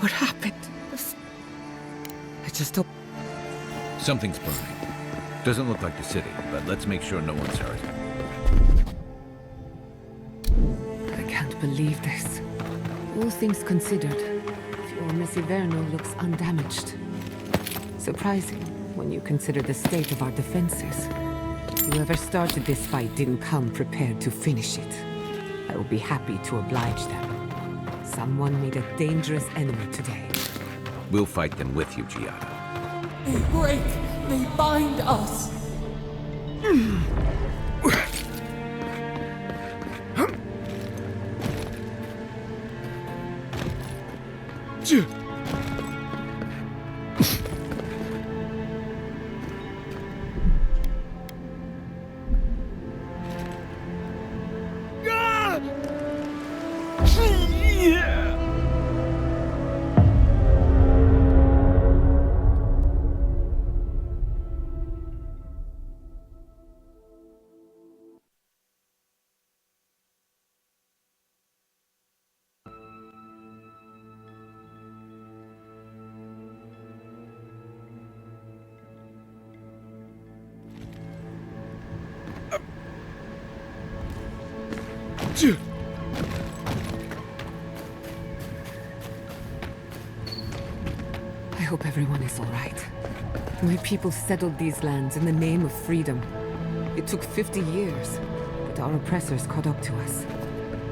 Speaker 12: What happened? I just hope...
Speaker 1: Something's burning. Doesn't look like the city, but let's make sure no one's hurt.
Speaker 12: I can't believe this. All things considered, Fiormis Iverno looks undamaged. Surprising, when you consider the state of our defenses. Whoever started this fight didn't come prepared to finish it. I will be happy to oblige them. Someone made a dangerous enemy today.
Speaker 1: We'll fight them with you, Giada.
Speaker 6: They break, they bind us.
Speaker 12: I hope everyone is all right. My people settled these lands in the name of freedom. It took 50 years, but our oppressors caught up to us.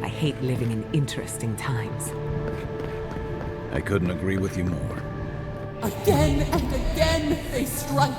Speaker 12: I hate living in interesting times.
Speaker 1: I couldn't agree with you more.
Speaker 6: Again and again they strike.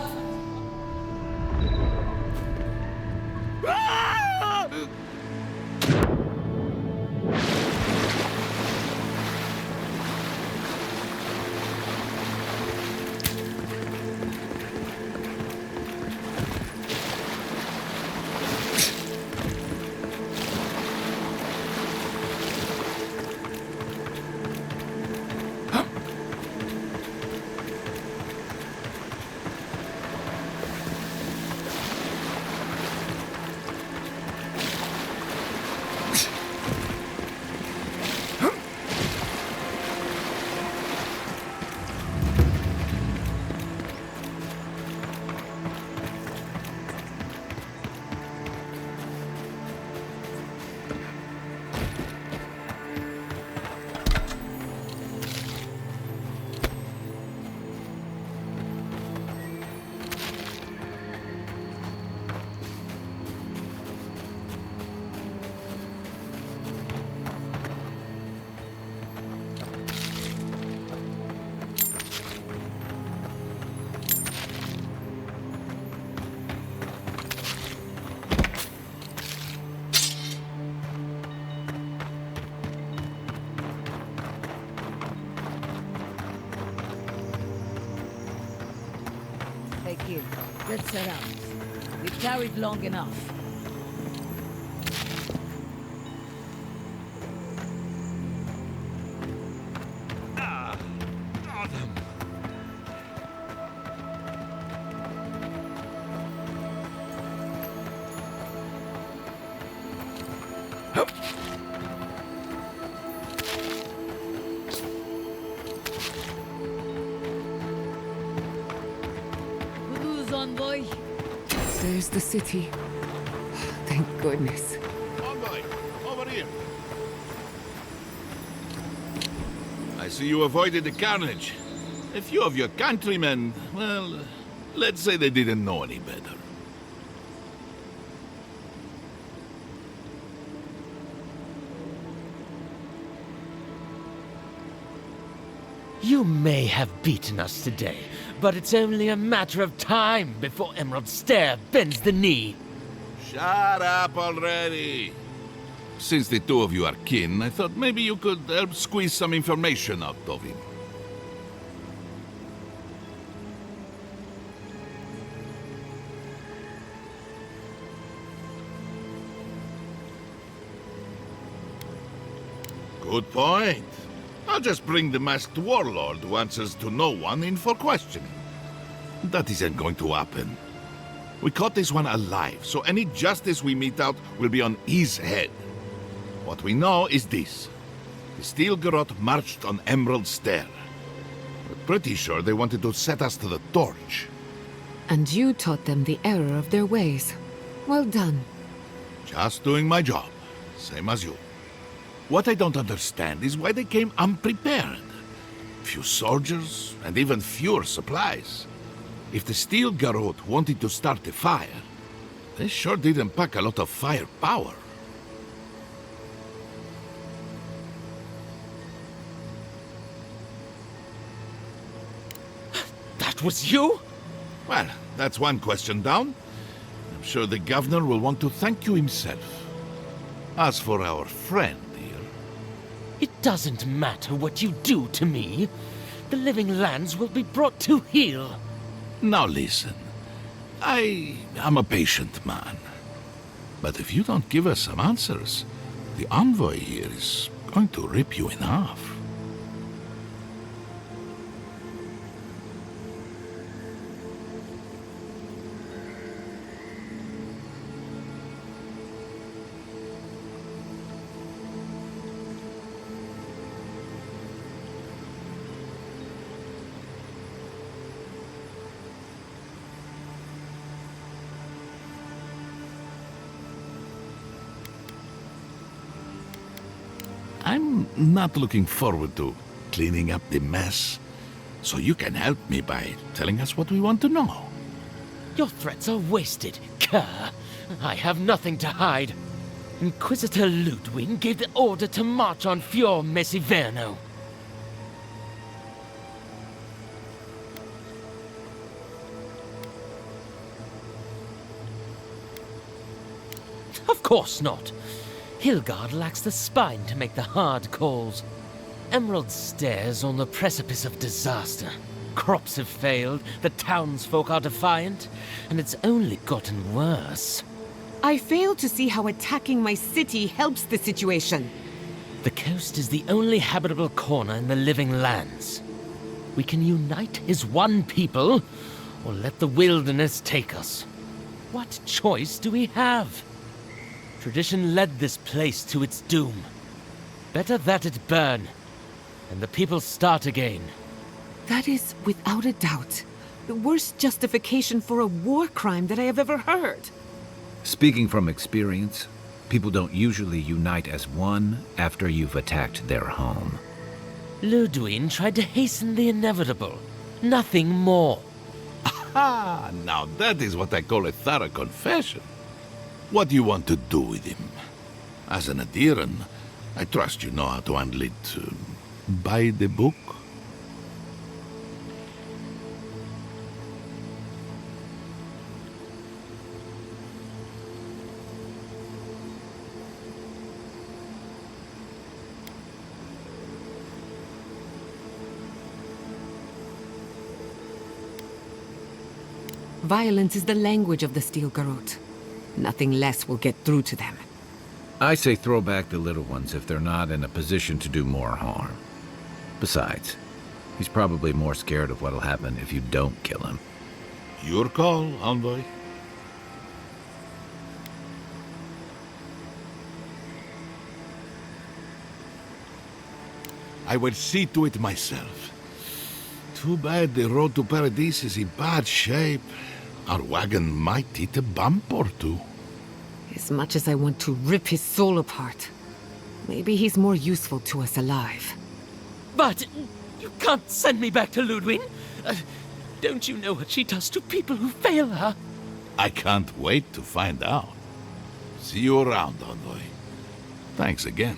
Speaker 14: Here, let's set out. We've carried long enough. envoy?
Speaker 12: There's the city. Thank goodness.
Speaker 15: Envoy, over here. I see you avoided the carnage. A few of your countrymen, well, let's say they didn't know any better.
Speaker 16: You may have beaten us today, but it's only a matter of time before Emerald Stair bends the knee.
Speaker 15: Shut up already! Since the two of you are kin, I thought maybe you could help squeeze some information out of him. Good point. I'll just bring the masked warlord who answers to no one in for questioning. That isn't going to happen. We caught this one alive, so any justice we mete out will be on his head. What we know is this. The Steel Garrote marched on Emerald Stair. We're pretty sure they wanted to set us to the torch.
Speaker 12: And you taught them the error of their ways. Well done.
Speaker 15: Just doing my job, same as you. What I don't understand is why they came unprepared. Few soldiers, and even fewer supplies. If the Steel Garrote wanted to start a fire, they sure didn't pack a lot of firepower.
Speaker 16: That was you?
Speaker 15: Well, that's one question down. I'm sure the governor will want to thank you himself. As for our friend here...
Speaker 16: It doesn't matter what you do to me. The living lands will be brought to heel.
Speaker 15: Now listen. I am a patient man. But if you don't give us some answers, the envoy here is going to rip you in half. I'm not looking forward to cleaning up the mess, so you can help me by telling us what we want to know.
Speaker 16: Your threats are wasted, cur. I have nothing to hide. Inquisitor Ludwig gave the order to march on Fior Messiverno. Of course not. Hilgard lacks the spine to make the hard calls. Emerald Stair's on the precipice of disaster. Crops have failed, the townsfolk are defiant, and it's only gotten worse.
Speaker 12: I fail to see how attacking my city helps the situation.
Speaker 16: The coast is the only habitable corner in the living lands. We can unite as one people, or let the wilderness take us. What choice do we have? Tradition led this place to its doom. Better that it burn, and the people start again.
Speaker 12: That is, without a doubt, the worst justification for a war crime that I have ever heard.
Speaker 1: Speaking from experience, people don't usually unite as one after you've attacked their home.
Speaker 16: Ludwig tried to hasten the inevitable. Nothing more.
Speaker 15: Aha! Now that is what I call a thorough confession. What do you want to do with him? As an Adiran, I trust you know how to handle it by the book.
Speaker 12: Violence is the language of the Steel Garrote. Nothing less will get through to them.
Speaker 1: I say throw back the little ones if they're not in a position to do more harm. Besides, he's probably more scared of what'll happen if you don't kill him.
Speaker 15: Your call, envoy. I will see to it myself. Too bad the road to Paradise is in bad shape. Our wagon might eat a bump or two.
Speaker 12: As much as I want to rip his soul apart, maybe he's more useful to us alive.
Speaker 16: But you can't send me back to Ludwig. Don't you know what she does to people who fail her?
Speaker 15: I can't wait to find out. See you around, Envoy. Thanks again.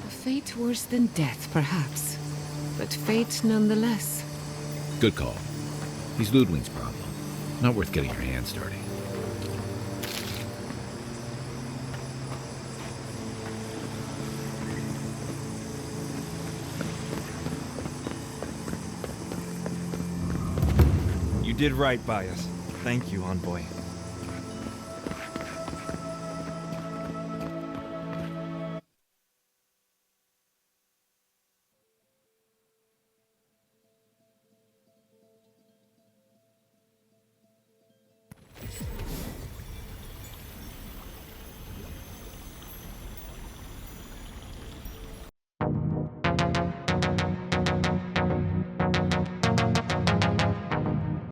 Speaker 12: A fate worse than death, perhaps. But fate nonetheless.
Speaker 1: Good call. He's Ludwig's problem. Not worth getting your hands dirty.
Speaker 17: You did right by us. Thank you, Envoy.